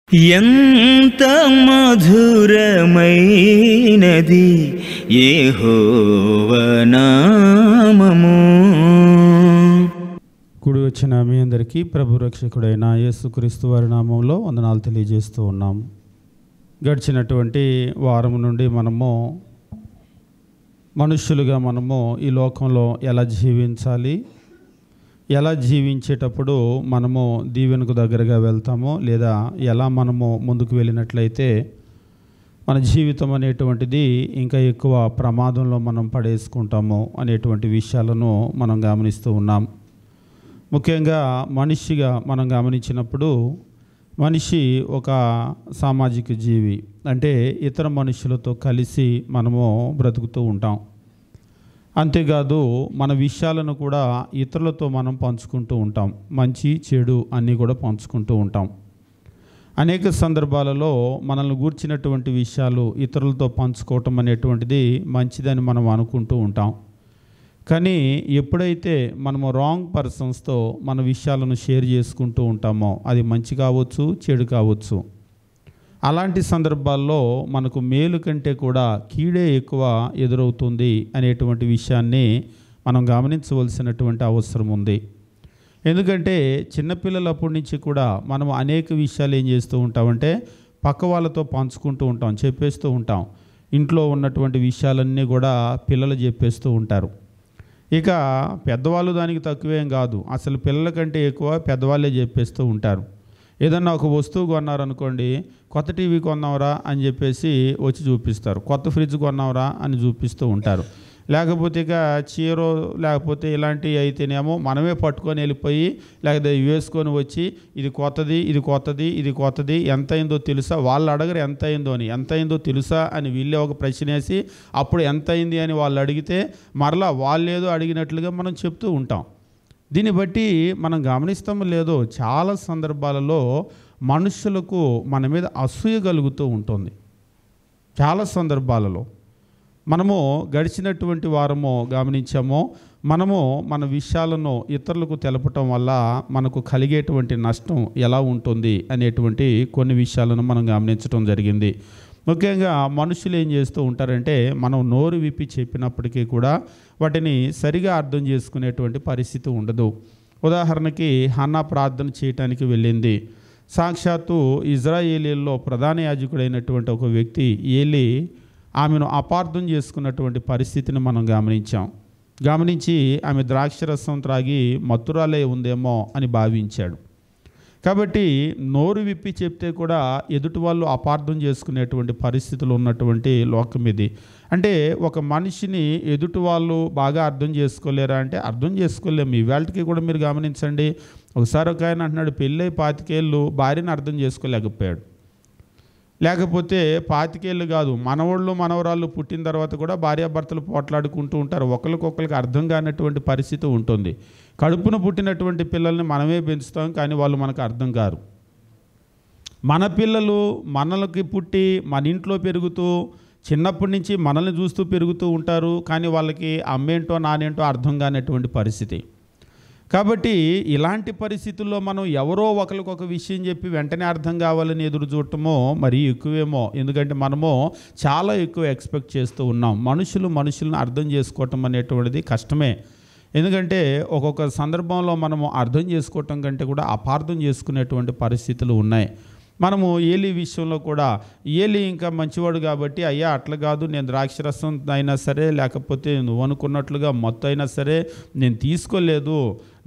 ఎంత మధురమైనది యెహోవా నామము. కూడి వచ్చిన మీ అందరికీ ప్రభు రక్షకుడైన యేసుక్రీస్తు వారి నామంలో వందనాలు తెలియజేస్తూ ఉన్నాం. గడిచినటువంటి వారం నుండి మనము మనుష్యులుగా ఈ లోకంలో ఎలా జీవించాలి, ఎలా జీవించేటప్పుడు మనము దీవెనకు దగ్గరగా వెళ్తామో, లేదా ఎలా మనము ముందుకు వెళ్ళినట్లయితే మన జీవితం అనేటువంటిది ఇంకా ఎక్కువ ప్రమాదంలో మనం పడేసుకుంటాము అనేటువంటి విషయాలను మనం గమనిస్తూ ఉన్నాం. ముఖ్యంగా మనిషిగా మనం గమనించినప్పుడు మనిషి ఒక సామాజిక జీవి, అంటే ఇతర మనుషులతో కలిసి మనము బ్రతుకుతూ ఉంటాం. అంతేకాదు మన విషయాలను కూడా ఇతరులతో మనం పంచుకుంటూ ఉంటాం. మంచి చెడు అన్నీ కూడా పంచుకుంటూ ఉంటాం. అనేక సందర్భాలలో మనల్ని గూర్చినటువంటి విషయాలు ఇతరులతో పంచుకోవటం అనేటువంటిది మంచిదని మనం అనుకుంటూ ఉంటాం. కానీ ఎప్పుడైతే మనము రాంగ్ పర్సన్స్తో మన విషయాలను షేర్ చేసుకుంటూ ఉంటామో, అది మంచి కావచ్చు, చెడు కావచ్చు, అలాంటి సందర్భాల్లో మనకు మేలు కంటే కూడా కీడే ఎక్కువ ఎదురవుతుంది అనేటువంటి విషయాన్ని మనం గమనించవలసినటువంటి అవసరం ఉంది. ఎందుకంటే చిన్నపిల్లలప్పటి నుంచి కూడా మనం అనేక విషయాలు ఏం చేస్తూ ఉంటామంటే పక్క వాళ్ళతో పంచుకుంటూ ఉంటాం, చెప్పేస్తూ ఉంటాం. ఇంట్లో ఉన్నటువంటి విషయాలన్నీ కూడా పిల్లలు చెప్పేస్తూ ఉంటారు. ఇక పెద్దవాళ్ళు దానికి తక్కువేం కాదు, అసలు పిల్లల కంటే ఎక్కువ పెద్దవాళ్ళే చెప్పేస్తూ ఉంటారు. ఏదన్నా ఒక వస్తువు కొన్నారనుకోండి, కొత్త టీవీ కొన్నావురా అని చెప్పేసి వచ్చి చూపిస్తారు, కొత్త ఫ్రిడ్జ్ కొన్నావురా అని చూపిస్తూ ఉంటారు. లేకపోతే ఇక చీరో లేకపోతే ఇలాంటివి అయితేనేమో మనమే పట్టుకొని వెళ్ళిపోయి, లేకపోతే వేసుకొని వచ్చి ఇది కొత్తది, ఇది కొత్తది, ఇది కొత్తది, ఎంత అయిందో తెలుసా, వాళ్ళు అడగరు ఎంత అయిందో అని, ఎంత అయిందో తెలుసా అని వీళ్ళే ఒక ప్రశ్న వేసి అప్పుడు ఎంత అయింది అని వాళ్ళు అడిగితే మరలా వాళ్ళేదో అడిగినట్లుగా మనం చెప్తూ ఉంటాం. దీన్ని బట్టి మనం గమనిస్తామో లేదో చాలా సందర్భాలలో మనుషులకు మన మీద అసూయ కలుగుతూ ఉంటుంది. చాలా సందర్భాలలో మనము గడిచినటువంటి వారము గమనించామో, మనము మన విషయాలను ఇతరులకు తెలపటం వల్ల మనకు కలిగేటువంటి నష్టం ఎలా ఉంటుంది అనేటువంటి కొన్ని విషయాలను మనం గమనించడం జరిగింది. ముఖ్యంగా మనుషులు ఏం చేస్తూ ఉంటారంటే మనం నోరు విప్పి చెప్పినప్పటికీ కూడా వాటిని సరిగా అర్థం చేసుకునేటువంటి పరిస్థితి ఉండదు. ఉదాహరణకి హన్నా ప్రార్థన చేయటానికి వెళ్ళింది. సాక్షాత్తు ఇజ్రాయేలీల్లో ప్రధాన యాజకుడైనటువంటి ఒక వ్యక్తి ఏలీ ఆమెను అపార్థం చేసుకున్నటువంటి పరిస్థితిని మనం గమనించి ఆమె ద్రాక్షరసం త్రాగి మత్తురాలే ఉందేమో అని భావించాడు. కాబట్టి నోరు విప్పి చెప్తే కూడా ఎదుటి వాళ్ళు అపార్థం చేసుకునేటువంటి పరిస్థితులు ఉన్నటువంటి లోకం ఇది. అంటే ఒక మనిషిని ఎదుటి వాళ్ళు బాగా అర్థం చేసుకోలేరా అంటే అర్థం చేసుకోలేము. ఇవాళకి కూడా మీరు గమనించండి, ఒకసారి ఒక ఆయన అంటున్నాడు, పెళ్ళై 25 ఏళ్ళు భార్యను అర్థం చేసుకోలేకపోయాడు. లేకపోతే 25 ఏళ్ళు కాదు, మనవాళ్ళు మనవరాళ్ళు పుట్టిన తర్వాత కూడా భార్యాభర్తలు పోట్లాడుకుంటూ ఉంటారు. ఒకరికొకరికి అర్థం కానటువంటి పరిస్థితి ఉంటుంది. కడుపున పుట్టినటువంటి పిల్లల్ని మనమే పెంచుతాం, కానీ వాళ్ళు మనకు అర్థం కారు. మన పిల్లలు మనలకి పుట్టి మన ఇంట్లో పెరుగుతూ చిన్నప్పటి నుంచి మనల్ని చూస్తూ పెరుగుతూ ఉంటారు, కానీ వాళ్ళకి అమ్మేంటో నానేంటో అర్థం కానటువంటి పరిస్థితి. కాబట్టి ఇలాంటి పరిస్థితుల్లో మనం ఎవరో ఒకరికొక విషయం చెప్పి వెంటనే అర్థం కావాలని ఎదురు చూడటమో మరీ ఎక్కువేమో. ఎందుకంటే మనము చాలా ఎక్కువ ఎక్స్పెక్ట్ చేస్తూ ఉన్నాం. మనుషులను అర్థం చేసుకోవటం అనేటువంటిది కష్టమే. ఎందుకంటే ఒక్కొక్క సందర్భంలో మనము అర్థం చేసుకోవటం కంటే కూడా అపార్థం చేసుకునేటువంటి పరిస్థితులు ఉన్నాయి. మనము ఏలీ విషయంలో కూడా ఏలీ ఇంకా మంచివాడు కాబట్టి, అయ్యా అట్లా కాదు, నేను ద్రాక్షరసం అయినా సరే లేకపోతే నువ్వు అనుకున్నట్లుగా మొత్తం అయినా సరే నేను తీసుకోలేదు,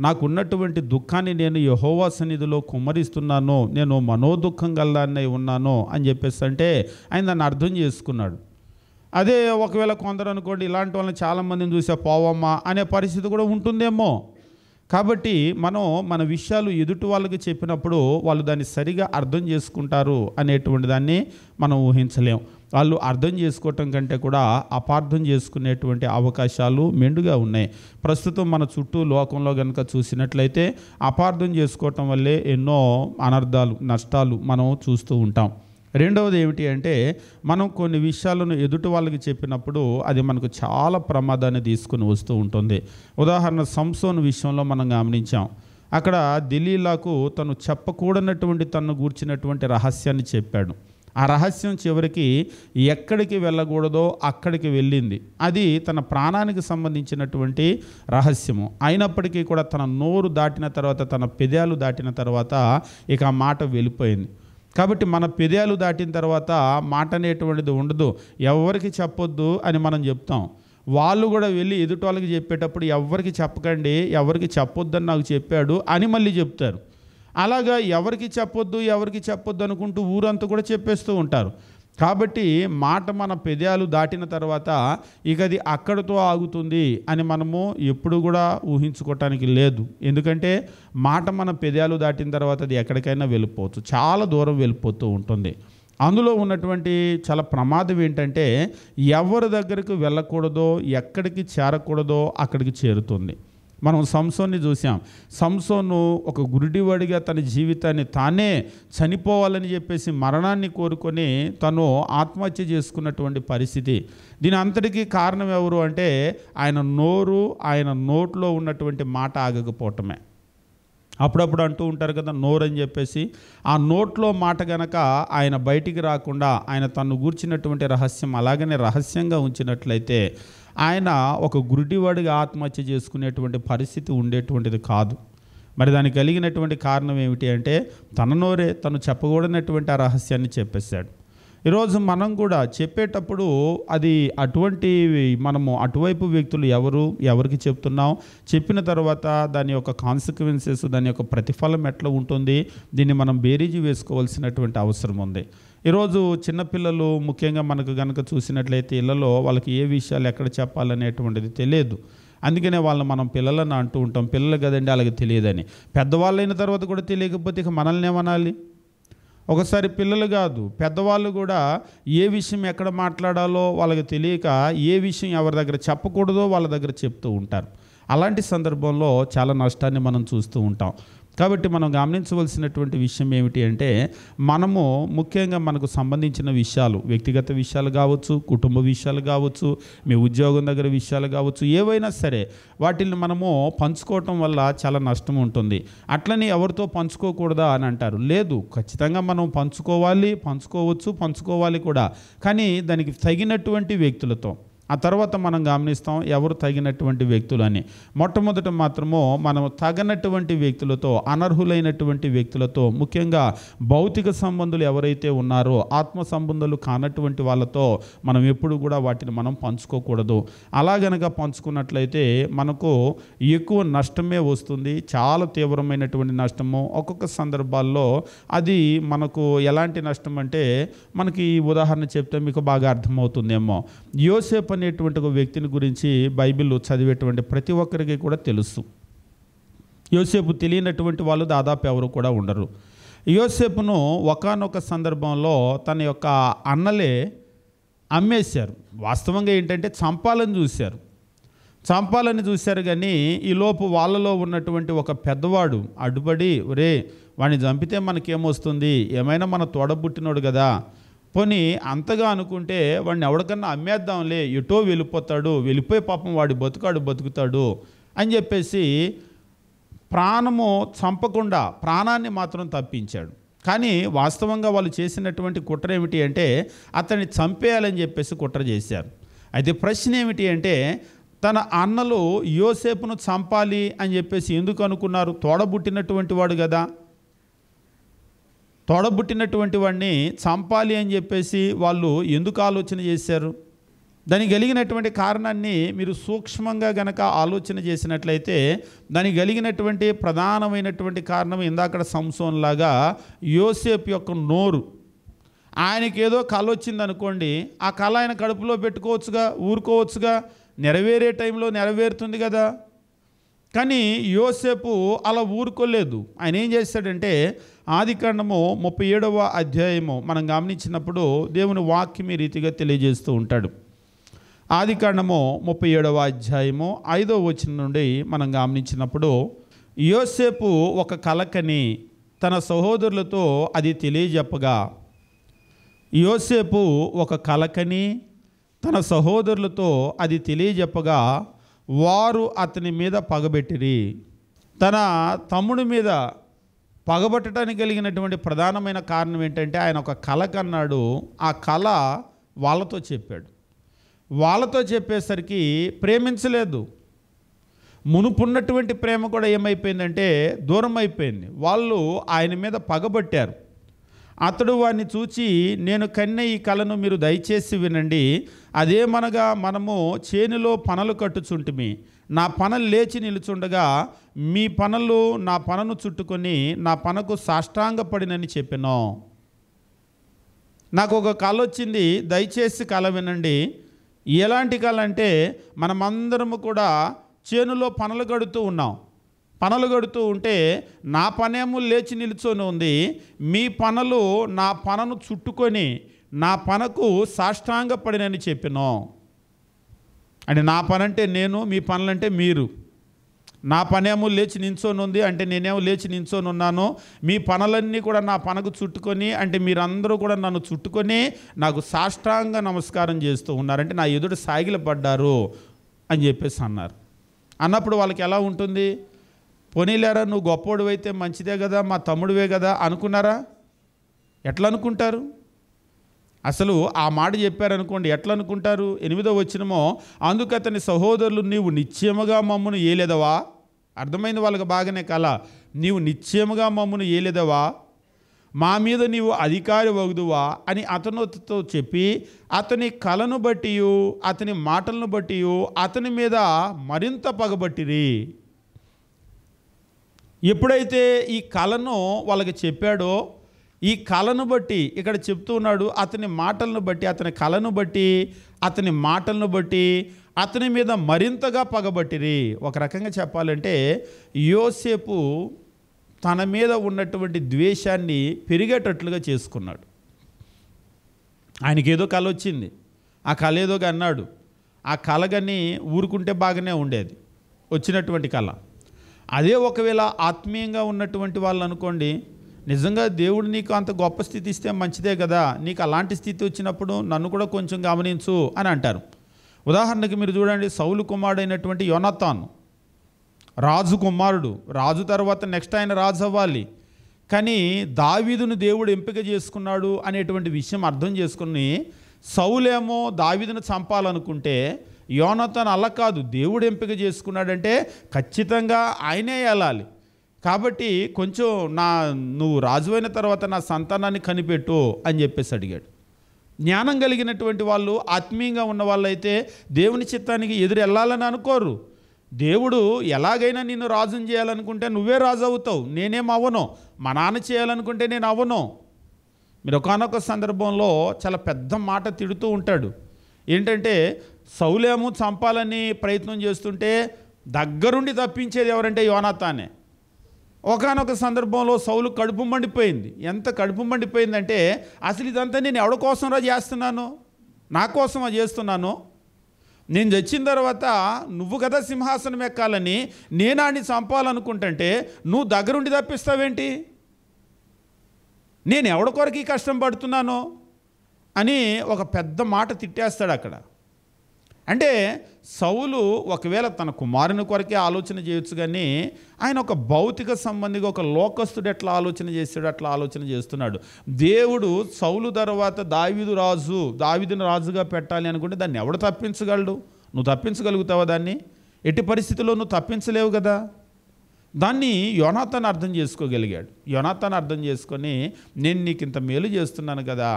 నాకున్నటువంటి దుఃఖాన్ని నేను యెహోవా సన్నిధిలో కుమ్మరిస్తున్నాను, నేను మనోదుఖం గల్లాన్నై ఉన్నాను అని చెప్పేసి అంటే ఆయన దాన్ని అర్థం చేసుకున్నాడు. అదే ఒకవేళ కొందరు అనుకోండి, ఇలాంటి వాళ్ళని చాలామందిని చూసే పోవమ్మా అనే పరిస్థితి కూడా ఉంటుందేమో. కాబట్టి మనం మన విషయాలు ఎదుటి వాళ్ళకి చెప్పినప్పుడు వాళ్ళు దాన్ని సరిగా అర్థం చేసుకుంటారు అనేటువంటి దాన్ని మనం ఊహించలేం. వాళ్ళు అర్థం చేసుకోవటం కంటే కూడా అపార్థం చేసుకునేటువంటి అవకాశాలు మెండుగా ఉన్నాయి. ప్రస్తుతం మన చుట్టూ లోకంలో కనుక చూసినట్లయితే అపార్థం చేసుకోవటం వల్లే ఎన్నో అనర్థాలు, నష్టాలు మనం చూస్తూ ఉంటాం. రెండవది ఏమిటి అంటే మనం కొన్ని విషయాలను ఎదుటి వాళ్ళకి చెప్పినప్పుడు అది మనకు చాలా ప్రమాదాన్ని తీసుకుని వస్తూ ఉంటుంది. ఉదాహరణ సంసోను విషయంలో మనం గమనించాం. అక్కడ దెలీలాకు తను చెప్పకూడనటువంటి తను గూర్చినటువంటి రహస్యాన్ని చెప్పాడు. ఆ రహస్యం చివరికి ఎక్కడికి వెళ్ళకూడదో అక్కడికి వెళ్ళింది. అది తన ప్రాణానికి సంబంధించినటువంటి రహస్యము. అయినప్పటికీ కూడా తన నోరు దాటిన తర్వాత, తన పెదాలు దాటిన తర్వాత ఇక ఆ మాట వెళ్ళిపోయింది. కాబట్టి మన పెదాలు దాటిన తర్వాత మాట అనేటువంటిది ఉండదు. ఎవరికి చెప్పొద్దు అని మనం చెప్తాం. వాళ్ళు కూడా వెళ్ళి ఎదుటి వాళ్ళకి చెప్పేటప్పుడు ఎవరికి చెప్పకండి, ఎవరికి చెప్పొద్దని నాకు చెప్పాడు అని మళ్ళీ చెప్తారు. అలాగా ఎవరికి చెప్పొద్దు అనుకుంటూ ఊరంతా కూడా చెప్పేస్తూ ఉంటారు. కాబట్టి మాట మన పెదాలు దాటిన తర్వాత ఇక అది అక్కడితో ఆగుతుంది అని మనము ఎప్పుడు కూడా ఊహించుకోవటానికి లేదు. ఎందుకంటే మాట మన పెదాలు దాటిన తర్వాత అది ఎక్కడికైనా వెళ్ళిపోవచ్చు, చాలా దూరం వెళ్ళిపోతూ ఉంటుంది. అందులో ఉన్నటువంటి చాలా ప్రమాదం ఏంటంటే ఎవరి దగ్గరకు వెళ్ళకూడదో, ఎక్కడికి చేరకూడదో అక్కడికి చేరుతుంది. మనం సంసోన్ని చూసాం. సంసోను ఒక గురుడివాడిగా తన జీవితాన్ని తానే చనిపోవాలని చెప్పేసి మరణాన్ని కోరుకొని తను ఆత్మహత్య చేసుకున్నటువంటి పరిస్థితి. దీని అంతటికీ కారణం ఎవరు అంటే ఆయన నోరు, ఆయన నోట్లో ఉన్నటువంటి మాట ఆగకపోవటమే. అప్పుడప్పుడు అంటూ ఉంటారు కదా నోరు అని చెప్పేసి. ఆ నోట్లో మాట గనక ఆయన బయటికి రాకుండా ఆయన తను గూర్చినటువంటి రహస్యం అలాగనే రహస్యంగా ఉంచినట్లయితే ఆయన ఒక గురుడివాడిగా ఆత్మహత్య చేసుకునేటువంటి పరిస్థితి ఉండేటువంటిది కాదు. మరి దానికి కలిగినటువంటి కారణం ఏమిటి అంటే తన నోరే తను చెప్పకూడనటువంటి ఆ రహస్యాన్ని చెప్పేశాడు. ఈరోజు మనం కూడా చెప్పేటప్పుడు అది మనము అటువైపు వ్యక్తులు ఎవరికి చెప్తున్నాం, చెప్పిన తర్వాత దాని యొక్క కాన్సిక్వెన్సెస్, దాని యొక్క ప్రతిఫలం ఎట్లా ఉంటుంది, దీన్ని మనం బేరీజు వేసుకోవాల్సినటువంటి అవసరం ఉంది. ఈరోజు చిన్నపిల్లలు ముఖ్యంగా మనకు కనుక చూసినట్లయితే ఇళ్లలో వాళ్ళకి ఏ విషయాలు ఎక్కడ చెప్పాలనేటువంటిది తెలియదు. అందుకనే వాళ్ళని మనం పిల్లలను అంటూ ఉంటాం, పిల్లలు కదండి వాళ్ళకి తెలియదని. పెద్దవాళ్ళైన తర్వాత కూడా తెలియకపోతే ఇక మనల్ని ఏమనాలి? ఒకసారి పిల్లలు కాదు పెద్దవాళ్ళు కూడా ఏ విషయం ఎక్కడ మాట్లాడాలో వాళ్ళకి తెలియక ఏ విషయం ఎవరి దగ్గర చెప్పకూడదో వాళ్ళ దగ్గర చెప్తూ ఉంటారు. అలాంటి సందర్భంలో చాలా నష్టాన్ని మనం చూస్తూ ఉంటాం. కాబట్టి మనం గమనించవలసినటువంటి విషయం ఏమిటి అంటే మనము ముఖ్యంగా మనకు సంబంధించిన విషయాలు, వ్యక్తిగత విషయాలు కావచ్చు, కుటుంబ విషయాలు కావచ్చు, మీ ఉద్యోగం దగ్గర విషయాలు కావచ్చు, ఏవైనా సరే వాటిని మనము పంచుకోవటం వల్ల చాలా నష్టం ఉంటుంది. అట్లని ఎవరితో పంచుకోకూడదా అని అంటారు. లేదు, ఖచ్చితంగా మనం పంచుకోవాలి కూడా, కానీ దానికి తగినటువంటి వ్యక్తులతో. ఆ తర్వాత మనం గమనిస్తాం ఎవరు తగినటువంటి వ్యక్తులు అని. మొట్టమొదట మాత్రము మనం తగనటువంటి వ్యక్తులతో, అనర్హులైనటువంటి వ్యక్తులతో, ముఖ్యంగా భౌతిక సంబంధులు ఎవరైతే ఉన్నారో ఆత్మ సంబంధాలు కానటువంటి వాళ్ళతో మనం ఎప్పుడు కూడా వాటిని మనం పంచుకోకూడదు. అలా గనక పంచుకున్నట్లయితే మనకు ఎక్కువ నష్టమే వస్తుంది, చాలా తీవ్రమైనటువంటి నష్టము. ఒక్కొక్క సందర్భాల్లో అది మనకు ఎలాంటి నష్టం అంటే మనకి ఉదాహరణ చెప్తే మీకు బాగా అర్థమవుతుందేమో. యోసేపు అనేటువంటి ఒక వ్యక్తిని గురించి బైబిల్ చదివేటువంటి ప్రతి ఒక్కరికి కూడా తెలుసు. యోసేపు తెలియనటువంటి వాళ్ళు దాదాపు ఎవరు కూడా ఉండరు. యోసేపును ఒకానొక సందర్భంలో తన యొక్క అన్నలే అమ్మేశారు. వాస్తవంగా ఏంటంటే చంపాలని చూశారు కానీ ఈలోపు వాళ్ళలో ఉన్నటువంటి ఒక పెద్దవాడు అడ్డుపడి, ఒరే వాడిని చంపితే మనకేమొస్తుంది, ఏమైనా మన తోడబుట్టినోడు కదా, పోనీ అంతగా అనుకుంటే వాడిని ఎవరికన్నా అమ్మేద్దాంలే, ఎటో వెళ్ళిపోయి పాపం వాడి బతుకుతాడు అని చెప్పేసి ప్రాణము చంపకుండా ప్రాణాన్ని మాత్రం తప్పించాడు. కానీ వాస్తవంగా వాళ్ళు చేసినటువంటి కుట్ర ఏమిటి అంటే అతన్ని చంపేయాలని చెప్పేసి కుట్ర చేశారు. అయితే ప్రశ్న ఏమిటి అంటే తన అన్నలు యోసేపును చంపాలి అని చెప్పేసి ఎందుకు అనుకున్నారు? తోడబుట్టినటువంటి వాడు కదా, తోడబుట్టినటువంటి వాడిని చంపాలి అని చెప్పేసి వాళ్ళు ఎందుకు ఆలోచన చేశారు? దానికి కలిగినటువంటి కారణాన్ని మీరు సూక్ష్మంగా గనక ఆలోచన చేసినట్లయితే దానికి కలిగినటువంటి ప్రధానమైనటువంటి కారణం ఇందాక సంసోన్ లాగా యోసేపు యొక్క నోరు. ఆయనకి ఏదో కళ వచ్చింది అనుకోండి, ఆ కళ ఆయన కడుపులో పెట్టుకోవచ్చుగా, ఊరుకోవచ్చుగా, నెరవేరే టైంలో నెరవేరుతుంది కదా. కానీ యోసేపు అలా ఊరుకోలేదు. ఆయన ఏం చేశాడంటే ఆదికాండము 37వ అధ్యాయము మనం గమనించినప్పుడు దేవుని వాక్యం ఈ రీతిగా తెలియజేస్తూ ఉంటాడు. ఆదికాండము 37వ అధ్యాయము 5వ వచనం నుండి మనం గమనించినప్పుడు యోసేపు ఒక కలకని తన సహోదరులతో అది తెలియజెప్పగా, యోసేపు ఒక కలకని తన సహోదరులతో అది తెలియజెప్పగా వారు అతని మీద పగబెట్టిరి. తన తమ్ముడి మీద పగబట్టడానికి కలిగినటువంటి ప్రధానమైన కారణం ఏంటంటే ఆయన ఒక కళ కన్నాడు. ఆ కళ వాళ్ళతో చెప్పాడు. వాళ్ళతో చెప్పేసరికి ప్రేమించలేదు. మునుపున్నటువంటి ప్రేమ కూడా ఏమైపోయిందంటే దూరం అయిపోయింది. వాళ్ళు ఆయన మీద పగబట్టారు. అతడు వారిని చూచి, నేను కన్నే ఈ కలను మీరు దయచేసి వినండి. అదేమనగా, మనము చేనులో పనలు కట్టుచుంటిమి. నా పనలు లేచి నిలుచుండగా మీ పనలు నా పనను చుట్టుకొని నా పనకు సాష్టాంగపడినని చెప్పాను. నాకు ఒక కళ వచ్చింది, దయచేసి కళ వినండి. ఎలాంటి కళ అంటే, మనమందరము కూడా చేనులో పనలు గడుతూ ఉన్నాం. పనలు గడుతూ ఉంటే నా పనేమో లేచి నిల్చొని ఉంది, మీ పనలు నా పనను చుట్టుకొని నా పనకు సాష్టాంగపడినని చెప్పాను. అంటే నా పని అంటే నేను, మీ పనులంటే మీరు. నా పనేమో లేచి నించొని ఉంది అంటే నేనేమో లేచి నించొని ఉన్నాను. మీ పనులన్నీ కూడా నా పనకు చుట్టుకొని అంటే మీరందరూ కూడా నన్ను చుట్టుకొని నాకు సాష్టాంగ నమస్కారం చేస్తూ ఉన్నారంటే నా ఎదుట సాగిలపడ్డారు అని చెప్పేసి అన్నారు. అన్నప్పుడు వాళ్ళకి ఎలా ఉంటుంది? పోనీలేరా, నువ్వు గొప్పోడు అయితే మంచిదే కదా, మా తమ్ముడివే కదా అనుకున్నారా? ఎట్లా అనుకుంటారు? అసలు ఆ మాట చెప్పారనుకోండి, ఎట్లా అనుకుంటారు? 8వ వచనమో, అందుకు అతని సహోదరులు, నీవు నిశ్చయముగా మమ్మను ఏలేదవా? అర్థమైంది వాళ్ళకి బాగానే కల. నీవు నిశ్చయముగా మమ్మను ఏలేదవా, మా మీద నీవు అధికారి వగుదువా అని అతనితో చెప్పి అతని కలను బట్టి అతని మాటలను బట్టి అతని మీద మరింత పగబట్టిరి. ఎప్పుడైతే ఈ కళను వాళ్ళకి చెప్పాడో, ఈ కళను బట్టి ఇక్కడ చెప్తూ ఉన్నాడు, అతని మాటలను బట్టి, అతని కళను బట్టి, అతని మాటలను బట్టి అతని మీద మరింతగా పగబట్టిరి. ఒక రకంగా చెప్పాలంటే యోసేపు తన మీద ఉన్నటువంటి ద్వేషాన్ని పెరిగేటట్లుగా చేసుకున్నాడు. ఆయనకేదో కళ వచ్చింది, ఆ కళ ఏదో అన్నాడు. ఆ కళగని ఊరుకుంటే బాగానే ఉండేది, వచ్చినటువంటి కళ. అదే ఒకవేళ ఆత్మీయంగా ఉన్నటువంటి వాళ్ళు అనుకోండి, నిజంగా దేవుడు నీకు అంత గొప్ప స్థితి ఇస్తే మంచిదే కదా, నీకు అలాంటి స్థితి వచ్చినప్పుడు నన్ను కూడా కొంచెం గమనించు అని అంటారు. ఉదాహరణకి మీరు చూడండి, సౌలు కుమారుడైనటువంటి యోనాతాను రాజు కుమారుడు, రాజు తర్వాత నెక్స్ట్ ఆయన రాజు అవ్వాలి. కానీ దావీదును దేవుడు ఎంపిక చేసుకున్నాడు అనేటువంటి విషయం అర్థం చేసుకుని సౌలేమో దావీదును చంపాలనుకుంటే యోనాతాను అలా కాదు, దేవుడు ఎంపిక చేసుకున్నాడంటే ఖచ్చితంగా ఆయనే వెళ్ళాలి. కాబట్టి కొంచెం నువ్వు రాజు అయిన తర్వాత నా సంతానాన్ని కనిపెట్టు అని చెప్పేసి అడిగాడు. జ్ఞానం కలిగినటువంటి వాళ్ళు, ఆత్మీయంగా ఉన్న వాళ్ళైతే దేవుని చిత్తానికి ఎదురు వెళ్ళాలని అనుకోరు. దేవుడు ఎలాగైనా నిన్ను రాజుని చేయాలనుకుంటే నువ్వే రాజు అవుతావు, నేనేం అవ్వను. మా నాన్న చేయాలనుకుంటే నేను అవ్వను. మీరు ఒకానొక సందర్భంలో చాలా పెద్ద మాట తిడుతూ ఉంటాడు. ఏంటంటే సౌలేము చంపాలని ప్రయత్నం చేస్తుంటే దగ్గరుండి తప్పించేది ఎవరంటే యోనాతానే. ఒకానొక సందర్భంలో సౌలు కడుపు మండిపోయింది. ఎంత కడుపు మండిపోయిందంటే, అసలు ఇదంతా నేను ఎవరి కోసంరా చేస్తున్నాను, నా కోసమా చేస్తున్నాను, నేను చచ్చిన తర్వాత నువ్వు కదా సింహాసనం ఎక్కాలని నేను ఆడిని చంపాలనుకుంటుంటే నువ్వు దగ్గరుండి తప్పిస్తావేంటి, నేను ఎవడి కొరకు కష్టం పడుతున్నాను అని ఒక పెద్ద మాట తిట్టేస్తాడు అక్కడ. అంటే సౌలు ఒకవేళ తన కుమారుని కొరకే ఆలోచన చేయొచ్చు, కానీ ఆయన ఒక భౌతిక సంబంధిగా ఒక లోకస్తుడు ఎట్లా ఆలోచన చేస్తాడు అట్లా ఆలోచన చేస్తున్నాడు. దేవుడు సౌలు తర్వాత దావీదును రాజుగా పెట్టాలి అనుకుంటే దాన్ని ఎవడు తప్పించగలడు? నువ్వు తప్పించగలుగుతావా? దాన్ని ఎట్టి పరిస్థితుల్లో నువ్వు తప్పించలేవు కదా. దాన్ని యోనాతాను అర్థం చేసుకోగలిగాడు. యోనాతాను అర్థం చేసుకొని, నేను నీకు ఇంత మేలు చేస్తున్నాను కదా,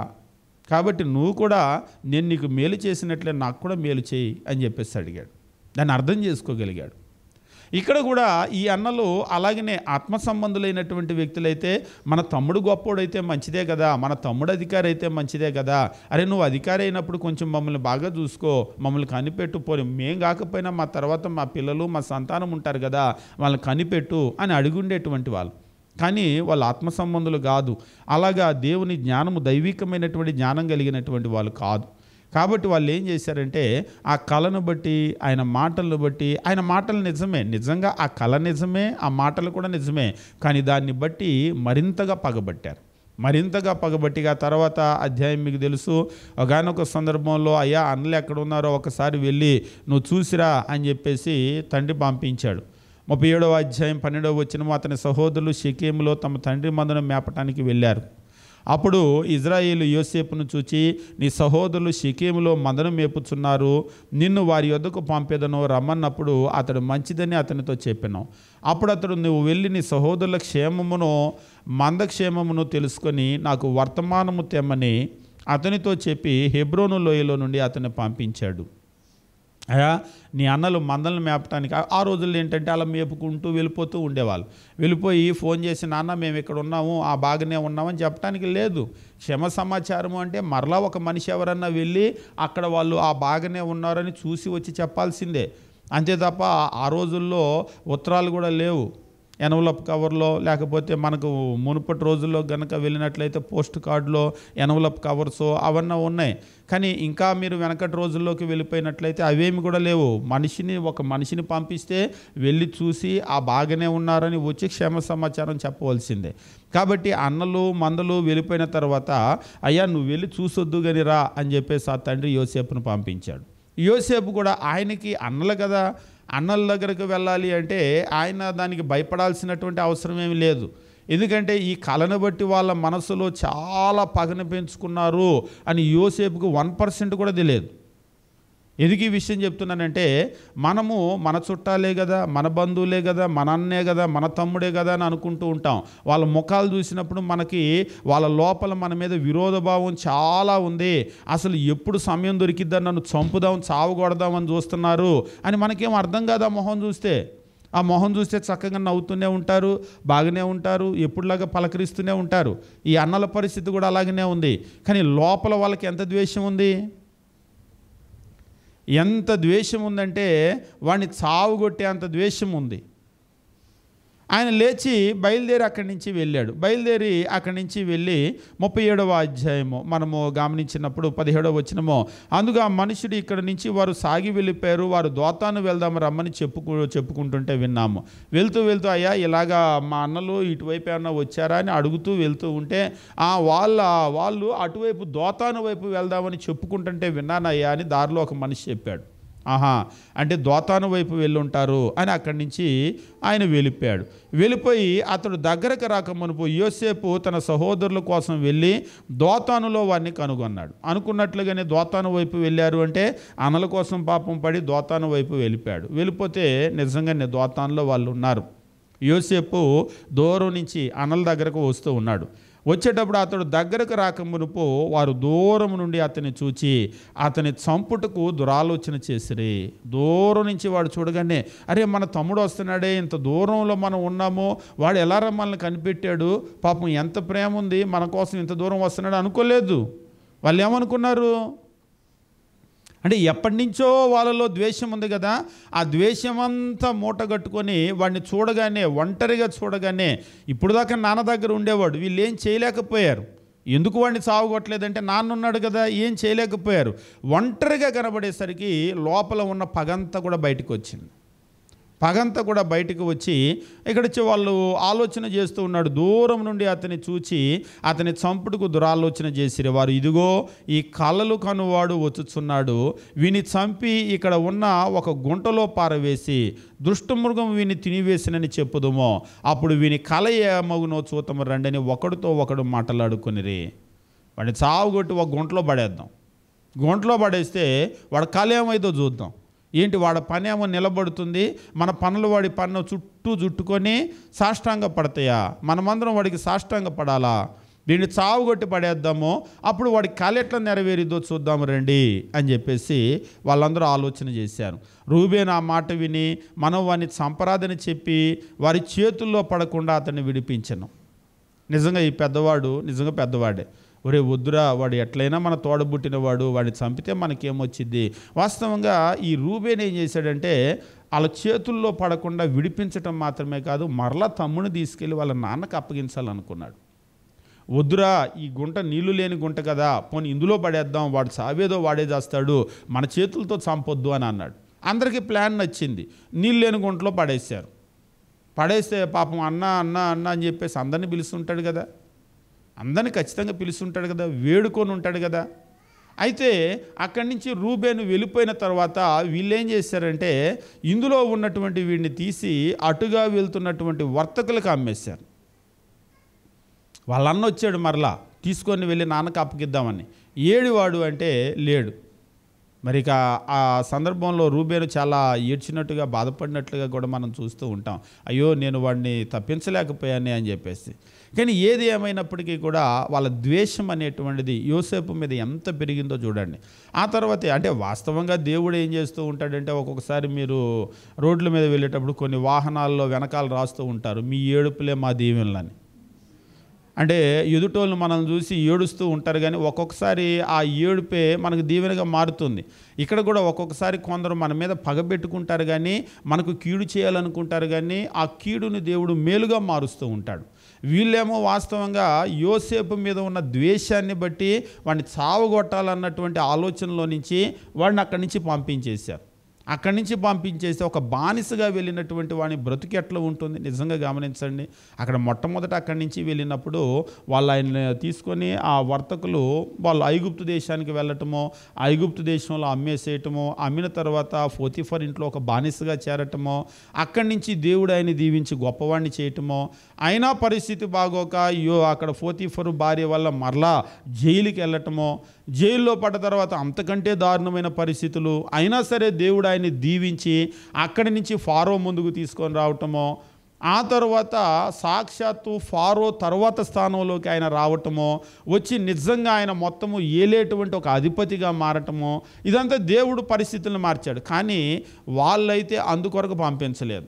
కాబట్టి నువ్వు కూడా నేను నీకు మేలు చేసినట్లే నాకు కూడా మేలు చేయి అని చెప్పేసి అడిగాడు. దాన్ని అర్థం చేసుకోగలిగాడు. ఇక్కడ కూడా ఈ అన్నలు అలాగనే ఆత్మ సంబంధులైనటువంటి వ్యక్తులైతే, మన తమ్ముడు గొప్పోడైతే మంచిదే కదా, మన తమ్ముడు అధికారి అయితే మంచిదే కదా, అరే నువ్వు అధికారి అయినప్పుడు కొంచెం మమ్మల్ని బాగా చూసుకో, మమ్మల్ని కనిపెట్టు, పోనీ మేం కాకపోయినా మా తర్వాత మా పిల్లలు మా సంతానం ఉంటారు కదా, వాళ్ళని కనిపెట్టు అని అడుగుండేటువంటి వాళ్ళు. కానీ వాళ్ళు ఆత్మ సంబంధులు కాదు. అలాగా దేవుని జ్ఞానము, దైవికమైనటువంటి జ్ఞానం కలిగినటువంటి వాళ్ళు కాదు. కాబట్టి వాళ్ళు ఏం చేశారంటే, ఆ కళను బట్టి, ఆయన మాటలను బట్టి, ఆయన మాటలు నిజంగా ఆ కళ నిజమే, ఆ మాటలు కూడా నిజమే, కానీ దాన్ని బట్టి మరింతగా పగబట్టిగా తర్వాత అధ్యాయం మీకు తెలుసు. ఒకనొక సందర్భంలో, అయ్యా అన్నలు ఎక్కడ ఉన్నారో ఒకసారి వెళ్ళి నువ్వు చూసిరా అని చెప్పేసి తండ్రి పంపించాడు. 37వ అధ్యాయం 12వ వచనం, అతని సహోదరులు షెకెములో తమ తండ్రి మందను మేపటానికి వెళ్ళారు. అప్పుడు ఇజ్రాయేలు యోసేపును చూచి, నీ సహోదరులు షెకెములో మందను మేపుచున్నారు, నిన్ను వారి యొద్దకు పంపేదను రమ్మన్నప్పుడు అతడు మంచిదని అతనితో చెప్పాను. అప్పుడు అతడు, నువ్వు వెళ్ళి నీ సహోదరుల క్షేమమును మందక్షేమమును తెలుసుకొని నాకు వర్తమానము తెమ్మని అతనితో చెప్పి హెబ్రోను లోయలో నుండి అతన్ని పంపించాడు. అయ్యా, నీ అన్నలు మందలను మేపటానికి ఆ రోజుల్లో ఏంటంటే అలా మేపుకుంటూ వెళ్ళిపోతూ ఉండేవాళ్ళు. వెళ్ళిపోయి ఫోన్ చేసి, నాన్న మేము ఇక్కడ ఉన్నాము, ఆ బాగానే ఉన్నామని చెప్పడానికి లేదు. క్షమ సమాచారము అంటే మరలా ఒక మనిషి ఎవరన్నా వెళ్ళి అక్కడ వాళ్ళు ఆ బాగానే ఉన్నారని చూసి వచ్చి చెప్పాల్సిందే. అంతే తప్ప ఆ రోజుల్లో ఉత్తరాలు కూడా లేవు. ఎన్వలప్ కవర్లో, లేకపోతే మనకు మునుపటి రోజుల్లో కనుక వెళ్ళినట్లయితే పోస్ట్ కార్డులో ఎన్వలప్ కవర్స్ అవన్నీ ఉన్నాయి. కానీ ఇంకా మీరు వెనకటి రోజుల్లోకి వెళ్ళిపోయినట్లయితే అవేమి కూడా లేవు. ఒక మనిషిని పంపిస్తే వెళ్ళి చూసి ఆ బాగానే ఉన్నారని వచ్చి క్షేమ సమాచారం చెప్పవలసిందే. కాబట్టి అన్నలు మందలు వెళ్ళిపోయిన తర్వాత, అయ్యా నువ్వు వెళ్ళి చూసొద్దు కానీ రా అని చెప్పేసి ఆ తండ్రి యోసేపును పంపించాడు. యోసేపు కూడా ఆయనకి అన్నలు కదా, అన్నల దగ్గరకు వెళ్ళాలి అంటే ఆయన దానికి భయపడాల్సినటువంటి అవసరం ఏమి లేదు. ఎందుకంటే ఈ కళను బట్టి వాళ్ళ మనసులో చాలా పగను పెంచుకున్నారు అని యోసేపుకు 1% కూడా తెలియదు. ఎందుకు ఈ విషయం చెప్తున్నానంటే, మనము మన చుట్టాలే కదా, మన బంధువులే కదా, మన అన్నే కదా, మన తమ్ముడే కదా అని అనుకుంటూ ఉంటాం. వాళ్ళ ముఖాలు చూసినప్పుడు మనకి వాళ్ళ లోపల మన మీద విరోధభావం చాలా ఉంది. అసలు ఎప్పుడు సమయం దొరికిద్దని నన్ను చంపుదాం, చావగొడదామని చూస్తున్నారు అని మనకేం అర్థం కాదు. ఆ మొహం చూస్తే చక్కగా నవ్వుతూనే ఉంటారు, బాగానే ఉంటారు, ఎప్పుడులాగా పలకరిస్తూనే ఉంటారు. ఈ అన్నల పరిస్థితి కూడా అలాగనే ఉంది. కానీ లోపల వాళ్ళకి ఎంత ద్వేషం ఉంది, ఎంత ద్వేషం ఉందంటే వాడిని చావుగొట్టే అంత ద్వేషం ఉంది. ఆయన లేచి బయలుదేరి అక్కడి నుంచి వెళ్ళాడు. బయలుదేరి అక్కడి నుంచి వెళ్ళి 37వ అధ్యాయము మనము గమనించినప్పుడు 17వ వచనము, అందుకు ఆ మనుషుడు ఇక్కడి నుంచి వారు సాగి వెళ్ళిపోయారు, వారు దోతాను వెళ్దాము రమ్మని చెప్పుకుంటుంటే విన్నాము. వెళ్తూ అయ్యా ఇలాగా మా అన్నలు ఇటువైపు ఏమన్నా వచ్చారా అని అడుగుతూ వెళ్తూ ఉంటే, వాళ్ళు అటువైపు దోతాను వైపు వెళ్దామని చెప్పుకుంటుంటే విన్నానయ్యా అని దారిలో ఒక మనిషి చెప్పాడు. అంటే దోతాను వైపు వెళ్ళుంటారు అని అక్కడి నుంచి ఆయన వెళ్ళిపోయి అతడు దగ్గరకు రాకమునుపు యోసేపు తన సహోదరుల కోసం వెళ్ళి దోతానులో వారిని కనుగొన్నాడు. అనుకున్నట్లుగానే దోతాను వైపు వెళ్ళారు అంటే అన్నల కోసం పాపం పడి దోతాను వైపు వెళ్ళిపోతే నిజంగానే దోతానులో వాళ్ళు ఉన్నారు. యోసేపు దూరం నుంచి అన్నల దగ్గరకు వస్తూ ఉన్నాడు. వచ్చేటప్పుడు అతడు దగ్గరకు రాకమునుపు వారు దూరం నుండి అతన్ని చూచి అతని చంపుటకు దురాలోచన చేసిరి. దూరం నుంచి వాడు చూడగానే, అరే మన తమ్ముడు వస్తున్నాడే, ఇంత దూరంలో మనం ఉన్నాము, వాడు ఎలా మనల్ని కనిపెట్టాడు, పాపం ఎంత ప్రేమ ఉంది, మన కోసం ఇంత దూరం వస్తున్నాడు అనుకోలేదు. వాళ్ళు ఏమనుకున్నారు అంటే, ఎప్పటి నుంచో వాళ్ళలో ద్వేషం ఉంది కదా, ఆ ద్వేషమంతా మూటగట్టుకొని వాడిని ఒంటరిగా చూడగానే, ఇప్పుడు దాకా నాన్న దగ్గర ఉండేవాడు, వీళ్ళు ఏం చేయలేకపోయారు. ఎందుకు వాడిని సావగొట్టలేదంటే నాన్న ఉన్నాడు కదా, ఏం చేయలేకపోయారు. ఒంటరిగా కనబడేసరికి లోపల ఉన్న పగంతా కూడా బయటకు వచ్చింది. ఇక్కడ వచ్చి వాళ్ళు ఆలోచన చేస్తూ ఉన్నాడు. దూరం నుండి అతన్ని చూచి అతని చంపుటకు దురాలోచన చేసిరి. వారు, ఇదిగో ఈ కలలు కనువాడు వచ్చుచున్నాడు, వీని చంపి ఇక్కడ ఉన్న ఒక గుంటలో పారవేసి దుష్టమృగం వీని తినివేసినని చెప్పుదుమో, అప్పుడు వీని కల ఏమగునో చూతము రండని ఒకడితో ఒకడు మాట్లాడుకునిరి. వాడిని చావుగొట్టి ఒక గుంటలో పడేద్దాం, గుంటలో పడేస్తే వాడి కల ఏమైందో చూద్దాం. ఏంటి వాడి పని ఏమో నిలబడుతుంది, మన పనులు వాడి పన్ను చుట్టూ చుట్టుకొని సాష్టాంగ పడతాయా, మనమందరం వాడికి సాష్టాంగ పడాలా, దీన్ని చావుగొట్టి పడేద్దాము, అప్పుడు వాడి కల ఎట్లా నెరవేరిద్దో చూద్దాము రండి అని చెప్పేసి వాళ్ళందరూ ఆలోచన చేశారు. రూబేను ఆ మాట విని మనం వాడిని చంపరాదని చెప్పి వారి చేతుల్లో పడకుండా అతన్ని విడిపించను. నిజంగా ఈ పెద్దవాడు నిజంగా పెద్దవాడే. ఒరే వద్దురా, వాడు ఎట్లయినా మన తోడబుట్టినవాడు, వాడిని చంపితే మనకేమొచ్చింది. వాస్తవంగా ఈ రూబేన్ ఏం చేశాడంటే వాళ్ళ చేతుల్లో పడకుండా విడిపించటం మాత్రమే కాదు, మరలా తమ్ముని తీసుకెళ్ళి వాళ్ళ నాన్నకు అప్పగించాలనుకున్నాడు. వద్దురా, ఈ గుంట నీళ్లు లేని గుంట కదా, పోనీ ఇందులో పడేద్దాం, వాడు సావేదో వాడే చేస్తాడు, మన చేతులతో చంపొద్దు అని అన్నాడు. అందరికీ ప్లాన్ నచ్చింది. నీళ్ళు లేని గుంటలో పడేస్తే పాపం అన్న అన్న అన్న అని చెప్పేసి అందరినీ పిలుస్తుంటాడు కదా, అందరినీ ఖచ్చితంగా పిలుస్తుంటాడు కదా, వేడుకొని ఉంటాడు కదా. అయితే అక్కడి నుంచి రూబేను వెళ్ళిపోయిన తర్వాత వీళ్ళు ఏం చేశారంటే ఇందులో ఉన్నటువంటి వీడిని తీసి అటుగా వెళ్తున్నటువంటి వర్తకులకు అమ్మేశారు. వాళ్ళ అన్న వచ్చాడు మరలా తీసుకొని వెళ్ళి నాన్నకు అప్పగిద్దామని. ఏడివాడు అంటే లేడు. మరి ఇక ఆ సందర్భంలో రూబేను చాలా ఏడ్చినట్టుగా బాధపడినట్లుగా కూడా మనం చూస్తూ ఉంటాం. అయ్యో నేను వాడిని తప్పించలేకపోయానే అని చెప్పేసి. కానీ ఏది ఏమైనప్పటికీ కూడా వాళ్ళ ద్వేషం అనేటువంటిది యోసేపు మీద ఎంత పెరిగిందో చూడండి. ఆ తర్వాతే అంటే వాస్తవంగా దేవుడు ఏం చేస్తూ ఉంటాడంటే ఒక్కొక్కసారి మీరు రోడ్ల మీద వెళ్ళేటప్పుడు కొన్ని వాహనాల్లో వెనకాల రాస్తూ ఉంటారు, మీ ఏడుపులే మా దీవెనలని. అంటే ఎదుటోళ్ళు మనల్ని చూసి ఏడుస్తూ ఉంటారు, కానీ ఒక్కొక్కసారి ఆ ఏడుపే మనకు దీవెనగా మారుతుంది. ఇక్కడ కూడా ఒక్కొక్కసారి కొందరు మన మీద పగబెట్టుకుంటారు, కానీ మనకు కీడు చేయాలనుకుంటారు, కానీ ఆ కీడుని దేవుడు మేలుగా మారుస్తూ ఉంటాడు. వీళ్ళేమో వాస్తవంగా యోసేపు మీద ఉన్న ద్వేషాన్ని బట్టి వాడిని చావగొట్టాలన్నటువంటి ఆలోచనలో నుంచి వాడిని అక్కడి నుంచి పంపించేశారు. అక్కడి నుంచి పంపించేసి ఒక బానిసగా వెళ్ళినటువంటి వాడిని బ్రతుకు ఎట్లా ఉంటుంది నిజంగా గమనించండి. అక్కడ మొట్టమొదట అక్కడి నుంచి వెళ్ళినప్పుడు వాళ్ళు ఆయన తీసుకొని ఆ వర్తకులు వాళ్ళు ఐగుప్తు దేశానికి వెళ్ళటమో, ఐగుప్తు దేశంలో అమ్మేసేయటమో, అమ్మిన తర్వాత పోతీఫర్ ఇంట్లో ఒక బానిసగా చేరటమో, అక్కడి నుంచి దేవుడు ఆయన దీవించి గొప్పవాడిని చేయటమో, అయినా పరిస్థితి బాగోక అక్కడ పోతీఫరు భార్య వల్ల మరలా జైలుకి వెళ్ళటమో, జైల్లో పడ్డ తర్వాత అంతకంటే దారుణమైన పరిస్థితులు, అయినా సరే దేవుడు ఆయన్ని దీవించి అక్కడి నుంచి ఫారో ముందుకు తీసుకొని రావటమో, ఆ తర్వాత సాక్షాత్తు ఫారో తర్వాత స్థానంలోకి ఆయన రావటమో, వచ్చి నిజంగా ఆయన మొత్తము ఏలేటువంటి ఒక అధిపతిగా మారటమో, ఇదంతా దేవుడు పరిస్థితులను మార్చాడు. కానీ వాళ్ళైతే అందుకొరకు పంపించలేదు.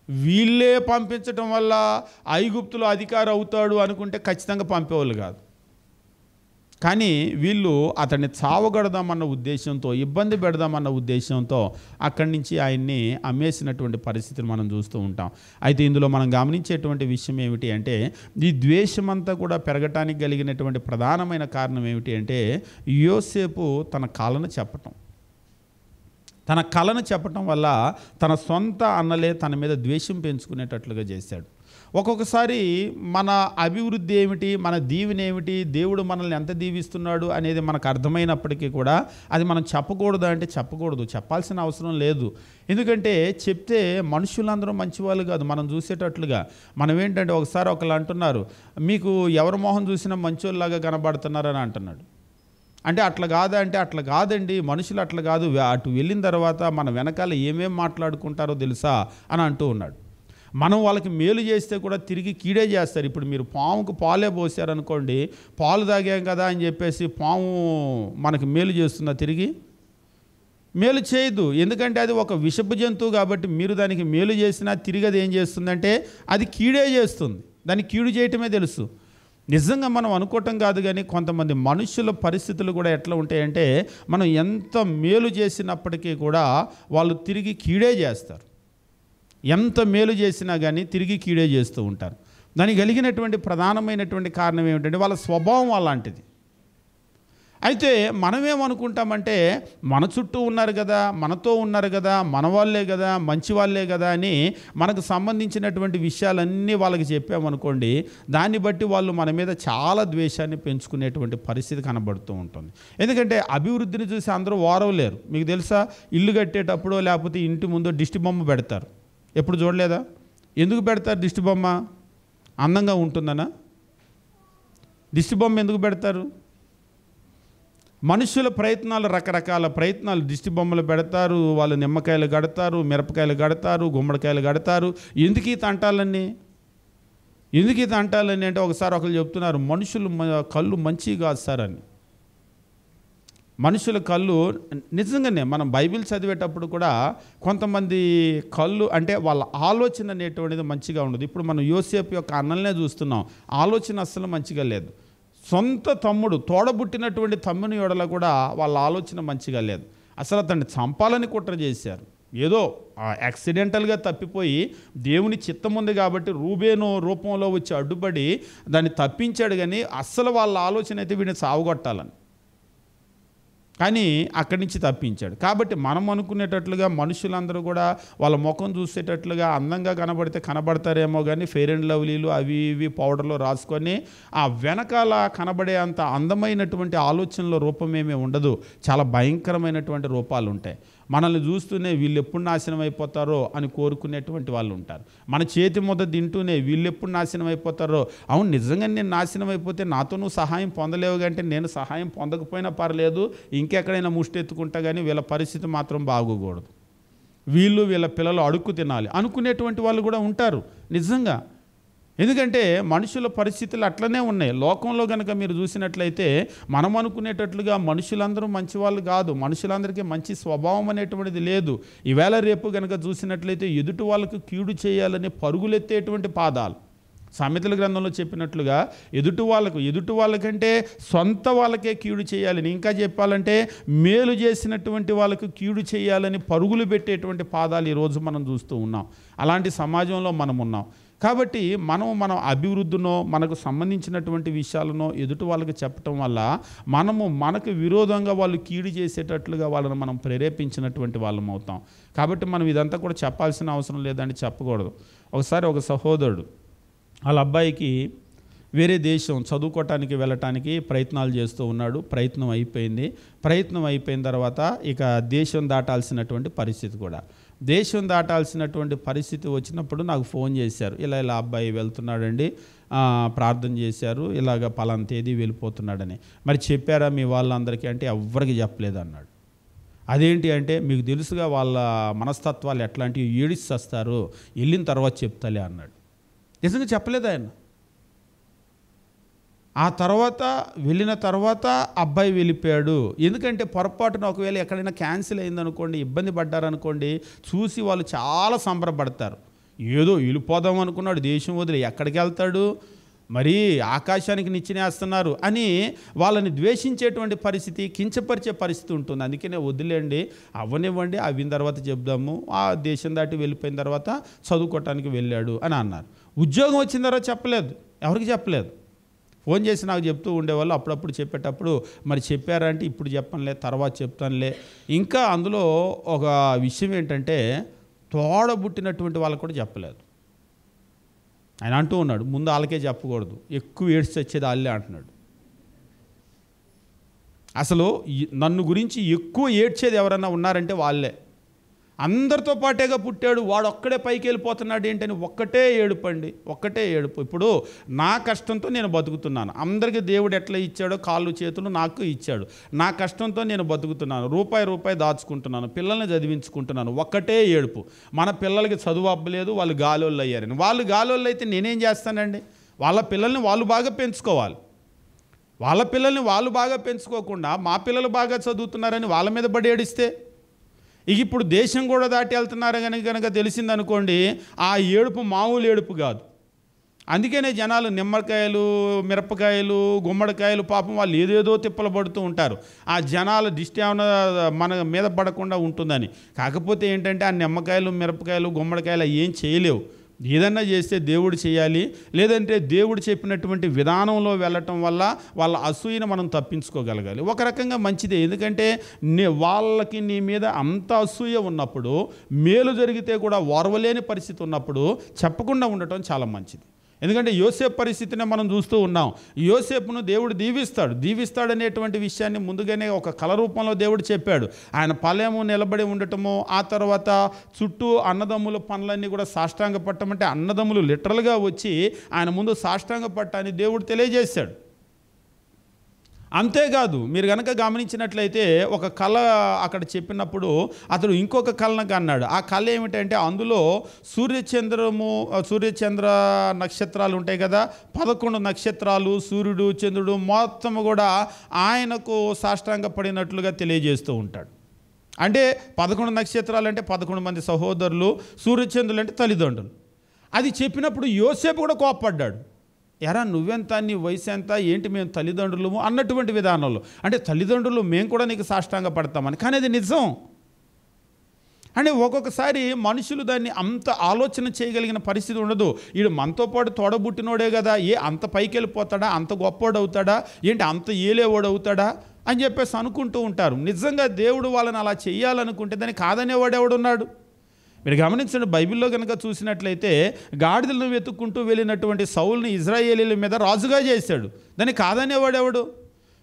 వీళ్ళే పంపించటం వల్ల ఐగుప్తులో అధికారి అవుతాడు అనుకుంటే ఖచ్చితంగా పంపేవాళ్ళు కాదు. కానీ వీళ్ళు అతన్ని చావగొడదామన్న ఉద్దేశంతో, ఇబ్బంది పెడదామన్న ఉద్దేశంతో అక్కడి నుంచి ఆయన్ని అమ్మేసినటువంటి పరిస్థితిని మనం చూస్తూ ఉంటాం. అయితే ఇందులో మనం గమనించేటువంటి విషయం ఏమిటి అంటే, ఈ ద్వేషమంతా కూడా పెరగటానికి కలిగినటువంటి ప్రధానమైన కారణం ఏమిటి అంటే, యోసేపు తన కలను చెప్పటం వల్ల తన సొంత అన్నలే తన మీద ద్వేషం పెంచుకునేటట్లుగా చేశాడు. ఒక్కొక్కసారి మన అభివృద్ధి ఏమిటి, మన దీవెన ఏమిటి, దేవుడు మనల్ని ఎంత దీవిస్తున్నాడు అనేది మనకు అర్థమైనప్పటికీ కూడా అది మనం చెప్పకూడదు అంటే చెప్పకూడదు, చెప్పాల్సిన అవసరం లేదు. ఎందుకంటే చెప్తే మనుషులందరూ మంచివాళ్ళు కాదు మనం చూసేటట్లుగా. మనం ఏంటంటే ఒకసారి ఒకళ్ళు అంటున్నారు, మీకు ఎవరి మొహం చూసినా మంచోళ్ళలాగా కనబడుతున్నారని అంటున్నాడు. అంటే అట్లా కాదా అంటే అట్లా కాదండి, మనుషులు అట్లా కాదు, అటు వెళ్ళిన తర్వాత మన వెనకాల ఏమేం మాట్లాడుకుంటారో తెలుసా అని అంటూ ఉన్నాడు. మనం వాళ్ళకి మేలు చేస్తే కూడా తిరిగి కీడే చేస్తారు. ఇప్పుడు మీరు పాముకు పాలే పోసారనుకోండి, పాలు తాగాం కదా అని చెప్పేసి పాము మనకి మేలు చేస్తుందా? తిరిగి మేలు చేయదు. ఎందుకంటే అది ఒక విషపు జంతువు కాబట్టి మీరు దానికి మేలు చేసినా తిరిగి అది ఏం చేస్తుందంటే అది కీడే చేస్తుంది. దానికి కీడు చేయటమే తెలుసు. నిజంగా మనం అనుకోవటం కాదు, కానీ కొంతమంది మనుషుల పరిస్థితులు కూడా ఎట్లా ఉంటాయంటే, మనం ఎంత మేలు చేసినప్పటికీ కూడా వాళ్ళు తిరిగి కీడే చేస్తారు. ఎంత మేలు చేసినా కానీ తిరిగి కీడే చేస్తూ ఉంటారు. దానికి కలిగినటువంటి ప్రధానమైనటువంటి కారణం ఏమిటంటే వాళ్ళ స్వభావం అలాంటిది. అయితే మనమేమనుకుంటామంటే, మన చుట్టూ ఉన్నారు కదా, మనతో ఉన్నారు కదా, మన వాళ్ళే కదా, మంచి వాళ్ళే కదా అని మనకు సంబంధించినటువంటి విషయాలన్నీ వాళ్ళకి చెప్పామనుకోండి, దాన్ని బట్టి వాళ్ళు మన మీద చాలా ద్వేషాన్ని పెంచుకునేటువంటి పరిస్థితి కనబడుతూ ఉంటుంది. ఎందుకంటే అభివృద్ధిని చూసి అందరూ ఓరవలేరు. మీకు తెలుసా, ఇల్లు కట్టేటప్పుడు లేకపోతే ఇంటి ముందు దిష్టి బొమ్మ పెడతారు. ఎప్పుడు చూడలేదా? ఎందుకు పెడతారు దిష్టి బొమ్మ? అందంగా ఉంటుందనా? దిష్టి బొమ్మ ఎందుకు పెడతారు? మనుషుల ప్రయత్నాలు, రకరకాల ప్రయత్నాలు. దిష్టి బొమ్మలు పెడతారు, వాళ్ళు నిమ్మకాయలు కడతారు, మిరపకాయలు కడతారు, గుమ్మడికాయలు కడతారు. ఎందుకు ఈ తంటాలన్నీ అంటే ఒకసారి ఒకరు చెప్తున్నారు, మనుషులు కళ్ళు మంచివి కాదు సార్ అని. మనుషుల కళ్ళు నిజంగానే మనం బైబిల్ చదివేటప్పుడు కూడా కొంతమంది కళ్ళు అంటే వాళ్ళ ఆలోచన అనేటువంటిది మంచిగా ఉండదు. ఇప్పుడు మనం యోసేపు యొక్క అన్నల్నే చూస్తున్నాం, ఆలోచన అస్సలు మంచిగా లేదు. సొంత తమ్ముడు, తోడబుట్టినటువంటి తమ్ముని యొడల కూడా వాళ్ళ ఆలోచన మంచిగా లేదు. అసలు అతన్ని చంపాలని కుట్ర చేశారు. ఏదో యాక్సిడెంటల్గా తప్పిపోయి దేవుని చిత్తం ఉంది కాబట్టి రూబేను రూపంలో వచ్చి అడ్డుపడి దాన్ని తప్పించాడు, కానీ అస్సలు వాళ్ళ ఆలోచన అయితే వీడిని సావగొట్టాలని. కానీ అక్కడి నుంచి తప్పించాడు. కాబట్టి మనం అనుకునేటట్లుగా మనుషులందరూ కూడా వాళ్ళ ముఖం చూసేటట్లుగా అందంగా కనబడితే కనబడతారేమో కానీ ఫెయిర్ అండ్ లవ్లీలు అవి ఇవి పౌడర్లో రాసుకొని ఆ వెనకాల కనబడే అంత అందమైనటువంటి ఆలోచనలో రూపమేమీ ఉండదు. చాలా భయంకరమైనటువంటి రూపాలు ఉంటాయి. మనల్ని చూస్తూనే వీళ్ళు ఎప్పుడు నాశనం అయిపోతారో అని కోరుకునేటువంటి వాళ్ళు ఉంటారు. మన చేతి ముద్ద తింటూనే వీళ్ళు ఎప్పుడు నాశనం అయిపోతారో, అవును నిజంగా నేను నాశనం అయిపోతే నాతో నువ్వు సహాయం పొందలేవు కంటే నేను సహాయం పొందకపోయినా పర్లేదు, ఇంకెక్కడైనా ముష్టెత్తుకుంటా కానీ వీళ్ళ పరిస్థితి మాత్రం బాగోకూడదు, వీళ్ళ పిల్లలు అడుక్కు తినాలి అనుకునేటువంటి వాళ్ళు కూడా ఉంటారు నిజంగా. ఎందుకంటే మనుషుల పరిస్థితులు అట్లనే ఉన్నాయి. లోకంలో కనుక మీరు చూసినట్లయితే మనం అనుకునేటట్లుగా మనుషులందరూ మంచివాళ్ళు కాదు, మనుషులందరికీ మంచి స్వభావం అనేటువంటిది లేదు. ఈవేళ రేపు కనుక చూసినట్లయితే ఎదుటి వాళ్ళకు కీడు చేయాలని పరుగులెత్తేటువంటి పాదాలు. సామెతల గ్రంథంలో చెప్పినట్లుగా ఎదుటి వాళ్ళకంటే సొంత వాళ్ళకే కీడు చేయాలని, ఇంకా చెప్పాలంటే మేలు చేసినటువంటి వాళ్ళకు కీడు చేయాలని పరుగులు పెట్టేటువంటి పాదాలు ఈరోజు మనం చూస్తూ ఉన్నాం. అలాంటి సమాజంలో మనం ఉన్నాం. కాబట్టి మన అభివృద్ధినో మనకు సంబంధించినటువంటి విషయాలనో ఎదుటి వాళ్ళకి చెప్పటం వల్ల మనకు విరోధంగా వాళ్ళు కీడు చేసేటట్లుగా వాళ్ళని మనం ప్రేరేపించినటువంటి వాళ్ళం అవుతాం. కాబట్టి మనం ఇదంతా కూడా చెప్పాల్సిన అవసరం లేదని చెప్పకూడదు. ఒకసారి ఒక సహోదరుడు వాళ్ళ అబ్బాయికి వేరే దేశం చదువుకోవటానికి వెళ్ళటానికి ప్రయత్నాలు చేస్తూ ఉన్నాడు. ప్రయత్నం అయిపోయిన తర్వాత ఇక దేశం దాటాల్సినటువంటి పరిస్థితి కూడా. దేశం దాటాల్సినటువంటి పరిస్థితి వచ్చినప్పుడు నాకు ఫోన్ చేశారు, ఇలా అబ్బాయి వెళ్తున్నాడండి, ప్రార్థన చేశారు, ఇలాగ పలానా తేదీ వెళ్ళిపోతున్నాడని. మరి చెప్పారా మీ వాళ్ళందరికీ అంటే ఎవ్వరికి చెప్పలేదు అన్నాడు. అదేంటి అంటే మీకు తెలుసుగా వాళ్ళ మనస్తత్వాలు ఎట్లాంటివి, ఏడిస్తారు, వెళ్ళిన తర్వాత చెప్తాలే అన్నాడు. నిజంగా చెప్పలేదు ఆయన. ఆ తర్వాత వెళ్ళిన తర్వాత అబ్బాయి వెళ్ళిపోయాడు. ఎందుకంటే పొరపాటున ఒకవేళ ఎక్కడైనా క్యాన్సిల్ అయిందనుకోండి, ఇబ్బంది పడ్డారనుకోండి, చూసి వాళ్ళు చాలా సంబరపడతారు. ఏదో వెళ్ళిపోదాం అనుకున్నాడు, దేశం వదిలి ఎక్కడికి వెళ్తాడు, మరీ ఆకాశానికి నిచ్చినేస్తున్నారు అని వాళ్ళని ద్వేషించేటువంటి పరిస్థితి, కించపరిచే పరిస్థితి ఉంటుంది. అందుకనే వదిలేండి, అవ్వనివ్వండి, అవిన తర్వాత చెప్దాము, ఆ దేశం దాటి వెళ్ళిపోయిన తర్వాత చదువుకోవటానికి వెళ్ళాడు అని అన్నారు. ఉద్యోగం వచ్చిన తర్వాత చెప్పలేదు, ఎవరికి చెప్పలేదు. ఫోన్ చేసి నాకు చెప్తూ ఉండేవాళ్ళు, అప్పుడప్పుడు చెప్పేటప్పుడు మరి చెప్పారా అంటే ఇప్పుడు చెప్పనులే, తర్వాత చెప్తానులే. ఇంకా అందులో ఒక విషయం ఏంటంటే తోడబుట్టినటువంటి వాళ్ళకు కూడా చెప్పలేదు. ఆయన అంటూ ఉన్నాడు, ముందు వాళ్ళకే చెప్పకూడదు, ఎక్కువ ఏడ్చి వచ్చేది వాళ్ళే అంటున్నాడు. అసలు నన్ను గురించి ఎక్కువ ఏడ్చేది ఎవరన్నా ఉన్నారంటే వాళ్ళే. అందరితో పాటేగా పుట్టాడు, వాడు ఒక్కడే పైకి వెళ్ళిపోతున్నాడు ఏంటని ఒక్కటే ఏడుపు. ఇప్పుడు నా కష్టంతో నేను బతుకుతున్నాను, అందరికీ దేవుడు ఎట్లా ఇచ్చాడో కాళ్ళు చేతులు నాకు ఇచ్చాడు, నా కష్టంతో నేను బతుకుతున్నాను, రూపాయి దాచుకుంటున్నాను, పిల్లల్ని చదివించుకుంటున్నాను, ఒక్కటే ఏడుపు. మన పిల్లలకి చదువు అవ్వలేదు, వాళ్ళు గాలోళ్ళు అయ్యారని. వాళ్ళు గాలోళ్ళు అయితే నేనేం చేస్తానండి? వాళ్ళ పిల్లల్ని వాళ్ళు బాగా పెంచుకోవాలి. వాళ్ళ పిల్లల్ని వాళ్ళు బాగా పెంచుకోకుండా మా పిల్లలు బాగా చదువుతున్నారని వాళ్ళ మీద బడి ఏడిస్తే, ఇక ఇప్పుడు దేశం కూడా దాటి వెళ్తున్నారు కనుక తెలిసిందనుకోండి, ఆ ఏడుపు మామూలు ఏడుపు కాదు. అందుకనే జనాలు నిమ్మకాయలు, మిరపకాయలు, గుమ్మడికాయలు పాపం వాళ్ళు ఏదేదో తిప్పలు పడుతూ ఉంటారు, ఆ జనాల దిష్టి ఏమైనా మన మీద పడకుండా ఉంటుందని. కాకపోతే ఏంటంటే ఆ నిమ్మకాయలు, మిరపకాయలు, గుమ్మడికాయలు ఏం చేయలేవు. ఏదన్నా చేస్తే దేవుడు చేయాలి, లేదంటే దేవుడు చెప్పినటువంటి విధానంలో వెళ్ళటం వల్ల వాళ్ళ అసూయను మనం తప్పించుకోగలగాలి. ఒక రకంగా మంచిదే, ఎందుకంటే వాళ్ళకి నీ మీద అంత అసూయ ఉన్నప్పుడు, మేలు జరిగితే కూడా ఓర్వలేని పరిస్థితి ఉన్నప్పుడు చెప్పకుండా ఉండటం చాలా మంచిది. ఎందుకంటే యోసేపు పరిస్థితిని మనం చూస్తూ ఉన్నాం. యోసేపును దేవుడు దీవిస్తాడనేటువంటి విషయాన్ని ముందుగానే ఒక కల రూపంలో దేవుడు చెప్పాడు. ఆయన పలేము నిలబడి ఉండటము, ఆ తర్వాత చుట్టూ అన్నదమ్ముల పనులన్నీ కూడా సాష్టాంగ పట్టమంటే అన్నదమ్ములు లిటరల్గా వచ్చి ఆయన ముందు సాష్టాంగ పట్టాన్ని దేవుడు తెలియజేశాడు. అంతేకాదు, మీరు కనుక గమనించినట్లయితే ఒక కళ అక్కడ చెప్పినప్పుడు అతడు ఇంకొక కళను అన్నాడు. ఆ కళ ఏమిటంటే అందులో సూర్యచంద్ర నక్షత్రాలు ఉంటాయి కదా, 11 నక్షత్రాలు, సూర్యుడు, చంద్రుడు మొత్తం కూడా ఆయనకు సాష్టాంగ పడినట్లుగా తెలియజేస్తూ ఉంటాడు. అంటే 11 నక్షత్రాలు అంటే 11 మంది సహోదరులు, సూర్యచంద్రులు అంటే తల్లిదండ్రులు. అది చెప్పినప్పుడు యోసేపు కూడా కోప్పడ్డాడు. ఎరా నువ్వెంత, నీ వయసు ఎంత, ఏంటి మేము తల్లిదండ్రులము అన్నటువంటి విధానంలో. అంటే తల్లిదండ్రులు మేము కూడా నీకు సాష్టాంగ పడతామని. కానీ అది నిజం. అంటే ఒక్కొక్కసారి మనుషులు దాన్ని అంత ఆలోచన చేయగలిగిన పరిస్థితి ఉండదు. వీడు మనతో పాటు తోడబుట్టినోడే కదా, అంత పైకి వెళ్ళిపోతాడా, అంత గొప్పోడు అవుతాడా ఏంటి, అంత ఏలేవాడు అవుతాడా అని చెప్పేసి అనుకుంటూ ఉంటారు. నిజంగా దేవుడు వాళ్ళని అలా చేయాలనుకుంటే దాన్ని కాదనేవాడు ఎవడున్నాడు? మీరు గమనించండి, బైబిల్లో కనుక చూసినట్లయితే గాడిదలను వెతుక్కుంటూ వెళ్ళినటువంటి సౌలుని ఇజ్రాయేలీల మీద రాజుగా చేశాడు. దాన్ని కాదనేవాడు ఎవడు?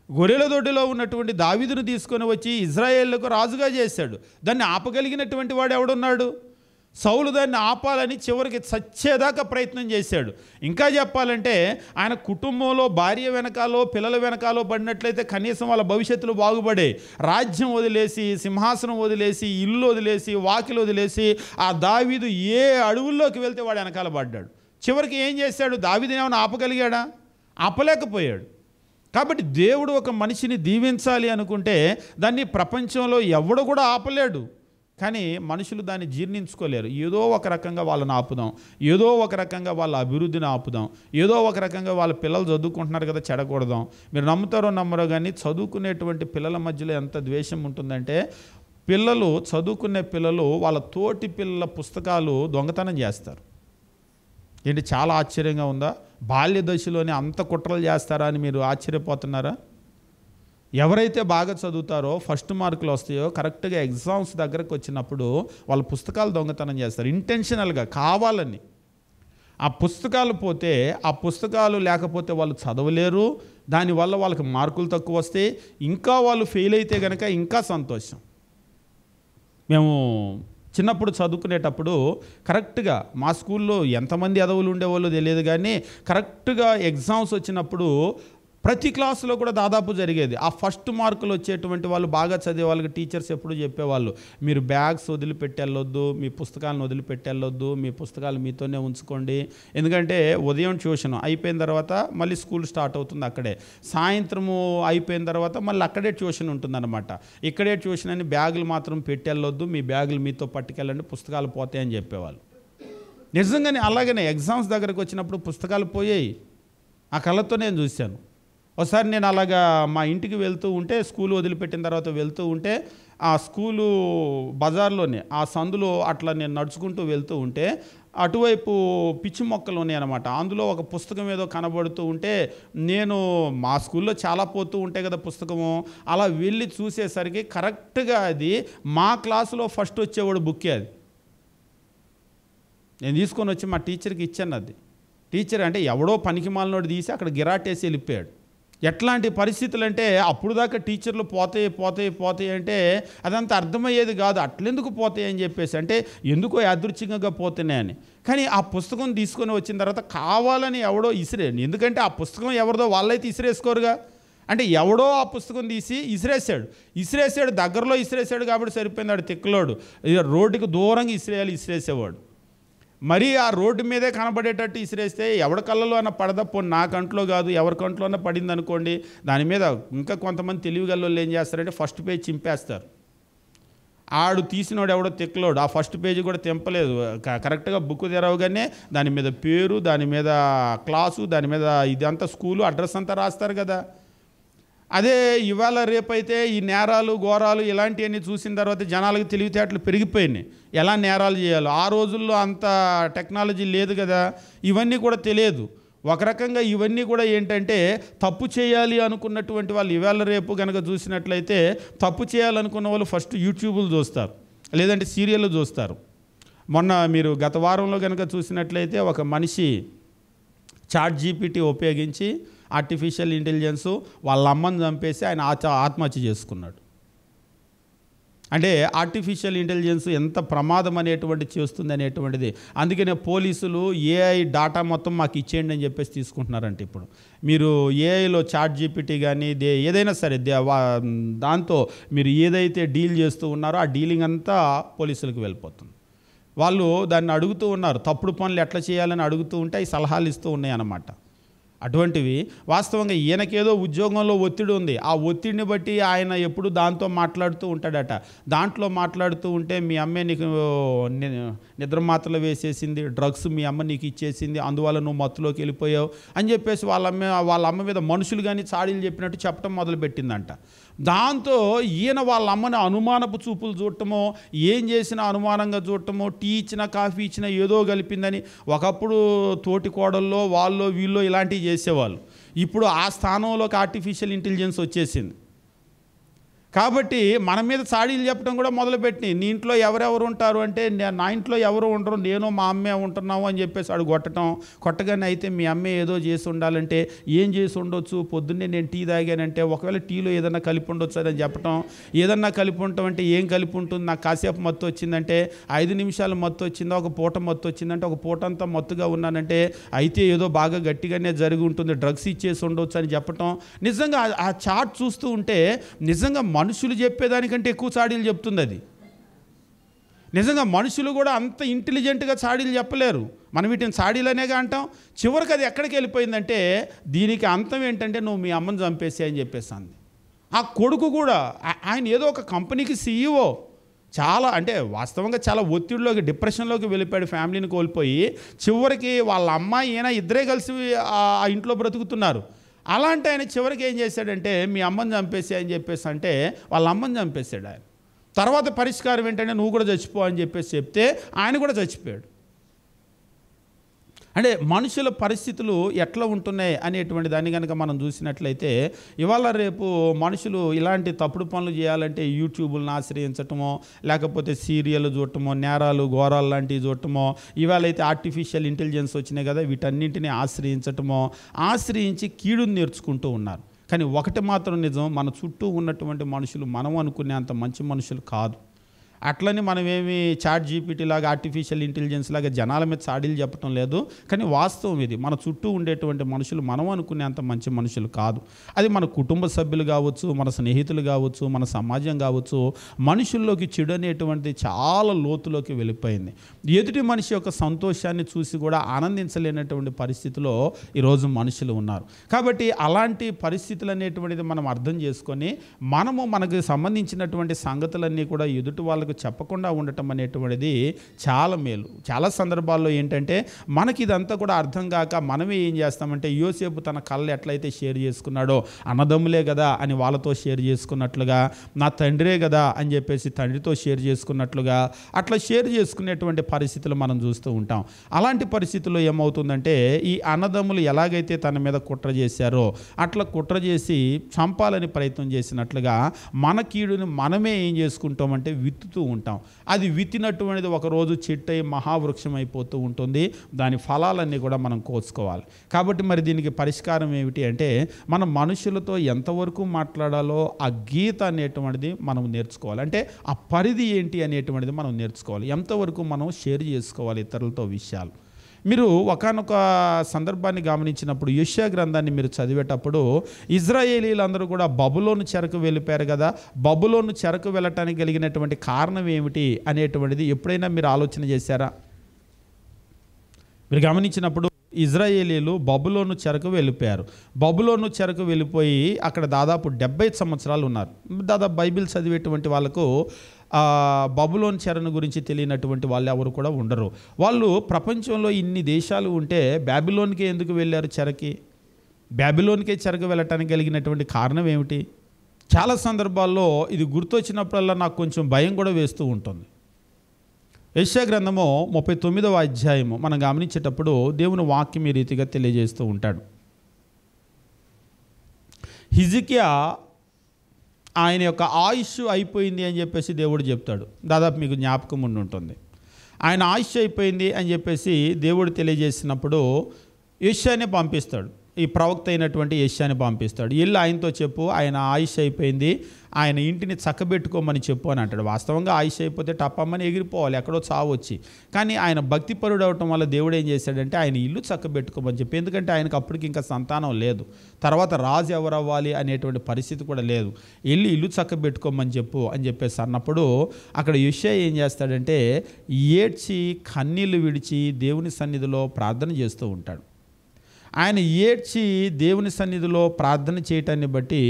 గొర్రెల దొడ్డిలో ఉన్నటువంటి దావీదును తీసుకొని వచ్చి ఇజ్రాయేళ్లకు రాజుగా చేశాడు. దాన్ని ఆపగలిగినటువంటి వాడు ఎవడున్నాడు? సౌలు దాన్ని ఆపాలని చివరికి చచ్చేదాకా ప్రయత్నం చేశాడు. ఇంకా చెప్పాలంటే ఆయన కుటుంబంలో భార్య వెనకాలో పిల్లల వెనకాలో పడినట్లయితే కనీసం వాళ్ళ భవిష్యత్తులో బాగుపడే, రాజ్యం వదిలేసి, సింహాసనం వదిలేసి, ఇల్లు వదిలేసి, వాకిలు వదిలేసి ఆ దావీదు ఏ అడవుల్లోకి వెళ్తే వాడు వెనకాల పడ్డాడు. చివరికి ఏం చేశాడు? దావీదుని ఏమైనా ఆపగలిగాడా? ఆపలేకపోయాడు. కాబట్టి దేవుడు ఒక మనిషిని దీవించాలి అనుకుంటే దాన్ని ప్రపంచంలో ఎవడు కూడా ఆపలేడు. కానీ మనుషులు దాన్ని జీర్ణించుకోలేరు. ఏదో ఒక రకంగా వాళ్ళని ఆపుదాం, ఏదో ఒక రకంగా వాళ్ళ అభివృద్ధిని ఆపుదాం, ఏదో ఒక రకంగా వాళ్ళ పిల్లలు చదువుకుంటున్నారు కదా చెడకూడదాం. మీరు నమ్ముతారో నమ్మరో కానీ చదువుకునేటువంటి పిల్లల మధ్యలో ఎంత ద్వేషం ఉంటుందంటే, చదువుకునే పిల్లలు వాళ్ళ తోటి పిల్లల పుస్తకాలు దొంగతనం చేస్తారు. ఏంటి, చాలా ఆశ్చర్యంగా ఉందా? బాల్య దశలోనే అంత కుట్రలు చేస్తారా అని మీరు ఆశ్చర్యపోతున్నారా? ఎవరైతే బాగా చదువుతారో, ఫస్ట్ మార్కులు వస్తాయో, కరెక్ట్గా ఎగ్జామ్స్ దగ్గరకు వచ్చినప్పుడు వాళ్ళ పుస్తకాలు దొంగతనం చేస్తారు ఇంటెన్షనల్గా, కావాలని. ఆ పుస్తకాలు పోతే, ఆ పుస్తకాలు లేకపోతే వాళ్ళు చదవలేరు. దానివల్ల వాళ్ళకి మార్కులు తక్కువ వస్తాయి. ఇంకా వాళ్ళు ఫెయిల్ అయితే కనుక ఇంకా సంతోషం. మేము చిన్నప్పుడు చదువుకునేటప్పుడు కరెక్ట్గా మా స్కూల్లో ఎంతమంది ఎదవులు ఉండేవాళ్ళు తెలియదు, కానీ కరెక్ట్గా ఎగ్జామ్స్ వచ్చినప్పుడు ప్రతి క్లాసులో కూడా దాదాపు జరిగేది. ఆ ఫస్ట్ మార్కులు వచ్చేటువంటి వాళ్ళు, బాగా చదివే వాళ్ళకి టీచర్స్ ఎప్పుడు చెప్పేవాళ్ళు, మీరు బ్యాగ్స్ వదిలిపెట్టెళ్ళొద్దు, మీ పుస్తకాలను వదిలిపెట్టెళ్ళొద్దు, మీ పుస్తకాలు మీతోనే ఉంచుకోండి. ఎందుకంటే ఉదయం ట్యూషన్ అయిపోయిన తర్వాత మళ్ళీ స్కూల్ స్టార్ట్ అవుతుంది అక్కడే, సాయంత్రము అయిపోయిన తర్వాత మళ్ళీ అక్కడే ట్యూషన్ ఉంటుందన్నమాట. ఇక్కడే ట్యూషన్ అని బ్యాగులు మాత్రం పెట్టెళ్ళొద్దు, మీ బ్యాగులు మీతో పట్టుకెళ్ళండి, పుస్తకాలు పోతాయని చెప్పేవాళ్ళు. నిజంగానే అలాగనే ఎగ్జామ్స్ దగ్గరకు వచ్చినప్పుడు పుస్తకాలు పోయాయి. ఆ కళ్ళతో నేను చూశాను. ఒకసారి నేను అలాగా మా ఇంటికి వెళ్తూ ఉంటే, స్కూల్ వదిలిపెట్టిన తర్వాత వెళ్తూ ఉంటే, ఆ స్కూలు బజార్లోనే ఆ సందులో అట్లా నేను నడుచుకుంటూ వెళ్తూ ఉంటే అటువైపు పిచ్చి మొక్కలు ఉన్నాయన్నమాట. అందులో ఒక పుస్తకం ఏదో కనబడుతూ ఉంటే, నేను మా స్కూల్లో చాలా పోతూ ఉంటే కదా పుస్తకము, అలా వెళ్ళి చూసేసరికి కరెక్ట్గా అది మా క్లాసులో ఫస్ట్ వచ్చేవాడు బుక్కే. అది నేను తీసుకొని వచ్చి మా టీచర్కి ఇచ్చాను. అది టీచర్ అంటే ఎవడో పనికి మాలినోడు తీసి అక్కడ గిరాటేసి వెళ్ళిపోయాడు. ఎట్లాంటి పరిస్థితులు అంటే, అప్పుడు దాకా టీచర్లు పోతాయి అంటే అదంతా అర్థమయ్యేది కాదు. అట్లెందుకు పోతాయి అని చెప్పేసి, అంటే ఎందుకో యాదృచ్ఛికంగా పోతున్నాయని. కానీ ఆ పుస్తకం తీసుకొని వచ్చిన తర్వాత కావాలని ఎవడో ఎందుకంటే ఆ పుస్తకం ఎవరిదో వాళ్ళైతే ఇసిరేసుకోరుగా. అంటే ఎవడో ఆ పుస్తకం తీసి ఇసిరేసాడు, దగ్గరలో ఇసిరేసాడు కాబట్టి సరిపోయింది. ఆడు తిక్కలోడు, రోడ్డుకి దూరంగా ఇసిరేసేవాడు. మరీ ఆ రోడ్డు మీదే కనబడేటట్టు ఇసిరేస్తే ఎవరి కళ్ళలో అన్న పడదప్పో, నా కంట్లో కాదు ఎవరి కంట్లో అన్న పడింది అనుకోండి, దాని మీద ఇంకా కొంతమంది తెలివిగల్లో ఏం చేస్తారంటే ఫస్ట్ పేజ్ చింపేస్తారు. ఆడు తీసినోడు ఎవడో తిక్కలోడు ఆ ఫస్ట్ పేజీ కూడా తెంపలేదు. కరెక్ట్గా బుక్ తెరవగానే దాని మీద పేరు, దాని మీద క్లాసు, దాని మీద ఇదంతా స్కూలు అడ్రస్ అంతా రాస్తారు కదా. అదే ఇవాళ రేపైతే ఈ నేరాలు ఘోరాలు ఇలాంటివన్నీ చూసిన తర్వాత జనాలకు తెలివితేటలు పెరిగిపోయినాయి, ఎలా నేరాలు చేయాలో. ఆ రోజుల్లో అంత టెక్నాలజీ లేదు కదా, ఇవన్నీ కూడా తెలియదు. ఒక రకంగా ఇవన్నీ కూడా ఏంటంటే, తప్పు చేయాలి అనుకున్నటువంటి వాళ్ళు ఇవాళ రేపు కనుక చూసినట్లయితే, తప్పు చేయాలనుకున్న వాళ్ళు ఫస్ట్ యూట్యూబ్లు చూస్తారు, లేదంటే సీరియళ్ళు చూస్తారు. మొన్న మీరు గత వారంలో కనుక చూసినట్లయితే ఒక మనిషి ChatGPT ఉపయోగించి ఆర్టిఫిషియల్ ఇంటెలిజెన్సు వాళ్ళ అమ్మని చంపేసి ఆయన ఆత్మహత్య చేసుకున్నాడు. అంటే ఆర్టిఫిషియల్ ఇంటెలిజెన్స్ ఎంత ప్రమాదం అనేటువంటి చేస్తుంది అనేటువంటిది. అందుకనే పోలీసులు AI డాటా మొత్తం మాకు ఇచ్చేయండి అని చెప్పేసి తీసుకుంటున్నారంటే, ఇప్పుడు మీరు ఏఐలో ChatGPT కానీ ఏదైనా సరే దాంతో మీరు ఏదైతే డీల్ చేస్తూ ఉన్నారో ఆ డీలింగ్ అంతా పోలీసులకు వెళ్ళిపోతుంది. వాళ్ళు దాన్ని అడుగుతూ ఉన్నారు, తప్పుడు పనులు ఎట్లా చేయాలని అడుగుతూ ఉంటే ఈ సలహాలు ఇస్తూ ఉన్నాయి అన్నమాట. అటువంటివి వాస్తవంగా ఈయనకేదో ఉద్యోగంలో ఒత్తిడి ఉంది, ఆ ఒత్తిడిని బట్టి ఆయన ఎప్పుడు దాంతో మాట్లాడుతూ ఉంటాడట. దాంట్లో మాట్లాడుతూ ఉంటే మీ అమ్మే నీకు నిద్ర మాత్రలు వేసేసింది, డ్రగ్స్ మీ అమ్మ నీకు ఇచ్చేసింది, అందువల్ల నువ్వు మత్తులోకి వెళ్ళిపోయావు అని చెప్పేసి వాళ్ళ అమ్మ మీద మనుషులు కానీ చాడీలు చెప్పినట్టు చెప్పడం మొదలుపెట్టిందంట. దాంతో ఈయన వాళ్ళ అమ్మని అనుమానపు చూపులు చూడటమో, ఏం చేసినా అనుమానంగా చూడటమో, టీ ఇచ్చినా కాఫీ ఇచ్చినా ఏదో కలిపిందని. ఒకప్పుడు తోటి కోడల్లో వీళ్ళు ఇలాంటివి చేసేవాళ్ళు. ఇప్పుడు ఆ స్థానంలోకి ఆర్టిఫిషియల్ ఇంటెలిజెన్స్ వచ్చేసింది. కాబట్టి మన మీద చాడీలు చెప్పడం కూడా మొదలుపెట్టి, నీ ఇంట్లో ఎవరెవరు ఉంటారు అంటే, నా ఇంట్లో ఎవరు ఉండరు, నేను మా అమ్మే ఉంటున్నాము అని చెప్పేసి వాడు కొట్టగానే, అయితే మీ అమ్మే ఏదో చేసి ఉండాలంటే ఏం చేసి ఉండొచ్చు, పొద్దున్నే నేను టీ తాగానంటే ఒకవేళ టీలో ఏదన్నా కలిపి ఉండొచ్చు అని చెప్పటం, ఏదన్నా కలిపి ఉంటాం అంటే ఏం కలిపి ఉంటుంది, నాకు కాసేపు మత్తు వచ్చిందంటే 5 నిమిషాలు మత్తు వచ్చిందా, ఒక పూట మత్తు వచ్చిందంటే ఒక పూట అంతా మత్తుగా ఉన్నానంటే అయితే ఏదో బాగా గట్టిగానే జరిగి ఉంటుంది, డ్రగ్స్ ఇచ్చేసి ఉండొచ్చు అని చెప్పటం. నిజంగా ఆ చాట్ చూస్తూ ఉంటే నిజంగా మనుషులు చెప్పేదానికంటే ఎక్కువ చాడీలు చెప్తుంది అది. నిజంగా మనుషులు కూడా అంత ఇంటెలిజెంట్గా చాడీలు చెప్పలేరు. మనం వీటిని చాడీలనేగా అంటాం. చివరికి అది ఎక్కడికి వెళ్ళిపోయిందంటే, దీనికి అంతం ఏంటంటే నువ్వు మీ అమ్మని చంపేసి అని చెప్పేసింది. ఆ కొడుకు కూడా, ఆయన ఏదో ఒక కంపెనీకి CEO, చాలా అంటే వాస్తవంగా చాలా ఒత్తిడిలోకి, డిప్రెషన్లోకి వెళ్ళిపోయాడు, ఫ్యామిలీని కోల్పోయి. చివరికి వాళ్ళ అమ్మాయి ఈయన ఇద్దరే కలిసి ఆ ఇంట్లో బ్రతుకుతున్నారు. అలాంటి ఆయన చివరికి ఏం చేశాడంటే, మీ అమ్మని చంపేసి అని చెప్పేసి అంటే వాళ్ళ అమ్మని చంపేశాడు ఆయన. తర్వాత పరిష్కారం ఏంటంటే నువ్వు కూడా చచ్చిపో అని చెప్పేసి చెప్తే ఆయన కూడా చచ్చిపోయాడు. అంటే మనుషుల పరిస్థితులు ఎట్లా ఉంటున్నాయి అనేటువంటి దాన్ని కనుక మనం చూసినట్లయితే, ఇవాళ రేపు మనుషులు ఇలాంటి తప్పుడు పనులు చేయాలంటే యూట్యూబ్లను ఆశ్రయించటమో, లేకపోతే సీరియల్ చూడటమో, నేరాలు ఘోరాలు లాంటివి చూడటమో, ఇవాళ అయితే ఆర్టిఫిషియల్ ఇంటెలిజెన్స్ వచ్చినాయి కదా, వీటన్నింటినీ ఆశ్రయించి కీడుని నేర్చుకుంటూ ఉన్నారు. కానీ ఒకటి మాత్రం నిజం, మన చుట్టూ ఉన్నటువంటి మనుషులు మనం అనుకునే అంత మంచి మనుషులు కాదు. అట్లని మనమేమి చాట్ జీపీటీ లాగా, ఆర్టిఫిషియల్ ఇంటెలిజెన్స్ లాగా జనాల మీద చాడీలు చెప్పడం లేదు. కానీ వాస్తవం ఇది, మన చుట్టూ ఉండేటువంటి మనుషులు మనం అనుకునే అంత మంచి మనుషులు కాదు. అది మన కుటుంబ సభ్యులు కావచ్చు, మన స్నేహితులు కావచ్చు, మన సమాజం కావచ్చు. మనుషుల్లోకి చెడు అనేటువంటిది చాలా లోతులోకి వెళ్ళిపోయింది. ఎదుటి మనిషి యొక్క సంతోషాన్ని చూసి కూడా ఆనందించలేనటువంటి పరిస్థితిలో ఈరోజు మనుషులు ఉన్నారు. కాబట్టి అలాంటి పరిస్థితులు అనేటువంటిది మనం అర్థం చేసుకొని, మనకు సంబంధించినటువంటి సంగతులన్నీ కూడా ఎదుటి వాళ్ళకు చెప్పకుండా ఉండటం అనేటువంటిది చాలా మేలు. చాలా సందర్భాల్లో ఏంటంటే మనకి ఇదంతా కూడా అర్థం కాక మనమే ఏం చేస్తామంటే, యోసేపు తన కళ్ళు ఎట్లయితే షేర్ చేసుకున్నాడో, అన్నదమ్ములే కదా అని వాళ్ళతో షేర్ చేసుకున్నట్లుగా, నా తండ్రే కదా అని చెప్పేసి తండ్రితో షేర్ చేసుకున్నట్లుగా, అట్లా షేర్ చేసుకునేటువంటి పరిస్థితులు మనం చూస్తూ ఉంటాం. అలాంటి పరిస్థితుల్లో ఏమవుతుందంటే, ఈ అన్నదమ్ములు ఎలాగైతే తన మీద కుట్ర చేశారో అట్లా కుట్ర చేసి చంపాలని ప్రయత్నం చేసినట్లుగా మన కీడుని మనమే ఏం చేసుకుంటామంటే విత్తుతూ ఉంటాం. అది విత్తినటువంటిది ఒకరోజు చెట్టై మహావృక్షం అయిపోతూ ఉంటుంది. దాని ఫలాలన్నీ కూడా మనం కోసుకోవాలి. కాబట్టి మరి దీనికి పరిష్కారం ఏమిటి అంటే, మనం మనుషులతో ఎంతవరకు మాట్లాడాలో ఆ గీత అనేటువంటిది మనం నేర్చుకోవాలి. అంటే ఆ పరిధి ఏంటి అనేటువంటిది మనం నేర్చుకోవాలి. ఎంతవరకు మనం షేర్ చేసుకోవాలి ఇతరులతో విషయాలు. మీరు ఒకానొక సందర్భాన్ని గమనించినప్పుడు, యెషయా గ్రంథాన్ని మీరు చదివేటప్పుడు, ఇజ్రాయేలీలందరూ కూడా బబులోను చెరకు వెళ్ళిపోయారు కదా, బబులోను చెరకు వెళ్ళటానికి కలిగినటువంటి కారణం ఏమిటి అనేటువంటిది ఎప్పుడైనా మీరు ఆలోచన చేశారా? మీరు గమనించినప్పుడు ఇజ్రాయేలీలు బబులోను చెరకు వెళ్ళిపోయారు. బబులోను చెరకు వెళ్ళిపోయి అక్కడ దాదాపు 70 సంవత్సరాలు ఉన్నారు. దాదాపు బైబిల్ చదివేటువంటి వాళ్ళకు బబులోను చెరను గురించి తెలియనటువంటి వాళ్ళు ఎవరు కూడా ఉండరు. వాళ్ళు ప్రపంచంలో ఇన్ని దేశాలు ఉంటే బాబిలోన్కే ఎందుకు వెళ్ళారు చెరకి? బాబిలోన్కే చెరకు వెళ్ళటానికి కలిగినటువంటి కారణం ఏమిటి? చాలా సందర్భాల్లో ఇది గుర్తొచ్చినప్పుడల్లా నాకు కొంచెం భయం కూడా వేస్తూ ఉంటుంది. యెషయా గ్రంథము 39వ అధ్యాయము మనం గమనించేటప్పుడు దేవుని వాక్యం ఈ రీతిగా తెలియజేస్తూ ఉంటాడు. హిజ్కియా ఆయన యొక్క ఆయుష్ అయిపోయింది అని చెప్పేసి దేవుడు చెప్తాడు. దాదాపు మీకు జ్ఞాపకం ఉండి ఉంటుంది. ఆయన ఆయుష్ అయిపోయింది అని చెప్పేసి దేవుడు తెలియజేసినప్పుడు యెషయాని పంపిస్తాడు. ఈ ప్రవక్త అయినటువంటి యెషయాని పంపిస్తాడు. వెళ్ళి ఆయనతో చెప్పు, ఆయన ఆయుష్ అయిపోయింది, ఆయన ఇంటిని చక్కబెట్టుకోమని చెప్పు అని అంటాడు. వాస్తవంగా ఆయుష్ అయిపోతే టప్పమ్మని ఎగిరిపోవాలి, ఎక్కడో చావు వచ్చి. కానీ ఆయన భక్తిపరుడు అవటం వల్ల దేవుడు ఏం చేశాడంటే ఆయన ఇల్లు చక్కబెట్టుకోమని చెప్పి, ఎందుకంటే ఆయనకు అప్పటికి ఇంకా సంతానం లేదు, తర్వాత రాజు ఎవరు అవ్వాలి అనేటువంటి పరిస్థితి కూడా లేదు, వెళ్ళి ఇల్లు చక్కబెట్టుకోమని చెప్పు అని చెప్పేసి అన్నప్పుడు అక్కడ యెషయా ఏం చేస్తాడంటే ఏడ్చి కన్నీళ్లు విడిచి దేవుని సన్నిధిలో ప్రార్థన చేస్తూ ఉంటాడు. ఆయన ఏడ్చి దేవుని సన్నిధిలో ప్రార్థన చేయటాన్ని బట్టి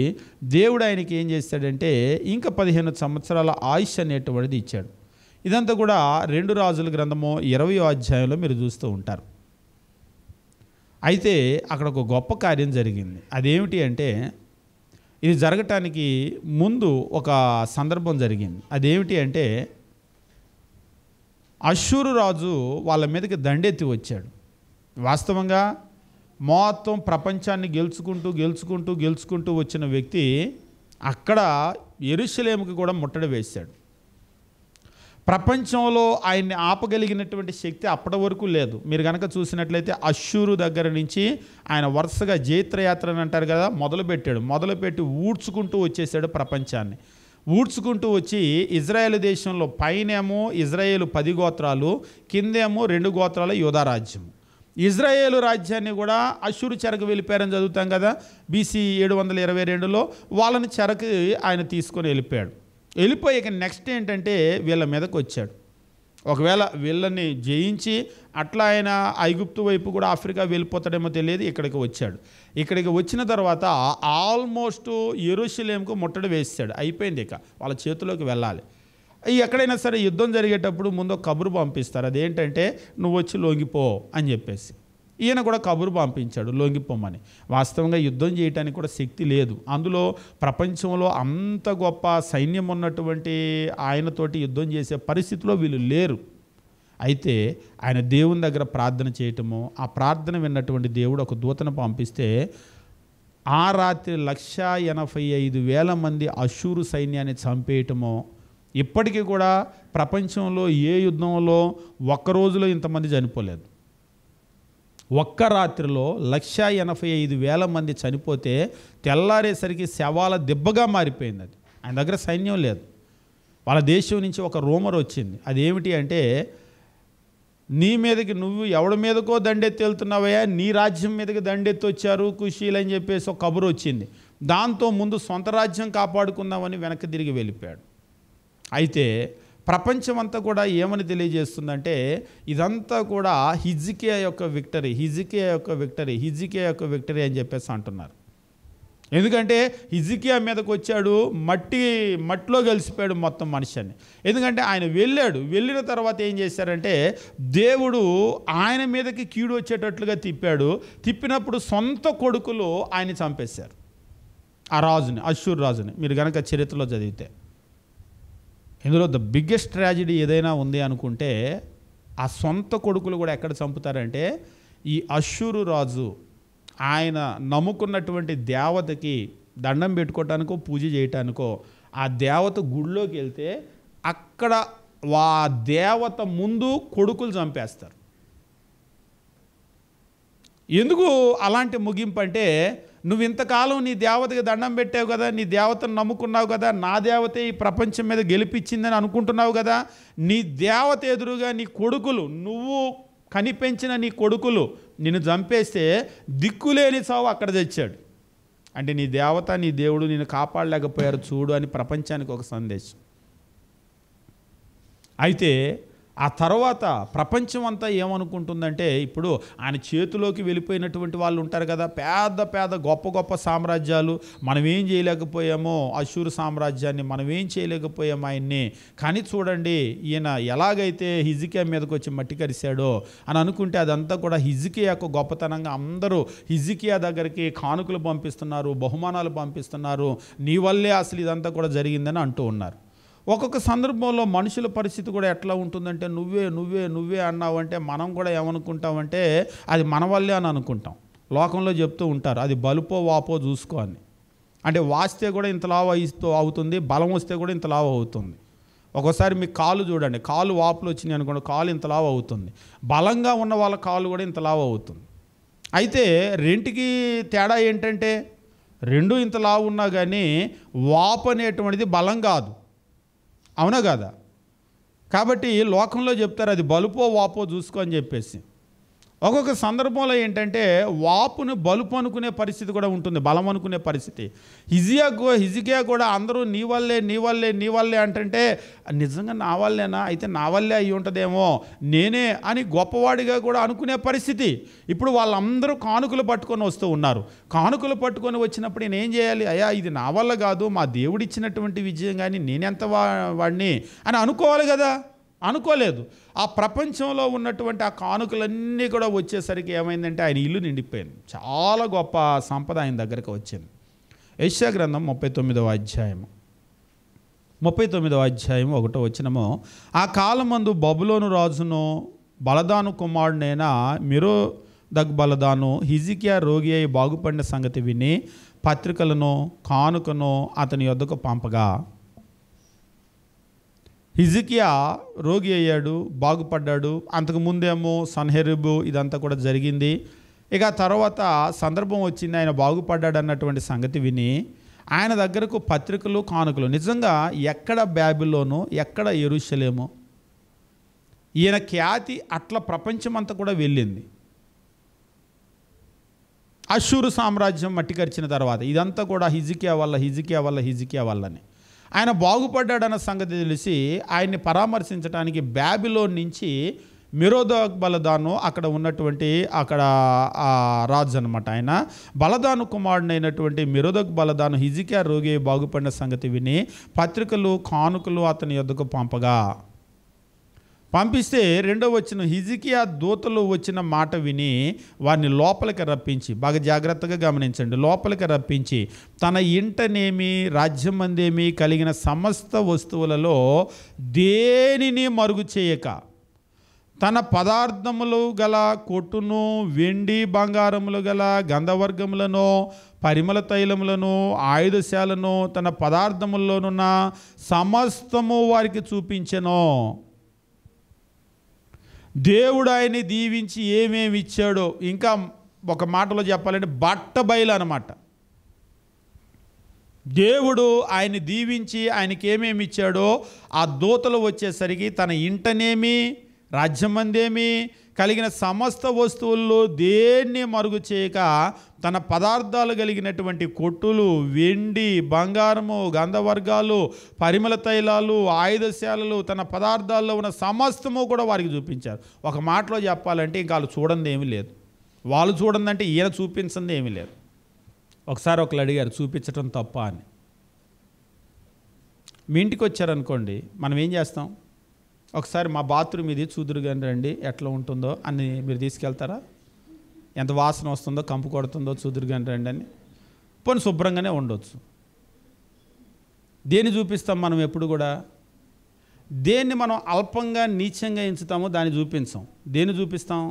దేవుడు ఆయనకి ఏం చేస్తాడంటే ఇంకా 15 సంవత్సరాల ఆయుష్ అనేటువంటిది ఇచ్చాడు. ఇదంతా కూడా 2 రాజుల గ్రంథము 20వ అధ్యాయంలో మీరు చూస్తూ ఉంటారు. అయితే అక్కడ ఒక గొప్ప కార్యం జరిగింది. అదేమిటి అంటే, ఇది జరగటానికి ముందు ఒక సందర్భం జరిగింది. అదేమిటి అంటే, అష్షూరు రాజు వాళ్ళ మీదకి దండెత్తి వచ్చాడు. వాస్తవంగా మొత్తం ప్రపంచాన్ని గెలుచుకుంటూ వచ్చిన వ్యక్తి అక్కడ యెరూషలేముకి కూడా ముట్టడి వేశాడు. ప్రపంచంలో ఆయన్ని ఆపగలిగినటువంటి శక్తి అప్పటి వరకు లేదు. మీరు కనుక చూసినట్లయితే అష్షూరు దగ్గర నుంచి ఆయన వరుసగా జైత్రయాత్ర అని అంటారు కదా, మొదలుపెట్టి ఊడ్చుకుంటూ వచ్చేసాడు ప్రపంచాన్ని. ఊడ్చుకుంటూ వచ్చి ఇజ్రాయేల్ దేశంలో పైనేమో ఇజ్రాయేలు 10 గోత్రాలు, కిందేమో 2 గోత్రాల యూదా రాజ్యం. ఇజ్రాయేలు రాజ్యాన్ని కూడా అష్షూరు చెరకు వెళ్ళిపోయారని చదువుతాం కదా, BC 722లో వాళ్ళని చెరకు ఆయన తీసుకొని వెళ్ళిపోయి ఇక నెక్స్ట్ ఏంటంటే వీళ్ళ మీదకి వచ్చాడు. ఒకవేళ వీళ్ళని జయించి అట్లా ఆయన ఐగుప్తు వైపు కూడా ఆఫ్రికా వెళ్ళిపోతాడేమో తెలియదు. ఇక్కడికి వచ్చిన తర్వాత ఆల్మోస్ట్ యెరూషలేముకు ముట్టడి వేసాడు. అయిపోయింది, ఇక వాళ్ళ చేతిలోకి వెళ్ళాలి. ఎక్కడైనా సరే యుద్ధం జరిగేటప్పుడు ముందు కబురు పంపిస్తారు, అదేంటంటే నువ్వు వచ్చి లొంగిపో అని చెప్పేసి. ఈయన కూడా కబురు పంపించాడు లొంగిపోమని. వాస్తవంగా యుద్ధం చేయడానికి కూడా శక్తి లేదు. అందులో ప్రపంచంలో అంత గొప్ప సైన్యం ఉన్నటువంటి ఆయనతోటి యుద్ధం చేసే పరిస్థితిలో వీళ్ళు లేరు. అయితే ఆయన దేవుని దగ్గర ప్రార్థన చేయటము, ఆ ప్రార్థన విన్నటువంటి దేవుడు ఒక దూతను పంపిస్తే ఆ రాత్రి 185,000 మంది అష్షూరు సైన్యాన్ని చంపేయటము. ఇప్పటికీ కూడా ప్రపంచంలో ఏ యుద్ధంలో ఒక్క రోజులో ఇంతమంది చనిపోలేదు. ఒక్క రాత్రిలో 185,000 మంది చనిపోతే తెల్లారేసరికి శవాల దెబ్బగా మారిపోయింది. అది ఆయన దగ్గర సైన్యం లేదు. వాళ్ళ దేశం నుంచి ఒక రూమర్ వచ్చింది. అదేమిటి అంటే, నీ మీదకి నువ్వు ఎవడి మీదకో దండెత్తి వెళ్తున్నావయ్యా, నీ రాజ్యం మీదకి దండెత్తి వచ్చారు కుషీలు అని చెప్పేసి ఒక కబురు వచ్చింది. దాంతో ముందు సొంత రాజ్యం కాపాడుకుందామని వెనక్కి తిరిగి వెళ్ళిపోయాడు. అయితే ప్రపంచం అంతా కూడా ఏమని తెలియజేస్తుందంటే, ఇదంతా కూడా హిజ్కియా యొక్క విక్టరీ అని చెప్పేసి అంటున్నారు. ఎందుకంటే హిజ్కియా మీదకి వచ్చాడు, మట్టిలో కలిసిపోయాడు మొత్తం మనిషిని. ఎందుకంటే ఆయన వెళ్ళిన తర్వాత ఏం చేశారంటే, దేవుడు ఆయన మీదకి కీడు వచ్చేటట్లుగా తిప్పినప్పుడు సొంత కొడుకులు ఆయన చంపేశారు. ఆ రాజుని, అష్షూరు రాజుని మీరు కనుక చరిత్రలో చదివితే. ఇందులో ద బిగ్గెస్ట్ ట్రాజడీ ఏదైనా ఉంది అనుకుంటే, ఆ సొంత కొడుకులు కూడా ఎక్కడ చంపుతారంటే, ఈ అష్షూరు రాజు ఆయన నమ్ముకున్నటువంటి దేవతకి దండం పెట్టుకోవటానికో పూజ చేయటానికో ఆ దేవత గుడిలోకి వెళ్తే అక్కడ ఆ దేవత ముందు కొడుకులు చంపేస్తారు. ఎందుకు అలాంటి ముగింపు అంటే, నువ్వు ఇంతకాలం నీ దేవతకి దండం పెట్టావు కదా, నీ దేవతను నమ్ముకున్నావు కదా, నా దేవతే ఈ ప్రపంచం మీద గెలిపించిందని అనుకుంటున్నావు కదా, నీ దేవత ఎదురుగా నీ కొడుకులు, నువ్వు కనిపెంచిన నీ కొడుకులు నిన్ను చంపేస్తే దిక్కులేని చావు అక్కడ తెచ్చాడు. అంటే నీ దేవత నీ దేవుడు నిన్ను కాపాడలేకపోయారు చూడు అని ప్రపంచానికి ఒక సందేశం. అయితే ఆ తర్వాత ప్రపంచం అంతా ఏమనుకుంటుందంటే, ఇప్పుడు ఆయన చేతిలోకి వెళ్ళిపోయినటువంటి వాళ్ళు ఉంటారు కదా, పెద్ద గొప్ప సామ్రాజ్యాలు, మనం ఏం చేయలేకపోయామో అష్షూరు సామ్రాజ్యాన్ని, మనం ఏం చేయలేకపోయాము ఆయన్ని, కానీ చూడండి ఈయన ఎలాగైతే హిజ్కియా మీదకి వచ్చి మట్టి కరిశాడో అని అనుకుంటే, అదంతా కూడా హిజ్కియా యొక్క గొప్పతనంగా అందరూ హిజ్కియా దగ్గరికి కానుకలు పంపిస్తున్నారు, బహుమానాలు పంపిస్తున్నారు, నీ వల్లే అసలు ఇదంతా కూడా జరిగిందని అంటూ ఉన్నారు. ఒక్కొక్క సందర్భంలో మనుషుల పరిస్థితి కూడా ఎట్లా ఉంటుందంటే, నువ్వే అన్నావంటే మనం కూడా ఏమనుకుంటామంటే అది మన వల్లే అని అనుకుంటాం. లోకంలో చెప్తూ ఉంటారు, అది బలుపో వాపో చూసుకో అని. అంటే వాస్తే కూడా ఇంత లావు అవుతుంది, బలం వస్తే కూడా ఇంత లావు అవుతుంది. ఒక్కోసారి మీ కాలు చూడండి, కాలు వాపులు వచ్చినాయి అనుకోండి, కాలు ఇంత లావు అవుతుంది. బలంగా ఉన్న వాళ్ళ కాలు కూడా ఇంత లావు అవుతుంది. అయితే రెంటికి తేడా ఏంటంటే, రెండు ఇంత లావు ఉన్నా కానీ వాపు అనేటువంటిది బలం కాదు, అవునా కాదా? కాబట్టి లోకంలో చెప్తారు అది బలుపో వాపో చూసుకో అని చెప్పేసి. ఒక్కొక్క సందర్భంలో వాపును బలుపు అనుకునే పరిస్థితి కూడా ఉంటుంది, బలం అనుకునే పరిస్థితి. హిజ్కియా కూడా అందరూ నీ వల్లే అంటే నిజంగా నా వల్లేనా, అయితే నా వల్లే అయి ఉంటుందేమో, నేనే అని గొప్పవాడిగా కూడా అనుకునే పరిస్థితి. ఇప్పుడు వాళ్ళందరూ కానుకలు పట్టుకొని వస్తూ ఉన్నారు. కానుకలు పట్టుకొని వచ్చినప్పుడు నేను ఏం చేయాలి, అయ్యా ఇది నా వల్ల కాదు, మా దేవుడిచ్చినటువంటి విజయం, కానీ నేనెంత వాడిని అని అనుకోవాలి కదా. అనుకోలేదు. ఆ ప్రపంచంలో ఉన్నటువంటి ఆ కానుకలన్నీ కూడా వచ్చేసరికి ఏమైందంటే ఆయన ఇల్లు నిండిపోయింది. చాలా గొప్ప సంపద ఆయన దగ్గరకు వచ్చింది. యెషయా గ్రంథం 39వ అధ్యాయము 1వ వచనము, ఆ కాలమందు బబులోను రాజును బలదాను కుమారుడైన దగ్బలదాను హిజికియా రోగి అయి బాగుపడిన సంగతి విని పత్రికలను కానుకను అతని యొద్దకు పంపగా, హిజికియా రోగి అయ్యాడు, బాగుపడ్డాడు. అంతకుముందేమో సన్హెరిబు ఇదంతా కూడా జరిగింది. ఇక తర్వాత సందర్భం వచ్చింది, ఆయన బాగుపడ్డాడు అన్నటువంటి సంగతి విని ఆయన దగ్గరకు పత్రికలు కానుకలు. నిజంగా ఎక్కడ బాబిలోను, ఎక్కడ యెరూషలేము, ఈయన ఖ్యాతి అట్లా ప్రపంచమంతా కూడా వెళ్ళింది. అష్షూరు సామ్రాజ్యం మట్టికరిచిన తర్వాత ఇదంతా కూడా హిజికియా వల్లని. ఆయన బాగుపడ్డాడన్న సంగతి తెలిసి ఆయన్ని పరామర్శించడానికి బాబిలోన్ నుంచి మెరోదగ్బలదాను అక్కడ ఉన్నటువంటి రాజు అనమాట. ఆయన బలదాను కుమారుడైనటువంటి మెరోదగ్బలదాను హిజికియా రోగి బాగుపడిన సంగతి విని పత్రికలు కానుకలు అతని యొద్దకు పంపిస్తే 2వ వచనం, హిజికియా దూతలు వచ్చిన మాట విని వారిని లోపలికి రప్పించి, బాగా జాగ్రత్తగా గమనించండి, లోపలికి రప్పించి తన ఇంటనేమి రాజ్యమందేమి కలిగిన సమస్త వస్తువులలో దేనిని మరుగు చేయక తన పదార్థములు గల కొట్టును, వెండి బంగారములు గల గంధవర్గములను, పరిమళ తైలములను, ఆయుధశాలను, తన పదార్థముల్లోనున్న సమస్తము వారికి చూపించెను. దేవుడు ఆయన్ని దీవించి ఏమేమి ఇచ్చాడో, ఇంకా ఒక మాటలో చెప్పాలంటే బట్టబయలు అన్నమాట. దేవుడు ఆయన్ని దీవించి ఆయనకి ఏమేమి ఇచ్చాడో ఆ దూతలు వచ్చేసరికి తన ఇంటనేమి రాజ్యమందేమి కలిగిన సమస్త వస్తువుల్లో దేన్ని మరుగు చేయక తన పదార్థాలు కలిగినటువంటి కొట్టులు, వెండి బంగారము, గంధవర్గాలు, పరిమళ తైలాలు, ఆయుధశాలలు, తన పదార్థాల్లో ఉన్న సమస్తము కూడా వారికి చూపించారు. ఒక మాటలో చెప్పాలంటే ఇంకా వాళ్ళు చూడండి ఏమీ లేదు. వాళ్ళు చూడందంటే ఈయన చూపించింది ఏమీ లేదు. ఒకసారి ఒకళ్ళు అడిగారు, చూపించడం తప్ప అని. మీ ఇంటికి వచ్చారనుకోండి, మనం ఏం చేస్తాం? ఒకసారి మా బాత్రూమ్ ఇది చూదురు కానీ రండి, ఎట్లా ఉంటుందో అని మీరు తీసుకెళ్తారా? ఎంత వాసన వస్తుందో, కంపు కొడుతుందో చూదురు కానీ రండి అని. పోనీ శుభ్రంగానే ఉండొచ్చు. దేన్ని చూపిస్తాం మనం ఎప్పుడు కూడా? దేన్ని మనం అల్పంగా నీచంగా ఎంచుతామో దాన్ని చూపించాం. దేన్ని చూపిస్తాం?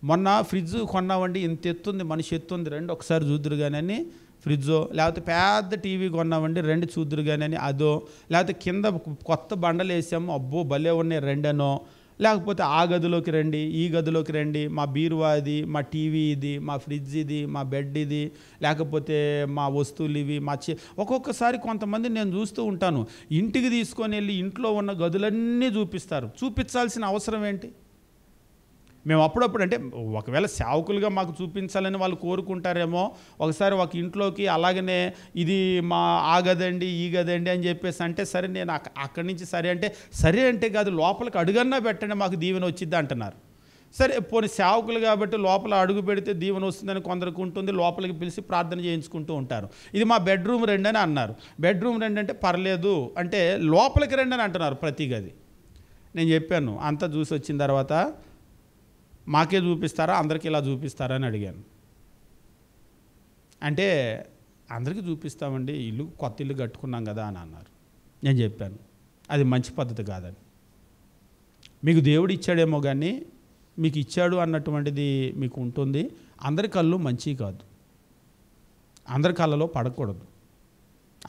మొన్న ఫ్రిడ్జ్ కొన్నామండి, ఇంత ఎత్తుంది, మనిషి ఎత్తుంది, రండి ఒకసారి చూదురు కానీ అని ఫ్రిడ్జో, లేకపోతే పెద్ద టీవీ కొన్నామండి రండి చూదురు కానీ అని అదో, లేకపోతే కింద కొత్త బండలు వేసాము, అబ్బో భలే ఉన్నాయి రెండనో, లేకపోతే ఆ గదిలోకి రండి, ఈ గదిలోకి రండి, మా బీరువా ఇది, మా టీవీ ఇది, మా ఫ్రిడ్జ్ ఇది, మా బెడ్ ఇది, లేకపోతే మా వస్తువులు ఇవి, ఒక్కొక్కసారి కొంతమంది నేను చూస్తూ ఉంటాను, ఇంటికి తీసుకొని వెళ్ళి ఇంట్లో ఉన్న గదులన్నీ చూపిస్తారు. చూపించాల్సిన అవసరం ఏంటి? మేము అప్పుడప్పుడు అంటే ఒకవేళ సేవకులుగా మాకు చూపించాలని వాళ్ళు కోరుకుంటారేమో. ఒకసారి ఒక ఇంట్లోకి అలాగనే ఇది మా ఆ గదండి ఈ గదండి అని చెప్పేసి అంటే సరే నేను అక్కడి నుంచి సరే అంటే కాదు, లోపలికి అడుగన్నా పెట్టండి మాకు దీవెన వచ్చిద్ది అంటున్నారు. సరే పోనీ సేవకులు కాబట్టి లోపల అడుగు పెడితే దీవెన వస్తుందని కొందరికి ఉంటుంది, లోపలికి పిలిచి ప్రార్థన చేయించుకుంటూ ఉంటారు. ఇది మా బెడ్రూమ్ రండి అని అన్నారు. బెడ్రూమ్ రండి అంటే పర్లేదు అంటే లోపలికి రండి అని అంటున్నారు ప్రతి గది. నేను చెప్పాను, అంతా చూసి వచ్చిన తర్వాత మాకే చూపిస్తారా అందరికీ ఇలా చూపిస్తారా అని అడిగాను. అంటే అందరికీ చూపిస్తామండి, కొత్త ఇల్లు కట్టుకున్నాం కదా అని అన్నారు. నేను చెప్పాను అది మంచి పద్ధతి కాదని. మీకు దేవుడు ఇచ్చాడేమో కానీ మీకు ఇచ్చాడు అన్నటువంటిది మీకు ఉంటుంది. అందరి కళ్ళు మంచి కాదు, అందరి కళ్ళలో పడకూడదు,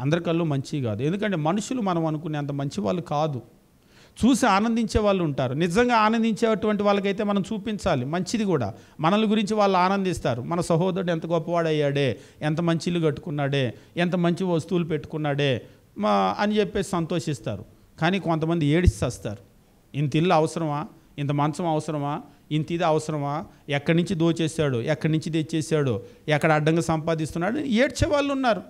అందరి కళ్ళు మంచి కాదు. ఎందుకంటే మనుషులు మనం అనుకునే అంత మంచి వాళ్ళు కాదు. చూసి ఆనందించే వాళ్ళు ఉంటారు. నిజంగా ఆనందించేటువంటి వాళ్ళకైతే మనం చూపించాలి మంచిది కూడా. మనల్ని గురించి వాళ్ళు ఆనందిస్తారు. మన సహోదరుడు ఎంత గొప్పవాడయ్యాడే, ఎంత మంచి ఇల్లు కట్టుకున్నాడే, ఎంత మంచి వస్తువులు పెట్టుకున్నాడే అని చెప్పేసి సంతోషిస్తారు. కానీ కొంతమంది ఏడిస్తారు. ఇంత ఇల్లు అవసరమా, ఇంత మంచం అవసరమా, ఇంత ఇది అవసరమా, ఎక్కడి నుంచి దోచేశాడు, ఎక్కడి నుంచి తెచ్చేసాడు, ఎక్కడ అడ్డంగా సంపాదిస్తున్నాడు ఏడ్చే వాళ్ళు ఉన్నారు.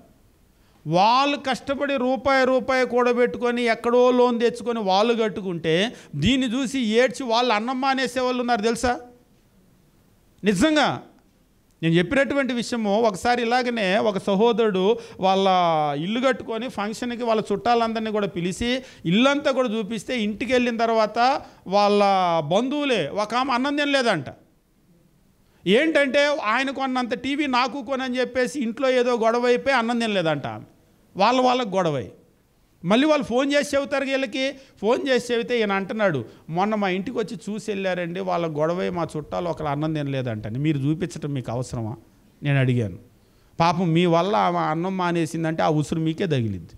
వాళ్ళు కష్టపడి రూపాయి కూడబెట్టుకొని ఎక్కడో లోన్ తెచ్చుకొని వాళ్ళు కట్టుకుంటే దీన్ని చూసి ఏడ్చి వాళ్ళు అన్నం మానేసే వాళ్ళు ఉన్నారు తెలుసా. నిజంగా నేను చెప్పినటువంటి విషయము, ఒకసారి ఇలాగనే ఒక సహోదరుడు వాళ్ళ ఇల్లు కట్టుకొని ఫంక్షన్కి వాళ్ళ చుట్టాలందరినీ కూడా పిలిచి ఇల్లంతా కూడా చూపిస్తే ఇంటికి వెళ్ళిన తర్వాత వాళ్ళ బంధువులే ఒక ఆమె అన్నం తినలేదంట. ఏంటంటే ఆయన కొన్నంత టీవీ నాకు కొనని చెప్పేసి ఇంట్లో ఏదో గొడవ అయిపోయి అన్నం తినలేదంట ఆమె. వాళ్ళకు గొడవై మళ్ళీ వాళ్ళు ఫోన్ చేసి చెబుతారు, వీళ్ళకి ఫోన్ చేసి చెబితే ఈయన అంటున్నాడు, మొన్న మా ఇంటికి వచ్చి చూసి వెళ్ళారండి, వాళ్ళ గొడవ మా చుట్టాలు ఒకరు అన్నం తినలేదంటండి, మీరు చూపించడం మీకు అవసరమా? నేను అడిగాను. పాపం మీ వల్ల ఆమె అన్నం మానేసిందంటే ఆ ఉసురు మీకే తగిలిద్ది.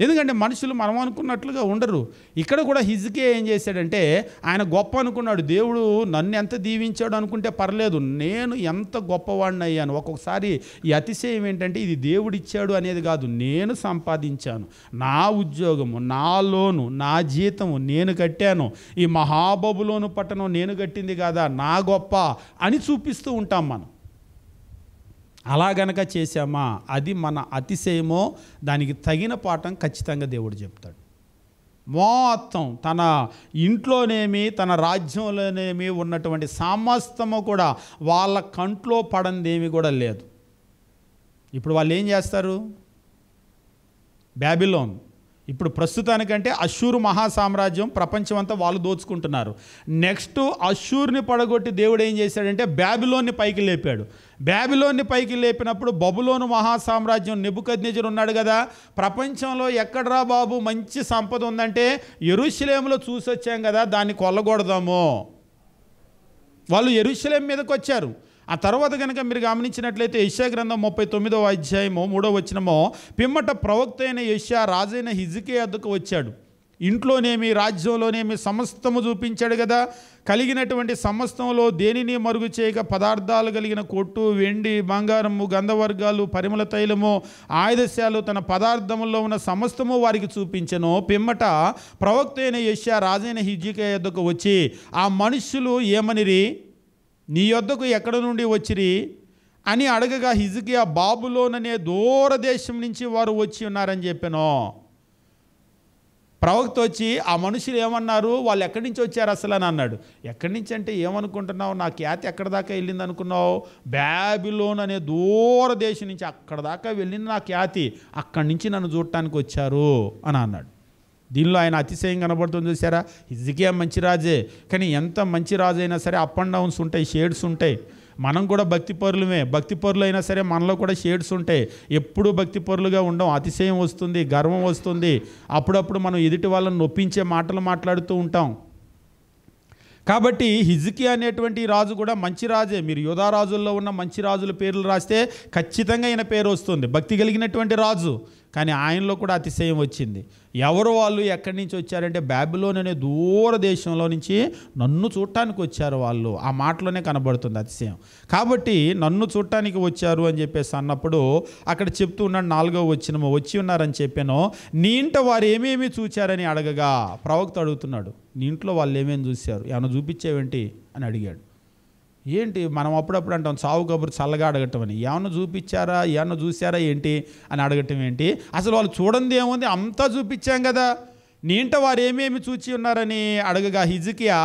ఎందుకంటే మనుషులు మనం అనుకున్నట్లుగా ఉండరు. ఇక్కడ కూడా హిజ్కియా ఏం చేశాడంటే, ఆయన గొప్ప అనుకున్నాడు. దేవుడు నన్ను ఎంత దీవించాడు అనుకుంటే పర్లేదు, నేను ఎంత గొప్పవాడిని అయ్యాను. ఒక్కొక్కసారి ఈ అతిశయం ఏంటంటే, ఇది దేవుడు ఇచ్చాడు అనేది కాదు, నేను సంపాదించాను, నా ఉద్యోగము, నా లోను, నా జీతము నేను కట్టాను, ఈ మహాబబులోను పట్టణం నేను కట్టింది కాదా, నా గొప్ప అని చూపిస్తూ ఉంటాం మనం. అలా గనక చేశామా, అది మన అతిశయమో, దానికి తగిన పాఠం ఖచ్చితంగా దేవుడు చెప్తాడు. మొత్తం తన ఇంట్లోనేమి తన రాజ్యంలోనేమి ఉన్నటువంటి సమస్తము కూడా వాళ్ళ కంట్లో పడందేమి కూడా లేదు. ఇప్పుడు వాళ్ళు ఏం చేస్తారు? బాబిలోన్ ఇప్పుడు ప్రస్తుతానికంటే అష్షూరు మహాసామ్రాజ్యం ప్రపంచం అంతా వాళ్ళు దోచుకుంటున్నారు. నెక్స్ట్ అష్షూర్ని పడగొట్టి దేవుడు ఏం చేశాడంటే బాబిలోన్ని పైకి లేపాడు. బాబిలోన్ని పైకి లేపినప్పుడు బబులోను మహాసామ్రాజ్యం నెబుకద్నెజరు ఉన్నాడు కదా, ప్రపంచంలో ఎక్కడరా బాబు మంచి సంపద ఉందంటే యెరూషలేములో చూసి వచ్చాం కదా, దాన్ని కొల్లగొడదాము. వాళ్ళు యెరూషలేం మీదకి వచ్చారు. ఆ తర్వాత కనుక మీరు గమనించినట్లయితే యెషయా గ్రంథం 39వ అధ్యాయము 3వ వచనము, పిమ్మట ప్రవక్త అయిన యెషయా రాజైన హిజ్కియా వద్దకు వచ్చాడు. ఇంట్లోనేమి రాజ్యంలోనేమి సమస్తము చూపించాడు కదా, కలిగినటువంటి సమస్తంలో దేనిని మరుగు చేయక పదార్థాలు కలిగిన కొట్టు, వెండి, బంగారము, గంధవర్గాలు, పరిమళ తైలము, ఆయుధశాలు, తన పదార్థముల్లో ఉన్న సమస్తము వారికి చూపించెను. పిమ్మట ప్రవక్త అయిన యెషయా రాజైన హిజ్కియా వద్దకు వచ్చి, ఆ మనుష్యులు ఏమనిరి, నీ యొద్దకు ఎక్కడ నుండి వచ్చిరి అని అడగగా, హిజ్కియా బాబులోన్ అనే దూరదేశం నుంచి వారు వచ్చి ఉన్నారని చెప్పాను. ప్రవక్త వచ్చి ఆ మనుషులు ఏమన్నారు, వాళ్ళు ఎక్కడి నుంచి వచ్చారు అసలు అని అన్నాడు. ఎక్కడి నుంచి అంటే ఏమనుకుంటున్నావు, నా ఖ్యాతి ఎక్కడి దాకా వెళ్ళింది అనుకున్నావు? బాబిలోన్ అనే దూరదేశం నుంచి అక్కడ దాకా వెళ్ళింది నా ఖ్యాతి, అక్కడి నుంచి నన్ను చూడటానికి వచ్చారు అని అన్నాడు. దీనిలో ఆయన అతిశయం కనబడుతుంది చూసారా. హిజ్కియా మంచి రాజే, కానీ ఎంత మంచి రాజు అయినా సరే అప్ అండ్ డౌన్స్ ఉంటాయి, షేడ్స్ ఉంటాయి. మనం కూడా భక్తి పరులమే, భక్తి పరులు అయినా సరే మనలో కూడా షేడ్స్ ఉంటాయి. ఎప్పుడూ భక్తి పరులుగా ఉండం, అతిశయం వస్తుంది, గర్వం వస్తుంది, అప్పుడప్పుడు మనం ఎదుటి వాళ్ళని నొప్పించే మాటలు మాట్లాడుతూ ఉంటాం. కాబట్టి హిజ్కియా అనేటువంటి రాజు కూడా మంచి రాజే. మీరు యూదా రాజుల్లో ఉన్న మంచి రాజుల పేర్లు రాస్తే ఖచ్చితంగా ఈయన పేరు వస్తుంది, భక్తి కలిగినటువంటి రాజు. కానీ ఆయనలో కూడా అతిశయం వచ్చింది. ఎవరు వాళ్ళు, ఎక్కడి నుంచి వచ్చారంటే బాబిలోన్ అనే దూర దేశంలో నుంచి నన్ను చూడటానికి వచ్చారు వాళ్ళు. ఆ మాటలోనే కనబడుతుంది అతిశయం. కాబట్టి నన్ను చూడటానికి వచ్చారు అని చెప్పేసి అన్నప్పుడు అక్కడ చెప్తూ ఉన్నాడు 4వ వచనము, వచ్చి ఉన్నారని చెప్పాను. నీ ఇంట వారు ఏమేమి చూచారని అడగగా, ప్రవక్త అడుగుతున్నాడు, నీ ఇంట్లో వాళ్ళు ఏమేమి చూశారు, ఏమన్నా చూపించేవేంటి అని అడిగాడు. ఏంటి మనం అప్పుడప్పుడు అంటాం సావు కబురు చల్లగా అడగటం అని, ఏమన్నా చూపించారా, ఏమన్నా చూసారా ఏంటి అని అడగటం ఏంటి? అసలు వాళ్ళు చూడండి ఏముంది, అంతా చూపించాం కదా. నీ ఇంట వారు ఏమేమి చూచి ఉన్నారని అడగగా, హిజ్కియా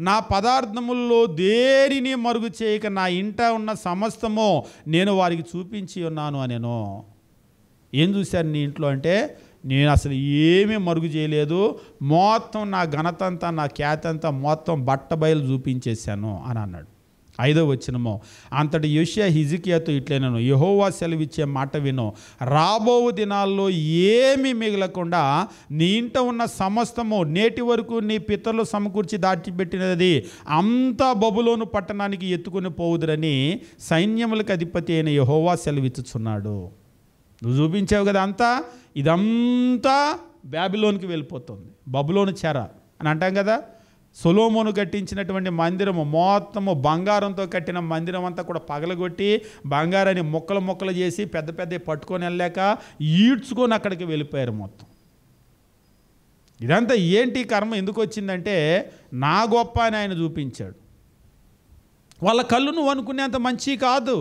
నా పదార్థముల్లో దేనిని మరుగు చేయక నా ఇంట ఉన్న సమస్తము నేను వారికి చూపించి ఉన్నాను అనేను. ఏం చూశారు నీ ఇంట్లో అంటే, నేను అసలు ఏమీ మరుగు చేయలేదు, మొత్తం నా ఘనత అంతా నా ఖ్యాతి అంతా మొత్తం బట్టబయలు చూపించేశాను అని అన్నాడు. 5వ వచనము, అంతటి యెషయా హిజ్కియాతో ఇట్లనెను, యెహోవా సెలవిచ్చే మాట విను, రాబో దినాల్లో ఏమీ మిగలకుండా నీ ఇంట ఉన్న సమస్తము నేటి వరకు నీ పితరులు సమకూర్చి దాచిపెట్టినది అంతా బబులోను పట్టణానికి ఎత్తుకుని పోవుదురని సైన్యములకు అధిపతి అయిన యెహోవా సెలవిచ్చుచున్నాడు. నువ్వు చూపించావు కదా అంతా, ఇదంతా బాబిలోన్కి వెళ్ళిపోతుంది, బబులోను చెర అని అంటాం కదా. సొలొమోను కట్టించినటువంటి మందిరము మొత్తము బంగారంతో కట్టిన మందిరం అంతా కూడా పగలగొట్టి బంగారాన్ని ముక్కలు ముక్కలు చేసి పెద్ద పెద్ద పట్టుకొని వెళ్ళాక ఈడ్చుకొని అక్కడికి వెళ్ళిపోయారు మొత్తం. ఇదంతా ఏంటి కర్మ ఎందుకు వచ్చిందంటే, నా గొప్ప అని ఆయన చూపించాడు. వాళ్ళ కళ్ళు నువ్వు అనుకునేంత మంచి కాదు.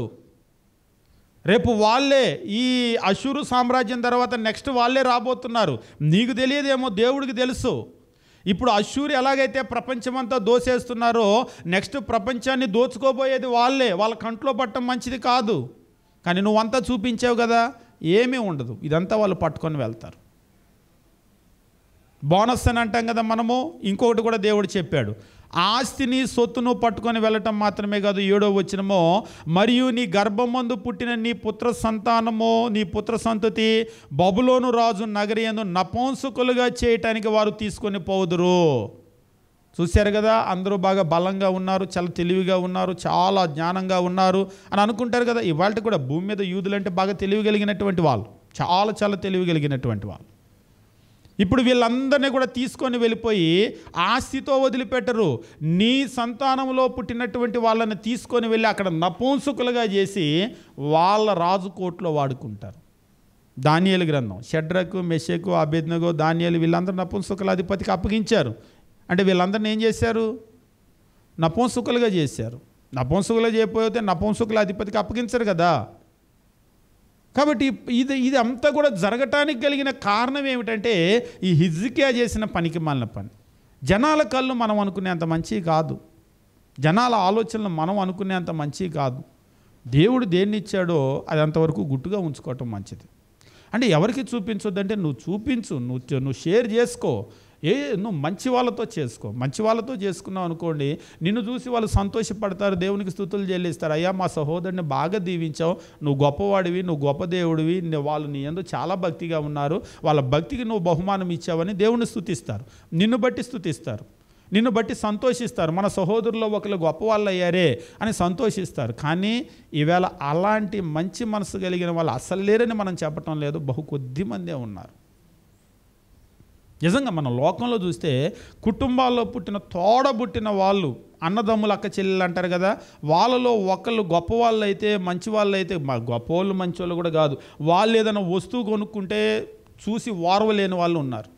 రేపు వాళ్ళే ఈ అష్షూరు సామ్రాజ్యం తర్వాత నెక్స్ట్ వాళ్ళే రాబోతున్నారు. నీకు తెలియదేమో, దేవుడికి తెలుసు. ఇప్పుడు అష్షూరు ఎలాగైతే ప్రపంచమంతా దోసేస్తున్నారో నెక్స్ట్ ప్రపంచాన్ని దోచుకోబోయేది వాళ్ళే. వాళ్ళ కంట్లో పట్టడం మంచిది కాదు. కానీ నువ్వంతా చూపించావు కదా, ఏమీ ఉండదు, ఇదంతా వాళ్ళు పట్టుకొని వెళ్తారు. బోనస్ అని అంటాం కదా మనము. ఇంకొకటి కూడా దేవుడు చెప్పాడు, ఆస్తిని సొత్తును పట్టుకొని వెళ్ళటం మాత్రమే కాదు, 7వ వచనము, మరియు నీ గర్భమందు పుట్టిన నీ పుత్ర సంతానము, నీ పుత్ర సంతతి బబులోను రాజు నగరి యందు నపుంసకులుగా చేయటానికి వారు తీసుకొని పోదురు. చూశారు కదా, అందరూ బాగా బలంగా ఉన్నారు, చాలా తెలివిగా ఉన్నారు, చాలా జ్ఞానంగా ఉన్నారు అని అనుకుంటారు కదా. ఇవాళ కూడా భూమి మీద యూదులు అంటే బాగా తెలివిగలిగినటువంటి వాళ్ళు, చాలా తెలివిగలిగినటువంటి వాళ్ళు. ఇప్పుడు వీళ్ళందరినీ కూడా తీసుకొని వెళ్ళిపోయి ఆస్తితో వదిలిపెట్టరు. నీ సంతానంలో పుట్టినటువంటి వాళ్ళని తీసుకొని వెళ్ళి అక్కడ నపుంసకులుగా చేసి వాళ్ళ రాజు కోర్టులో వాడుకుంటారు. దానియేలు గ్రంథం, షడ్రకు మెషకు అబేద్నగో దానియేలు వీళ్ళందరూ నపుంసకుల అధిపతికి అప్పగించారు. అంటే వీళ్ళందరినీ ఏం చేశారు? నపుంసకులుగా చేశారు. నపుంసకులుగా చేయకపోతే నపుంసకుల అధిపతికి అప్పగించరు కదా. కాబట్టి ఇది అంతా కూడా జరగటానికి కలిగిన కారణం ఏమిటంటే ఈ హిజ్కియా చేసిన పనికి మాలిన పని. జనాల కళ్ళు మనం అనుకునేంత మంచి కాదు, జనాల ఆలోచనలు మనం అనుకునేంత మంచి కాదు. దేవుడు దేన్ని ఇచ్చాడో అది అంతవరకు గుట్టుగా ఉంచుకోవటం మంచిది. అంటే ఎవరికి చూపించొద్దంటే నువ్వు చూపించు, నువ్వు షేర్ చేసుకో, నువ్వు మంచి వాళ్ళతో చేసుకో. మంచి వాళ్ళతో చేసుకున్నావు అనుకోండి, నిన్ను చూసి వాళ్ళు సంతోషపడతారు, దేవునికి స్తుతులు చెల్లిస్తారు. అయ్యా మా సహోదరుని బాగా దీవించావు, నువ్వు గొప్పవాడివి, నువ్వు గొప్ప దేవుడివి, వాళ్ళు నీ యందు చాలా భక్తిగా ఉన్నారు, వాళ్ళ భక్తికి నువ్వు బహుమానం ఇచ్చావని దేవుని స్తుతిస్తారు, నిన్ను బట్టి స్తుతిస్తారు, నిన్ను బట్టి సంతోషిస్తారు. మన సహోదరుల్లో ఒకరు గొప్ప వాళ్ళు అయ్యారే అని సంతోషిస్తారు. కానీ ఈవేళ అలాంటి మంచి మనసు కలిగిన వాళ్ళు అసలు లేరని మనం చెప్పటం లేదు, బహు కొద్ది మందే ఉన్నారు. నిజంగా మన లోకంలో చూస్తే కుటుంబాల్లో పుట్టిన తోడబుట్టిన వాళ్ళు, అన్నదమ్ములు అక్క చెల్లెలు అంటారు కదా, వాళ్ళలో ఒకళ్ళు గొప్ప వాళ్ళు అయితే, మంచి వాళ్ళు అయితే, గొప్ప వాళ్ళు మంచి వాళ్ళు కూడా కాదు, వాళ్ళు ఏదైనా వస్తువు కొనుక్కుంటే చూసి ఓర్వలేని వాళ్ళు ఉన్నారు.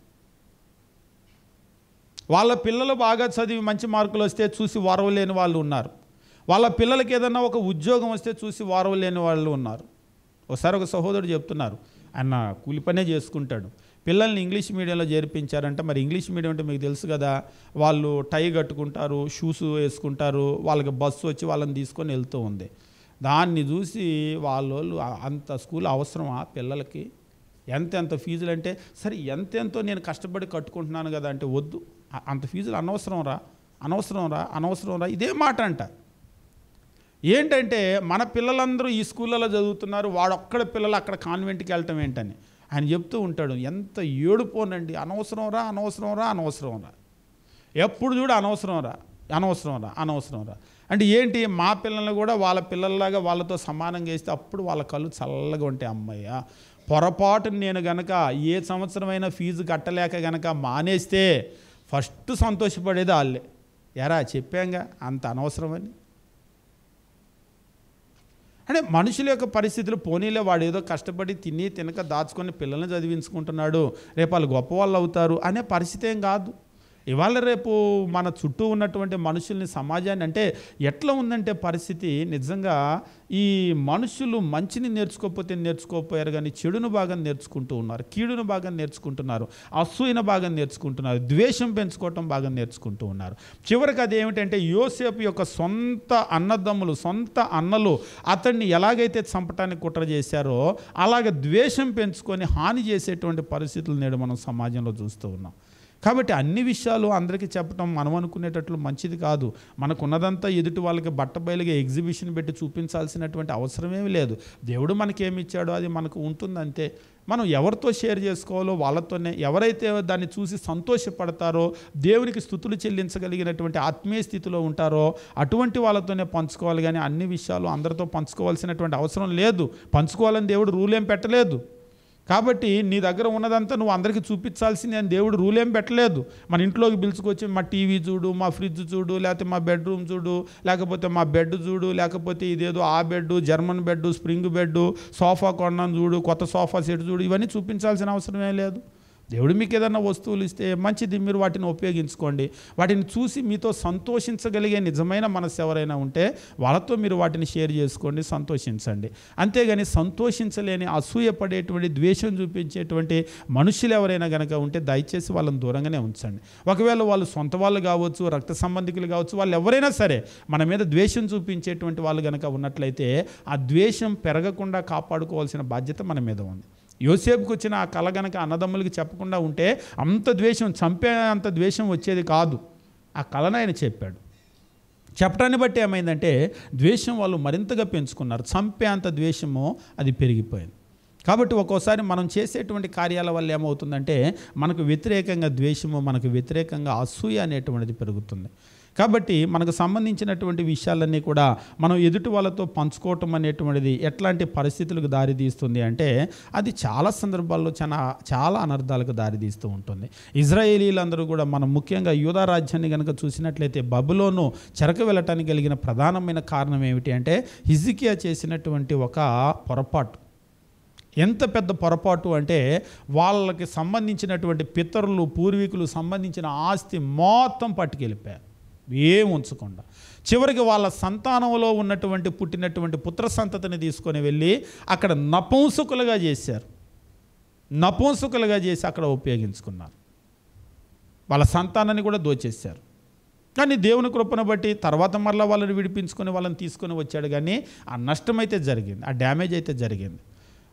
వాళ్ళ పిల్లలు బాగా చదివి మంచి మార్కులు వస్తే చూసి ఓర్వలేని వాళ్ళు ఉన్నారు. వాళ్ళ పిల్లలకి ఏదైనా ఒక ఉద్యోగం వస్తే చూసి ఓర్వలేని వాళ్ళు ఉన్నారు. ఒకసారి ఒక సహోదరుడు చెప్తున్నారు, ఆయన కూలి పనే చేసుకుంటాడు, పిల్లల్ని ఇంగ్లీష్ మీడియంలో చేర్పించారంట. మరి ఇంగ్లీష్ మీడియం అంటే మీకు తెలుసు కదా, వాళ్ళు టై కట్టుకుంటారు, షూస్ వేసుకుంటారు, వాళ్ళకి బస్సు వచ్చి వాళ్ళని తీసుకొని వెళ్తూ ఉంది. దాన్ని చూసి వాళ్ళు అంత స్కూల్ అవసరమా పిల్లలకి, ఎంత ఫీజులు అంటే, సరే ఎంతెంతో నేను కష్టపడి కట్టుకుంటున్నాను కదా అంటే, వద్దు అంత ఫీజులు అనవసరం రా ఇదే మాట అంట. ఏంటంటే మన పిల్లలందరూ ఈ స్కూళ్ళలో చదువుతున్నారు, వాడొక్కడ పిల్లలు అక్కడ కాన్వెంట్కి వెళ్ళటం ఏంటని ఆయన చెప్తూ ఉంటాడు. ఎంత ఏడుపోనండి, అనవసరం రా, ఎప్పుడు చూడు అనవసరం రా. అంటే ఏంటి, మా పిల్లల్ని కూడా వాళ్ళ పిల్లల్లాగా వాళ్ళతో సమానంగా వేస్తే అప్పుడు వాళ్ళ కళ్ళు చల్లగా ఉంటాయి. అమ్మయ్య, పొరపాటు నేను గనక ఏ సంవత్సరమైనా ఫీజు కట్టలేక గనక మానేస్తే ఫస్ట్ సంతోషపడేది వాళ్ళే. ఎరా చెప్పాంగా అంత అనవసరమని. అంటే మనుషుల యొక్క పరిస్థితులు, పోనీలే వాడు ఏదో కష్టపడి తిని తినక దాచుకొని పిల్లల్ని చదివించుకుంటున్నాడు, రేపు వాళ్ళు గొప్ప వాళ్ళు అవుతారు అనే పరిస్థితి ఏం కాదు. ఇవాళ రేపు మన చుట్టూ ఉన్నటువంటి మనుషుల్ని, సమాజాన్ని, అంటే ఎట్లా ఉందంటే పరిస్థితి నిజంగా ఈ మనుషులు మంచిని నేర్చుకోకపోయారు కానీ చెడును బాగా నేర్చుకుంటూ ఉన్నారు, కీడును బాగా నేర్చుకుంటున్నారు, అసూయను బాగా నేర్చుకుంటున్నారు, ద్వేషం పెంచుకోవటం బాగా నేర్చుకుంటూ ఉన్నారు. చివరికి అది ఏమిటంటే యోసేపు యొక్క సొంత అన్నదమ్ములు, సొంత అన్నలు అతన్ని ఎలాగైతే చంపటానికి కుట్ర చేశారో అలాగే ద్వేషం పెంచుకొని హాని చేసేటువంటి పరిస్థితులు నేడు మనం సమాజంలో చూస్తూ ఉన్నాం. కాబట్టి అన్ని విషయాలు అందరికీ చెప్పడం మనం అనుకునేటట్లు మంచిది కాదు. మనకున్నదంతా ఎదుటి వాళ్ళకి బట్టబయలుగా ఎగ్జిబిషన్ పెట్టి చూపించాల్సినటువంటి అవసరమేమి లేదు. దేవుడు మనకేమి ఇచ్చాడో అది మనకు ఉంటుందంతే. మనం ఎవరితో షేర్ చేసుకోవాలో వాళ్ళతోనే, ఎవరైతే దాన్ని చూసి సంతోషపడతారో, దేవునికి స్తుతులు చెల్లించగలిగినటువంటి ఆత్మీయ స్థితిలో ఉంటారో అటువంటి వాళ్ళతోనే పంచుకోవాలి. కానీ అన్ని విషయాలు అందరితో పంచుకోవాల్సినటువంటి అవసరం లేదు. పంచుకోవాలని దేవుడు రూల్ ఏం పెట్టలేదు. కాబట్టి నీ దగ్గర ఉన్నదంతా నువ్వు అందరికీ చూపించాల్సింది అని దేవుడు రూల్ ఏం పెట్టలేదు. మన ఇంట్లోకి పిలుచుకొచ్చి మా టీవీ చూడు, మా ఫ్రిడ్జ్ చూడు, లేకపోతే మా బెడ్రూమ్ చూడు, లేకపోతే మా బెడ్ చూడు, లేకపోతే ఇదేదో ఆ bed, German bed, spring bed, sofa కొన్నాను చూడు, కొత్త సోఫా సెట్ చూడు, ఇవన్నీ చూపించాల్సిన అవసరమే లేదు. దేవుడు మీకు ఏదైనా వస్తువులు ఇస్తే మంచిది, మీరు వాటిని ఉపయోగించుకోండి. వాటిని చూసి మీతో సంతోషించగలిగే నిజమైన మనసు ఎవరైనా ఉంటే వాళ్ళతో మీరు వాటిని షేర్ చేసుకోండి, సంతోషించండి. అంతేగాని సంతోషించలేని, అసూయపడేటువంటి, ద్వేషం చూపించేటువంటి మనుషులు ఎవరైనా కనుక ఉంటే దయచేసి వాళ్ళని దూరంగానే ఉంచండి. ఒకవేళ వాళ్ళు సొంత వాళ్ళు కావచ్చు, రక్త సంబంధికులు కావచ్చు, వాళ్ళు ఎవరైనా సరే మన మీద ద్వేషం చూపించేటువంటి వాళ్ళు కనుక ఉన్నట్లయితే ఆ ద్వేషం పెరగకుండా కాపాడుకోవాల్సిన బాధ్యత మన మీద ఉంది. యోసేపుకు వచ్చిన ఆ కళ గనక అన్నదమ్ములకి చెప్పకుండా ఉంటే అంత ద్వేషం, చంపే అంత ద్వేషం వచ్చేది కాదు. ఆ కళను ఆయన చెప్పాడు. చెప్పడాన్ని బట్టి ఏమైందంటే ద్వేషం వాళ్ళు మరింతగా పెంచుకున్నారు. చంపే అంత ద్వేషము అది పెరిగిపోయింది. కాబట్టి ఒక్కోసారి మనం చేసేటువంటి కార్యాల వల్ల ఏమవుతుందంటే మనకు వ్యతిరేకంగా ద్వేషము, మనకు వ్యతిరేకంగా అసూయ అనేటువంటిది పెరుగుతుంది. కాబట్టి మనకు సంబంధించినటువంటి విషయాలన్నీ కూడా మనం ఎదుటి వాళ్ళతో పంచుకోవటం అనేటువంటిది ఎట్లాంటి పరిస్థితులకు దారితీస్తుంది అంటే అది చాలా సందర్భాల్లో చాలా అనర్థాలకు దారితీస్తూ ఉంటుంది. ఇజ్రాయేలీలందరూ కూడా మనం ముఖ్యంగా యూదా రాజ్యాన్ని కనుక చూసినట్లయితే బబులోను చెరకు వెళ్ళటానికి కలిగిన ప్రధానమైన కారణం ఏమిటి అంటే హిజ్కియా చేసినటువంటి ఒక పొరపాటు. ఎంత పెద్ద పొరపాటు అంటే వాళ్ళకి సంబంధించినటువంటి పితరులు పూర్వీకులు సంబంధించిన ఆస్తి మొత్తం పట్టుకెళ్ళిపోయారు, ఏం ఉంచకుండా. చివరికి వాళ్ళ సంతానంలో ఉన్నటువంటి పుట్టినటువంటి పుత్ర సంతతిని తీసుకొని వెళ్ళి అక్కడ నపుంసకులుగా చేశారు. నపుంసకులుగా చేసి అక్కడ ఉపయోగించుకున్నారు. వాళ్ళ సంతానాన్ని కూడా దోచేశారు. కానీ దేవుని కృపను బట్టి తర్వాత మరలా వాళ్ళని విడిపించుకొని వాళ్ళని తీసుకొని వచ్చాడు. కానీ ఆ నష్టం అయితే జరిగింది, ఆ డ్యామేజ్ అయితే జరిగింది.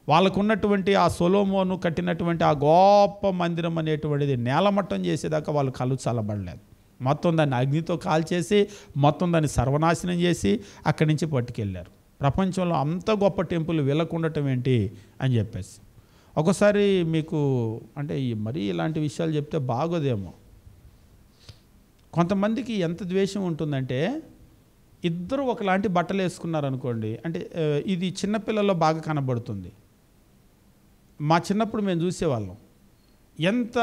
వాళ్ళకు ఉన్నటువంటి ఆ సొలొమోను కట్టినటువంటి ఆ గొప్ప మందిరం అనేటువంటిది నేలమట్టం చేసేదాకా వాళ్ళు కళ్ళు చల్లబడలేదు. మొత్తం దాన్ని అగ్నితో కాల్చేసి మొత్తం దాన్ని సర్వనాశనం చేసి అక్కడి నుంచి పట్టుకెళ్ళారు. ప్రపంచంలో అంత గొప్ప టెంపుల్ వీళ్ళకుండటం ఏంటి అని చెప్పేసి. ఒకసారి మీకు అంటే మరీ ఇలాంటి విషయాలు చెప్తే బాగోదేమో, కొంతమందికి ఎంత ద్వేషం ఉంటుందంటే ఇద్దరు ఒకలాంటి బట్టలు వేసుకున్నారనుకోండి, అంటే ఇది చిన్నపిల్లల్లో బాగా కనబడుతుంది. మా చిన్నప్పుడు మేము చూసేవాళ్ళం, ఎంత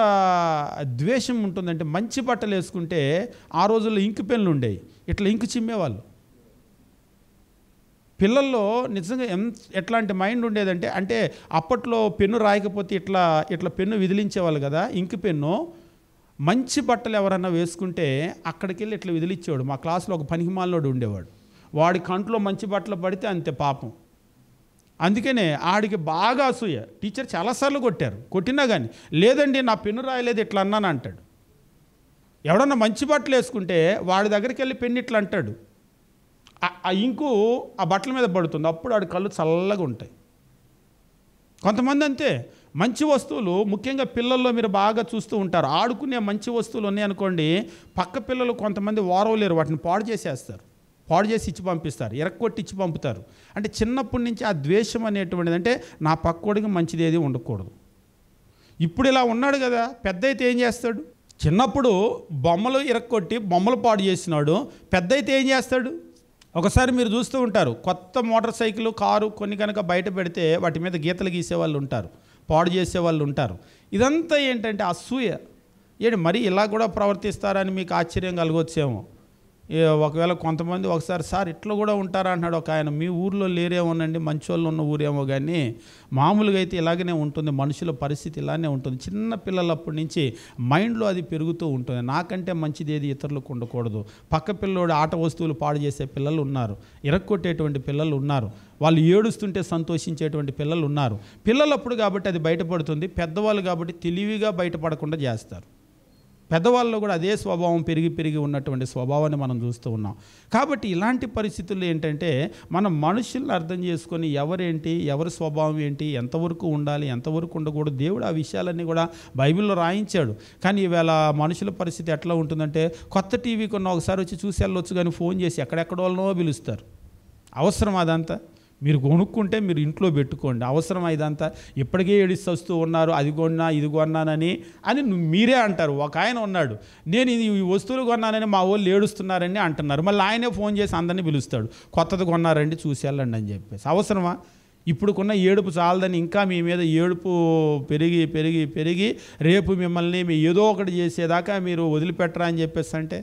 ద్వేషం ఉంటుందంటే మంచి బట్టలు వేసుకుంటే ఆ రోజుల్లో ఇంకు పెన్నులు ఉండేవి, ఇట్లా ఇంకు చిమ్మేవాళ్ళు. పిల్లల్లో నిజంగా ఎట్లాంటి మైండ్ ఉండేదంటే అంటే అప్పట్లో పెన్ను రాయకపోతే ఇట్లా ఇట్లా పెన్ను విదిలించేవాళ్ళు కదా, ఇంకు పెన్ను. మంచి బట్టలు ఎవరన్నా వేసుకుంటే అక్కడికి వెళ్ళి ఇట్లా విదిలిచ్చేవాడు. మా క్లాస్లో ఒక పనికిమాలినోడు ఉండేవాడు, వాడి కంట్లో మంచి బట్టలు పడితే అంతే పాపం. అందుకనే ఆడికి బాగా అసూయ. టీచర్ చాలాసార్లు కొట్టినా కానీ లేదండి నా పెన్ను రాయలేదు ఇట్లా అన్నాను అంటాడు. ఎవడన్నా మంచి బట్టలు వేసుకుంటే వాడి దగ్గరికి వెళ్ళి పెన్ను ఇట్లా అంటాడు, ఆ ఇంకు ఆ బట్టల మీద పడుతుంది, అప్పుడు ఆడి కళ్ళు చల్లగా ఉంటాయి. కొంతమంది అంతే, మంచి వస్తువులు ముఖ్యంగా పిల్లల్లో మీరు బాగా చూస్తూ ఉంటారు, ఆడుకునే మంచి వస్తువులు ఉన్నాయనుకోండి, పక్క పిల్లలు కొంతమంది వారవలేరు, వాటిని పాడు చేసేస్తారు, పాడు చేసి ఇచ్చి పంపిస్తారు, ఎరక్కొట్టి ఇచ్చి పంపుతారు. అంటే చిన్నప్పటి నుంచి ఆ ద్వేషం అనేటువంటిది, అంటే నా పక్కోడికి మంచిది ఏది ఉండకూడదు. ఇప్పుడు ఇలా ఉన్నాడు కదా, పెద్ద అయితే ఏం చేస్తాడు? చిన్నప్పుడు బొమ్మలు ఇరక్కొట్టి బొమ్మలు పాడు చేసినాడు, పెద్ద అయితే ఏం చేస్తాడు? ఒకసారి మీరు చూస్తూ ఉంటారు, కొత్త మోటార్ సైకిల్ కారు కొన్ని కనుక బయట పెడితే వాటి మీద గీతలు గీసేవాళ్ళు ఉంటారు, పాడు చేసేవాళ్ళు ఉంటారు. ఇదంతా ఏంటంటే అసూయ. ఏంటి మరి ఇలా కూడా ప్రవర్తిస్తారని మీకు ఆశ్చర్యం కలగొచ్చేమో. ఒకవేళ కొంతమంది ఒకసారి సార్ ఇట్లా కూడా ఉంటారా అంటున్నాడు ఒక ఆయన. మీ ఊర్లో లేరేమోనండి, మంచోళ్ళు ఉన్న ఊరేమో, కానీ మామూలుగా అయితే ఇలాగనే ఉంటుంది, మనుషుల పరిస్థితి ఇలానే ఉంటుంది. చిన్న పిల్లలప్పటి నుంచి మైండ్లో అది పెరుగుతూ ఉంటుంది, నాకంటే మంచిది ఏది ఇతరులకు ఉండకూడదు. పక్క పిల్లోడు ఆట వస్తువులు పాడు చేసే పిల్లలు ఉన్నారు, ఇరక్కొట్టేటువంటి పిల్లలు ఉన్నారు, వాళ్ళు ఏడుస్తుంటే సంతోషించేటువంటి పిల్లలు ఉన్నారు. పిల్లలప్పుడు కాబట్టి అది బయటపడుతుంది, పెద్దవాళ్ళు కాబట్టి తెలివిగా బయటపడకుండా చేస్తారు. పెద్దవాళ్ళలో కూడా అదే స్వభావం పెరిగి ఉన్నటువంటి స్వభావాన్ని మనం చూస్తూ ఉన్నాం. కాబట్టి ఇలాంటి పరిస్థితుల్లో ఏంటంటే మనం మనుషుల్ని అర్థం చేసుకొని ఎవరేంటి, ఎవరి స్వభావం ఏంటి, ఎంతవరకు ఉండాలి, ఎంతవరకు ఉండకూడదు, దేవుడు ఆ విషయాలన్నీ కూడా బైబిల్లో రాయించాడు. కానీ ఈవేళ మనుషుల పరిస్థితి ఎట్లా ఉంటుందంటే కొత్త టీవీ కొన్న ఒకసారి వచ్చి చూసి వెళ్ళొచ్చు, కానీ ఫోన్ చేసి ఎక్కడెక్కడోళ్ళనో పిలుస్తారు. అవసరం అదంతా? మీరు కొనుక్కుంటే మీరు ఇంట్లో పెట్టుకోండి, అవసరం ఇదంతా? ఇప్పటికే ఏడిస్తూ ఉన్నారు, అది కొన్నా ఇది కొన్నానని మీరే అంటారు. ఒక ఆయన ఉన్నాడు, నేను ఈ వస్తువులు కొన్నానని మా వాళ్ళు ఏడుస్తున్నారని అంటున్నారు, మళ్ళీ ఆయనే ఫోన్ చేసి అందరినీ పిలుస్తాడు, కొత్తది కొన్నారండి చూసి వెళ్ళండి అని చెప్పేసి. అవసరమా? ఇప్పుడు కొన్న ఏడుపు చాలదని ఇంకా మీ మీద ఏడుపు పెరిగి రేపు మిమ్మల్ని ఏదో ఒకటి చేసేదాకా మీరు వదిలిపెట్టరా అని చెప్పేసి అంటే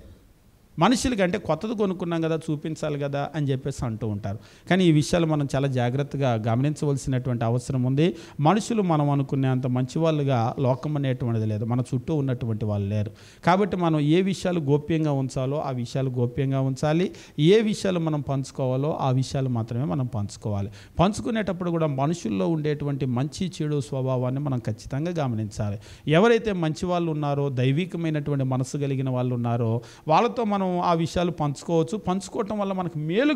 మనుషులకి అంటే కొత్తది కొనుక్కున్నాం కదా చూపించాలి కదా అని చెప్పేసి అంటూ ఉంటారు. కానీ ఈ విషయాలు మనం చాలా జాగ్రత్తగా గమనించవలసినటువంటి అవసరం ఉంది. మనుషులు మనం అనుకునే అంత మంచి వాళ్ళుగా లోకం అనేటువంటిది లేదు, మన చుట్టూ ఉన్నటువంటి వాళ్ళు లేరు. కాబట్టి మనం ఏ విషయాలు గోప్యంగా ఉంచాలో ఆ విషయాలు గోప్యంగా ఉంచాలి, ఏ విషయాలు మనం పంచుకోవాలో ఆ విషయాలు మాత్రమే మనం పంచుకోవాలి. పంచుకునేటప్పుడు కూడా మనుషుల్లో ఉండేటువంటి మంచి చెడు స్వభావాన్ని మనం ఖచ్చితంగా గమనించాలి. ఎవరైతే మంచి వాళ్ళు ఉన్నారో, దైవికమైనటువంటి మనసు కలిగిన వాళ్ళు ఉన్నారో వాళ్ళతో మనం మనం ఆ విషయాలు పంచుకోవటం వల్ల మనకు మేలు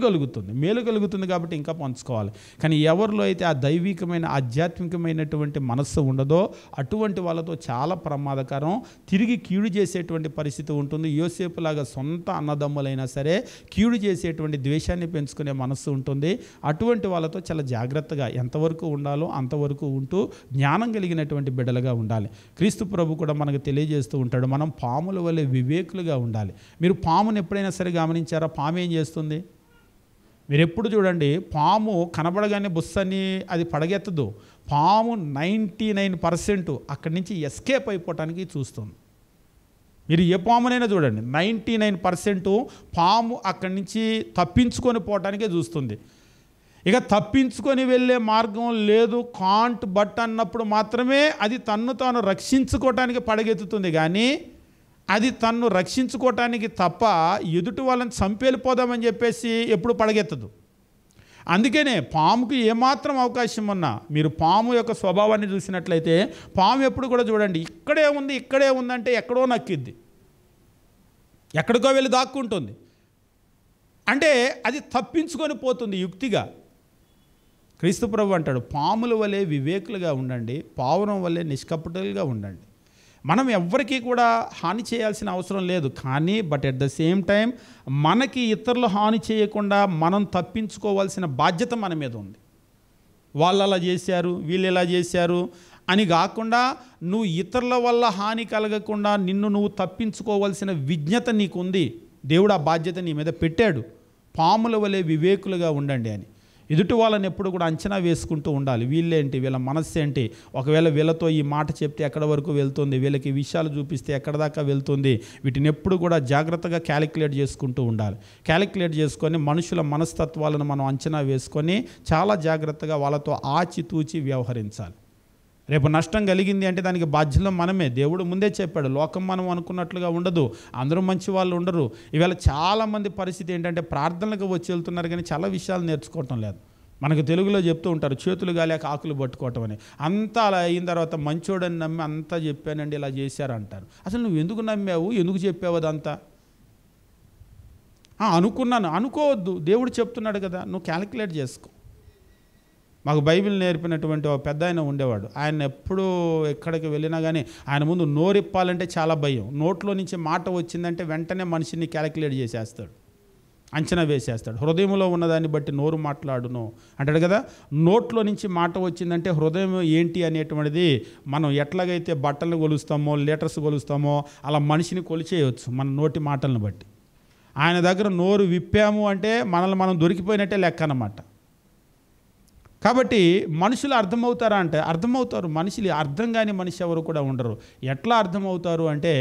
కలుగుతుంది కాబట్టి ఇంకా పంచుకోవాలి. కానీ ఎవరిలో అయితే ఆ దైవికమైన ఆధ్యాత్మికమైనటువంటి మనస్సు ఉండదో అటువంటి వాళ్ళతో చాలా ప్రమాదకరం, తిరిగి కీడు చేసేటువంటి పరిస్థితి ఉంటుంది. యోసేపులాగా సొంత అన్నదమ్ములైనా సరే కీడు చేసేటువంటి ద్వేషాన్ని పెంచుకునే మనస్సు ఉంటుంది. అటువంటి వాళ్ళతో చాలా జాగ్రత్తగా ఎంతవరకు ఉండాలో అంతవరకు ఉంటూ జ్ఞానం కలిగినటువంటి బిడ్డలుగా ఉండాలి. క్రీస్తు ప్రభు కూడా మనకు తెలియజేస్తూ ఉంటాడు, మనం పాముల వలె వివేకులుగా ఉండాలి. మీరు పామును ఎప్పుడైనా సరే గమనించారా? పాము ఏం చేస్తుంది? మీరు ఎప్పుడు చూడండి, పాము కనబడగానే బుస్సని అది పడగెత్తదు. పాము 99% అక్కడి నుంచి ఎస్కేప్ అయిపోవటానికి చూస్తుంది. మీరు ఏ పామునైనా చూడండి, 99% పాము అక్కడి నుంచి తప్పించుకొని పోవటానికే చూస్తుంది. ఇక తప్పించుకొని వెళ్ళే మార్గం లేదు, కాంట్ బట్ అన్నప్పుడు మాత్రమే అది తన్ను తాను రక్షించుకోవటానికి పడగెత్తుతుంది. కానీ అది తన్ను రక్షించుకోవటానికి తప్ప ఎదుటి వాళ్ళని చంపేలిపోదామని చెప్పేసి ఎప్పుడు పడగెత్తదు. అందుకనే పాముకి ఏమాత్రం అవకాశం ఉన్నా, మీరు పాము యొక్క స్వభావాన్ని చూసినట్లయితే పాము ఎప్పుడు కూడా చూడండి, ఇక్కడే ఉందంటే ఎక్కడో నక్కిద్ది, ఎక్కడికో వెళ్ళి దాక్కుంటుంది. అంటే అది తప్పించుకొని పోతుంది యుక్తిగా. క్రీస్తు ప్రభు అంటాడు, పాముల వలె వివేకులుగా ఉండండి, పావురం వలె నిష్కపటులుగా ఉండండి. మనం ఎవ్వరికీ కూడా హాని చేయాల్సిన అవసరం లేదు. కానీ but at the same time మనకి ఇతరులు హాని చేయకుండా మనం తప్పించుకోవాల్సిన బాధ్యత మన మీద ఉంది. వాళ్ళు అలా చేశారు, వీళ్ళు ఇలా చేశారు అని కాకుండా నువ్వు ఇతరుల వల్ల హాని కలగకుండా నిన్ను నువ్వు తప్పించుకోవాల్సిన విజ్ఞత నీకుంది. దేవుడు ఆ బాధ్యత నీ మీద పెట్టాడు. పాముల వలె వివేకులుగా ఉండండి అని. ఎదుటి వాళ్ళని ఎప్పుడు కూడా అంచనా వేసుకుంటూ ఉండాలి. వీళ్ళేంటి, వీళ్ళ మనస్సు ఏంటి, ఒకవేళ వీళ్ళతో ఈ మాట చెప్తే ఎక్కడ వరకు వెళ్తుంది, వీళ్ళకి విషయాలు చూపిస్తే ఎక్కడ దాకా వెళ్తుంది, వీటిని ఎప్పుడు కూడా జాగ్రత్తగా క్యాలిక్యులేట్ చేసుకుంటూ ఉండాలి. క్యాలిక్యులేట్ చేసుకొని మనుషుల మనస్తత్వాలను మనం అంచనా వేసుకొని చాలా జాగ్రత్తగా వాళ్ళతో ఆచితూచి వ్యవహరించాలి. రేపు నష్టం కలిగింది అంటే దానికి బాధ్యత మనమే. దేవుడు ముందే చెప్పాడు, లోకం మనం అనుకున్నట్లుగా ఉండదు, అందరూ మంచి వాళ్ళు ఉండరు. ఇవాళ చాలామంది పరిస్థితి ఏంటంటే ప్రార్థనలకు వచ్చి వెళ్తున్నారు కానీ చాలా విషయాలు నేర్చుకోవటం లేదు. మనకు తెలుగులో చెప్తూ ఉంటారు, చేతులు గాలేక ఆకులు పట్టుకోవటం అని. అంతా అలా అయిన తర్వాత మంచోడని నమ్మి అంతా చెప్పానండి ఇలా చేశారంటారు. అసలు నువ్వు ఎందుకు నమ్మావు, ఎందుకు చెప్పావు అదంతా? అనుకున్నాను అనుకోవద్దు, దేవుడు చెప్తున్నాడు కదా, నువ్వు క్యాలిక్యులేట్ చేసుకో. మాకు బైబిల్ నేర్పినటువంటి ఒక పెద్ద ఆయన ఉండేవాడు. ఆయన ఎప్పుడు ఎక్కడికి వెళ్ళినా కానీ ఆయన ముందు నోరిప్పాలంటే చాలా భయం. నోట్లో నుంచి మాట వచ్చిందంటే వెంటనే మనిషిని క్యాలిక్యులేట్ చేసేస్తాడు, అంచనా వేసేస్తాడు. హృదయంలో ఉన్నదాన్ని బట్టి నోరు మాట్లాడును అంటాడు కదా. నోట్లో నుంచి మాట వచ్చిందంటే హృదయం ఏంటి అనేటువంటిది మనం ఎట్లాగైతే బట్టలను కొలుస్తామో, లీటర్స్ కొలుస్తామో అలా మనిషిని కొలిచేయవచ్చు మన నోటి మాటలను బట్టి. ఆయన దగ్గర నోరు విప్పాము అంటే మనల్ని మనం దొరికిపోయినట్టే లెక్క అన్నమాట. కాబట్టి మనుషులు అర్థమవుతారా అంటే అర్థమవుతారు. మనుషులు అర్థం కాని మనిషి ఎవరు కూడా ఉండరు. ఎట్లా అర్థమవుతారు అంటే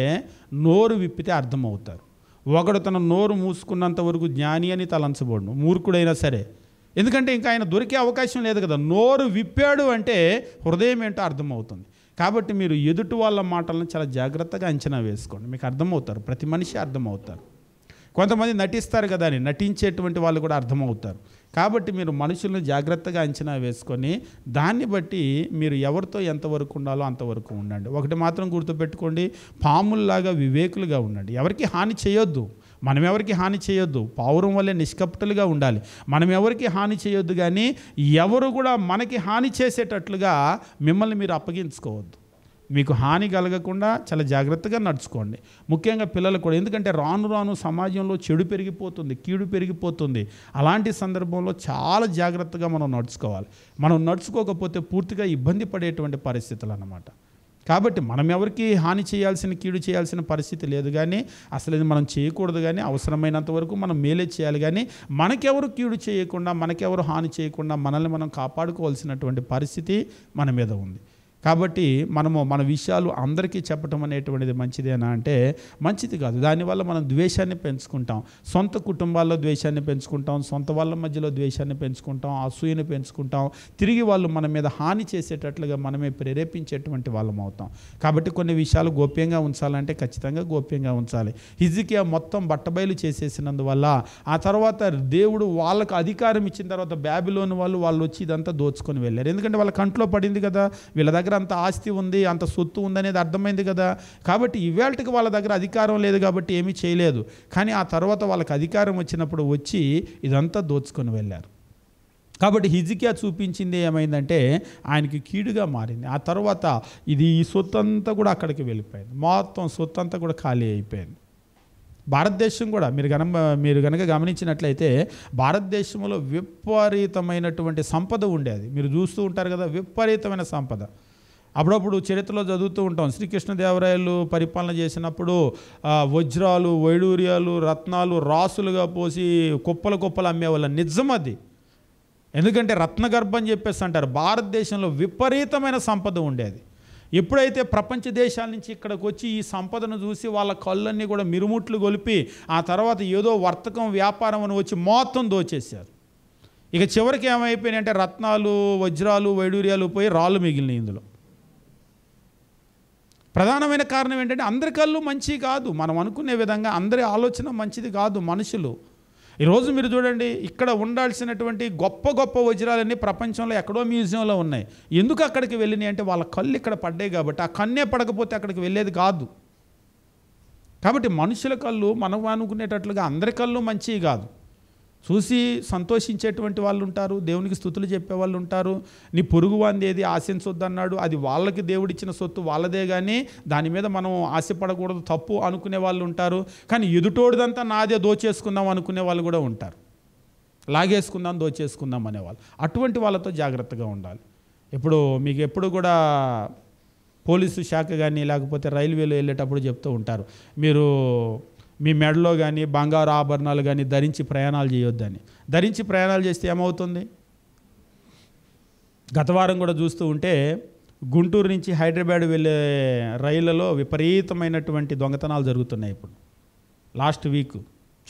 నోరు విప్పితే అర్థమవుతారు. ఒకడు తన నోరు మూసుకున్నంత వరకు జ్ఞాని అని తలంచబడును, మూర్ఖుడైనా సరే. ఎందుకంటే ఇంకా ఆయన దొరికే అవకాశం లేదు కదా. నోరు విప్పాడు అంటే హృదయం ఏంటో అర్థమవుతుంది. కాబట్టి మీరు ఎదుటి వాళ్ళ మాటలను చాలా జాగ్రత్తగా అంచనా వేసుకోండి, మీకు అర్థమవుతారు. ప్రతి మనిషి అర్థమవుతారు. కొంతమంది నటిస్తారు కదా అని నటించేటువంటి వాళ్ళు కూడా అర్థమవుతారు. కాబట్టి మీరు మనుషులను జాగ్రత్తగా అంచనా వేసుకొని దాన్ని బట్టి మీరు ఎవరితో ఎంతవరకు ఉండాలో అంతవరకు ఉండండి. ఒకటి మాత్రం గుర్తుపెట్టుకోండి, పాముల్లాగా వివేకులుగా ఉండండి. ఎవరికి హాని చేయొద్దు, మనం ఎవరికి హాని చేయొద్దు. పావురం వల్లే నిష్కపటులుగా ఉండాలి. మనం ఎవరికి హాని చేయొద్దు, కానీ ఎవరు కూడా మనకి హాని చేసేటట్లుగా మిమ్మల్ని మీరు అప్పగించుకోవద్దు. మీకు హాని కలగకుండా చాలా జాగ్రత్తగా నడుచుకోండి. ముఖ్యంగా పిల్లలు కూడా, ఎందుకంటే రాను రాను సమాజంలో చెడు పెరిగిపోతుంది, కీడు పెరిగిపోతుంది. అలాంటి సందర్భంలో చాలా జాగ్రత్తగా మనం నడుచుకోవాలి. మనం నడుచుకోకపోతే పూర్తిగా ఇబ్బంది పడేటువంటి పరిస్థితులు అన్నమాట. కాబట్టి మనం ఎవరికి హాని చేయాల్సిన, కీడు చేయాల్సిన పరిస్థితి లేదు. కానీ అసలు ఇది మనం చేయకూడదు. కానీ అవసరమైనంత వరకు మనం మేలే చేయాలి. కానీ మనకెవరు కీడు చేయకుండా, మనకెవరు హాని చేయకుండా మనల్ని మనం కాపాడుకోవాల్సినటువంటి పరిస్థితి మన మీద ఉంది. కాబట్టి మనము మన విషయాలు అందరికీ చెప్పటం అనేటువంటిది మంచిదేనా అంటే మంచిది కాదు. దానివల్ల మనం ద్వేషాన్ని పెంచుకుంటాం, సొంత కుటుంబాల్లో ద్వేషాన్ని పెంచుకుంటాం, సొంత వాళ్ళ మధ్యలో ద్వేషాన్ని పెంచుకుంటాం, అసూయను పెంచుకుంటాం. తిరిగి వాళ్ళు మన మీద హాని చేసేటట్లుగా మనమే ప్రేరేపించేటువంటి వాళ్ళం అవుతాం. కాబట్టి కొన్ని విషయాలు గోప్యంగా ఉంచాలంటే ఖచ్చితంగా గోప్యంగా ఉంచాలి. హిజ్కియా మొత్తం బట్టబయలు చేసేసినందువల్ల ఆ తర్వాత దేవుడు వాళ్ళకు అధికారం ఇచ్చిన తర్వాత బాబిలోను వాళ్ళు వచ్చి ఇదంతా దోచుకొని వెళ్ళారు. ఎందుకంటే వాళ్ళ కంట్లో పడింది కదా, వీళ్ళ దగ్గర దగ్గర అంత ఆస్తి ఉంది, అంత సొత్తు ఉందనేది అర్థమైంది కదా. కాబట్టి ఇవాళకి వాళ్ళ దగ్గర అధికారం లేదు కాబట్టి ఏమీ చేయలేదు. కానీ ఆ తర్వాత వాళ్ళకి అధికారం వచ్చినప్పుడు వచ్చి ఇదంతా దోచుకొని వెళ్ళారు. కాబట్టి హిజ్కియా చూపించింది ఏమైందంటే ఆయనకి కీడుగా మారింది. ఆ తర్వాత ఈ సొత్తు అంతా కూడా అక్కడికి వెళ్ళిపోయింది. మొత్తం సొత్తు అంతా కూడా ఖాళీ అయిపోయింది. భారతదేశం కూడా మీరు కనుక గమనించినట్లయితే భారతదేశంలో విపరీతమైనటువంటి సంపద ఉండేది. మీరు చూస్తూ ఉంటారు కదా, విపరీతమైన సంపద. అప్పుడప్పుడు చరిత్రలో చదువుతూ ఉంటాం, శ్రీకృష్ణదేవరాయలు పరిపాలన చేసినప్పుడు వజ్రాలు, వైడూర్యాలు, రత్నాలు రాసులుగా పోసి కుప్పలు అమ్మేవాళ్ళ. నిజం అది. ఎందుకంటే రత్నగర్భం అని చెప్పేసి అంటారు. భారతదేశంలో విపరీతమైన సంపద ఉండేది. ఎప్పుడైతే ప్రపంచ దేశాల నుంచి ఇక్కడికి వచ్చి ఈ సంపదను చూసి వాళ్ళ కళ్ళన్నీ కూడా మిరుముట్లు గొలిపి ఆ తర్వాత ఏదో వర్తకం వ్యాపారం అని వచ్చి మొత్తం దోచేశారు. ఇక చివరికి ఏమైపోయినాయి అంటే రత్నాలు, వజ్రాలు, వైడూర్యాలు పోయి రాళ్ళు మిగిలినాయి. ఇందులో ప్రధానమైన కారణం ఏంటంటే అందరి కళ్ళు మంచి కాదు. మనం అనుకునే విధంగా అందరి ఆలోచన మంచిది కాదు. మనుషులు ఈరోజు మీరు చూడండి, ఇక్కడ ఉండాల్సినటువంటి గొప్ప వజ్రాలన్నీ ప్రపంచంలో ఎక్కడో మ్యూజియంలో ఉన్నాయి. ఎందుకు అక్కడికి వెళ్ళినాయి అంటే వాళ్ళ కళ్ళు ఇక్కడ పడ్డాయి కాబట్టి. ఆ కన్నే పడకపోతే అక్కడికి వెళ్ళేది కాదు. కాబట్టి మనుషుల కళ్ళు మనం అనుకునేటట్లుగా అందరి కళ్ళు మంచివి కాదు. చూసి సంతోషించేటువంటి వాళ్ళు ఉంటారు, దేవునికి స్తుతులు చెప్పేవాళ్ళు ఉంటారు. నీ పొరుగు వాంది ఏది ఆశించొద్దు అన్నాడు. అది వాళ్ళకి దేవుడిచ్చిన సొత్తు వాళ్ళదే, కానీ దాని మీద మనం ఆశపడకూడదు, తప్పు అనుకునే వాళ్ళు ఉంటారు. కానీ ఎదుటోడిదంతా నాదే, దోచేసుకుందాం అనుకునే వాళ్ళు కూడా ఉంటారు. లాగేసుకుందాం, దోచేసుకుందాం అనేవాళ్ళు. అటువంటి వాళ్ళతో జాగ్రత్తగా ఉండాలి. ఇప్పుడు మీకు ఎప్పుడు కూడా పోలీసు శాఖ కానీ లేకపోతే రైల్వేలో వెళ్ళేటప్పుడు చెప్తూ ఉంటారు, మీరు మీ మెడలో కానీ బంగారు ఆభరణాలు కానీ ధరించి ప్రయాణాలు చేయొద్దని. ధరించి ప్రయాణాలు చేస్తే ఏమవుతుంది? గత వారం కూడా చూస్తూ ఉంటే గుంటూరు నుంచి హైదరాబాద్ వెళ్ళే రైళ్లలో విపరీతమైనటువంటి దొంగతనాలు జరుగుతున్నాయి. ఇప్పుడు లాస్ట్ వీక్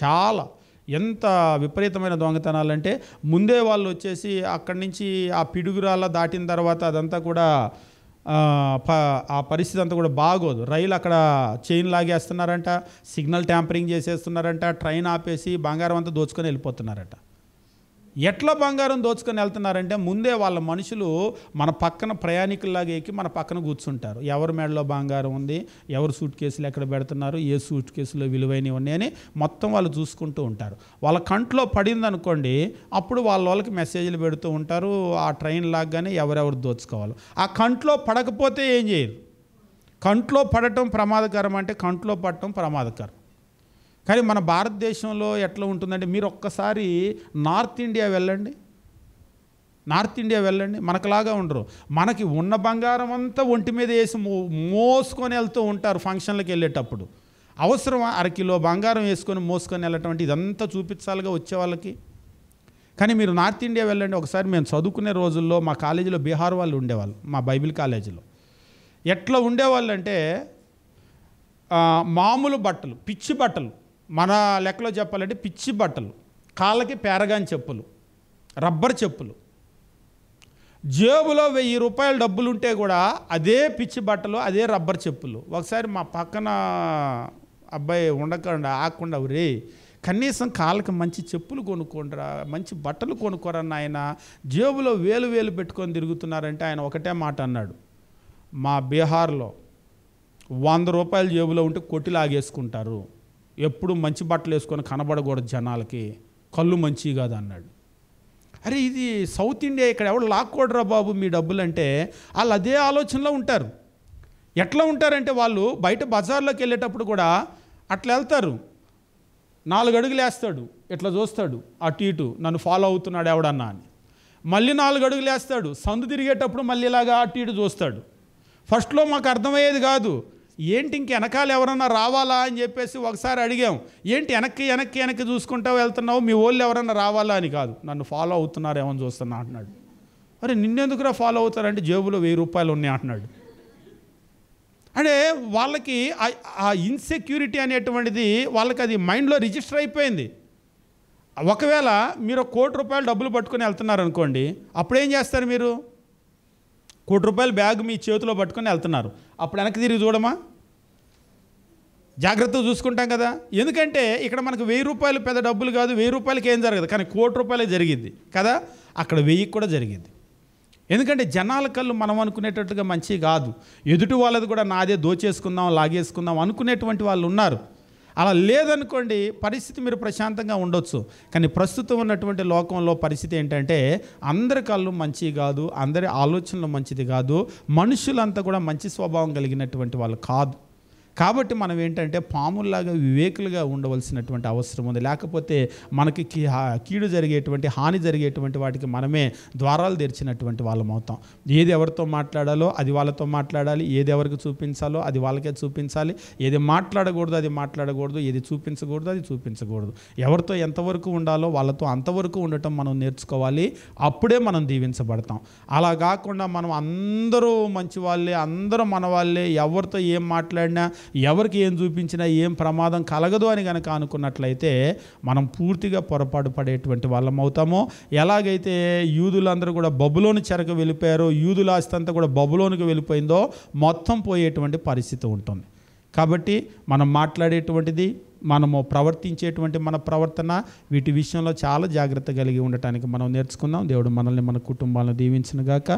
చాలా ఎంత విపరీతమైన దొంగతనాలు అంటే ముందే వాళ్ళు వచ్చేసి అక్కడి నుంచి ఆ పిడుగురాళ్ళ దాటిన తర్వాత అదంతా కూడా ఆ పరిస్థితి అంతా కూడా బాగోదు. రైలు అక్కడ చైన్ లాగేస్తున్నారంట, సిగ్నల్ ట్యాంపరింగ్ చేసేస్తున్నారంట, ట్రైన్ ఆపేసి బంగారం అంతా దోచుకొని వెళ్ళిపోతున్నారట. ఎట్లా బంగారం దోచుకొని వెళ్తున్నారంటే ముందే వాళ్ళ మనుషులు మన పక్కన ప్రయాణికుల్లాగా ఎక్కి మన పక్కన కూర్చుంటారు. ఎవరి మెడలో బంగారం ఉంది, ఎవరు సూట్ కేసులు ఎక్కడ పెడుతున్నారు, ఏ సూట్ కేసులో విలువైనవి ఉన్నాయని మొత్తం వాళ్ళు చూసుకుంటూ ఉంటారు. వాళ్ళ కంట్లో పడింది అనుకోండి, అప్పుడు వాళ్ళకి మెసేజ్లు పెడుతూ ఉంటారు. ఆ ట్రైన్ లాగానే ఎవరెవరు దోచుకోవాలి. ఆ కంట్లో పడకపోతే ఏం చేయరు. కంట్లో పడటం ప్రమాదకరం అంటే కంట్లో పడటం ప్రమాదకరం. కానీ మన భారతదేశంలో ఎట్లా ఉంటుందంటే మీరు ఒక్కసారి నార్త్ ఇండియా వెళ్ళండి, మనకులాగా ఉండరు. మనకి ఉన్న బంగారం అంతా ఒంటి మీద వేసి మోసుకొని వెళ్తూ ఉంటారు ఫంక్షన్లకు వెళ్ళేటప్పుడు. అవసరం అరకిలో బంగారం వేసుకొని మోసుకొని వెళ్ళటం అంటే ఇదంతా చూపించాలిగా వచ్చే వాళ్ళకి. కానీ మీరు నార్త్ ఇండియా వెళ్ళండి ఒకసారి. మేము చదువుకునే రోజుల్లో మా కాలేజీలో బీహార్ వాళ్ళు ఉండేవాళ్ళు, మా బైబిల్ కాలేజీలో. ఎట్లా ఉండేవాళ్ళు అంటే మామూలు బట్టలు, పిచ్చి బట్టలు, మన లెక్కలో చెప్పాలంటే పిచ్చి బట్టలు, కాళ్ళకి పేరగాని చెప్పులు, రబ్బర్ చెప్పులు, జేబులో 1000 రూపాయల డబ్బులు ఉంటే కూడా అదే పిచ్చి బట్టలు, అదే రబ్బర్ చెప్పులు. ఒకసారి మా పక్కన అబ్బాయి ఆకుండా రే కనీసం కాళ్ళకి మంచి చెప్పులు కొనుక్కోండిరా, మంచి బట్టలు కొనుక్కోరన్న ఆయన జేబులో వేలు పెట్టుకొని తిరుగుతున్నారంటే ఆయన ఒకటే మాట అన్నాడు, మా బీహార్లో 100 రూపాయలు జేబులో ఉంటే కొట్టి లాగేసుకుంటారు, ఎప్పుడు మంచి బట్టలు వేసుకొని కనబడకూడదు జనాలకి, కళ్ళు మంచివి కాదు అన్నాడు. అరే ఇది సౌత్ ఇండియా, ఇక్కడ ఎవరు లాక్కోడరా బాబు మీ డబ్బులు అంటే వాళ్ళు అదే ఆలోచనలో ఉంటారు. ఎట్లా ఉంటారంటే వాళ్ళు బయట బజార్లోకి వెళ్ళేటప్పుడు కూడా అట్లా వెళ్తారు. 4 అడుగులు వేస్తాడు, ఇట్లా చూస్తాడు అటు ఇటు, నన్ను ఫాలో అవుతున్నాడు ఎవడన్నా అని. మళ్ళీ 4 అడుగులు వేస్తాడు, సందు తిరిగేటప్పుడు మళ్ళీ ఇలాగా అటు ఇటు చూస్తాడు. ఫస్ట్లో మాకు అర్థమయ్యేది కాదు, ఏంటి ఇంక వెనకాల ఎవరన్నా రావాలా అని చెప్పేసి ఒకసారి అడిగాం, ఏంటి వెనక్కి చూసుకుంటూ వెళ్తున్నావు, మీ వాళ్ళు ఎవరన్నా రావాలా అని. కాదు, నన్ను ఫాలో అవుతున్నారేమో అని చూస్తున్నా అంటున్నాడు. అరే నిన్నెందుకురా ఫాలో అవుతారంటే జేబులో 1000 రూపాయలు ఉన్నాయి అంటున్నాడు. అంటే వాళ్ళకి ఆ ఇన్సెక్యూరిటీ అనేటువంటిది వాళ్ళకి అది మైండ్లో రిజిస్టర్ అయిపోయింది. ఒకవేళ మీరు 1 కోటి రూపాయలు డబ్బులు పట్టుకొని వెళ్తున్నారు అనుకోండి, అప్పుడేం చేస్తారు మీరు? 1 కోటి రూపాయల బ్యాగ్ మీ చేతిలో పట్టుకొని వెళ్తున్నారు, అప్పుడు వెనక్కి తిరిగి చూడమా? జాగ్రత్తగా చూసుకుంటాం కదా. ఎందుకంటే ఇక్కడ మనకు 1000 రూపాయలు పెద్ద డబ్బులు కాదు, 1000 రూపాయలకి ఏం జరగదు, కానీ 1 కోటి రూపాయలే జరిగింది కదా. అక్కడ 1000 కూడా జరిగింది. ఎందుకంటే జనాల కళ్ళు మనం అనుకునేటట్టుగా మంచి కాదు. ఎదుటి వాళ్ళది కూడా నాదే దోచేసుకుందాం, లాగేసుకుందాం అనుకునేటువంటి వాళ్ళు ఉన్నారు. అలా లేదనుకోండి పరిస్థితి మీరు ప్రశాంతంగా ఉండొచ్చు. కానీ ప్రస్తుతం ఉన్నటువంటి లోకంలో పరిస్థితి ఏంటంటే అందరి కళ్ళు మంచి కాదు, అందరి ఆలోచనలు మంచిది కాదు, మనుషులంతా కూడా మంచి స్వభావం కలిగినటువంటి వాళ్ళు కాదు. కాబట్టి మనం ఏంటంటే పాముల్లాగా వివేకులుగా ఉండవలసినటువంటి అవసరం ఉంది. లేకపోతే మనకి కీడు జరిగేటువంటి, హాని జరిగేటువంటి వాటికి మనమే ద్వారాలు తెరిచినటువంటి వాళ్ళం అవుతాం. ఏది ఎవరితో మాట్లాడాలో అది వాళ్ళతో మాట్లాడాలి, ఏది ఎవరికి చూపించాలో అది వాళ్ళకే చూపించాలి, ఏది మాట్లాడకూడదు అది మాట్లాడకూడదు, ఏది చూపించకూడదు అది చూపించకూడదు. ఎవరితో ఎంతవరకు ఉండాలో వాళ్ళతో అంతవరకు ఉండటం మనం నేర్చుకోవాలి. అప్పుడే మనం దీవించబడతాం. అలా కాకుండా మనం అందరూ మంచి వాళ్ళే, అందరూ మన వాళ్ళే, ఎవరితో ఏం మాట్లాడినా ఎవరికి ఏం చూపించినా ఏం ప్రమాదం కలగదు అని కనుక అనుకున్నట్లయితే మనం పూర్తిగా పొరపాటు పడేటువంటి వాళ్ళం అవుతాము. ఎలాగైతే యూదులందరూ కూడా బబులోను చెరకు వెళ్ళిపోయారో, యూదుల ఆస్తి అంతా కూడా బబులోనికి వెళ్ళిపోయిందో మొత్తం పోయేటువంటి పరిస్థితి ఉంటుంది. కాబట్టి మనం మాట్లాడేటువంటిది, మనము ప్రవర్తించేటువంటి మన ప్రవర్తన, వీటి విషయంలో చాలా జాగ్రత్త కలిగి ఉండటానికి మనం నేర్చుకుందాం. దేవుడు మనల్ని, మన కుటుంబాలను దీవించును గాక.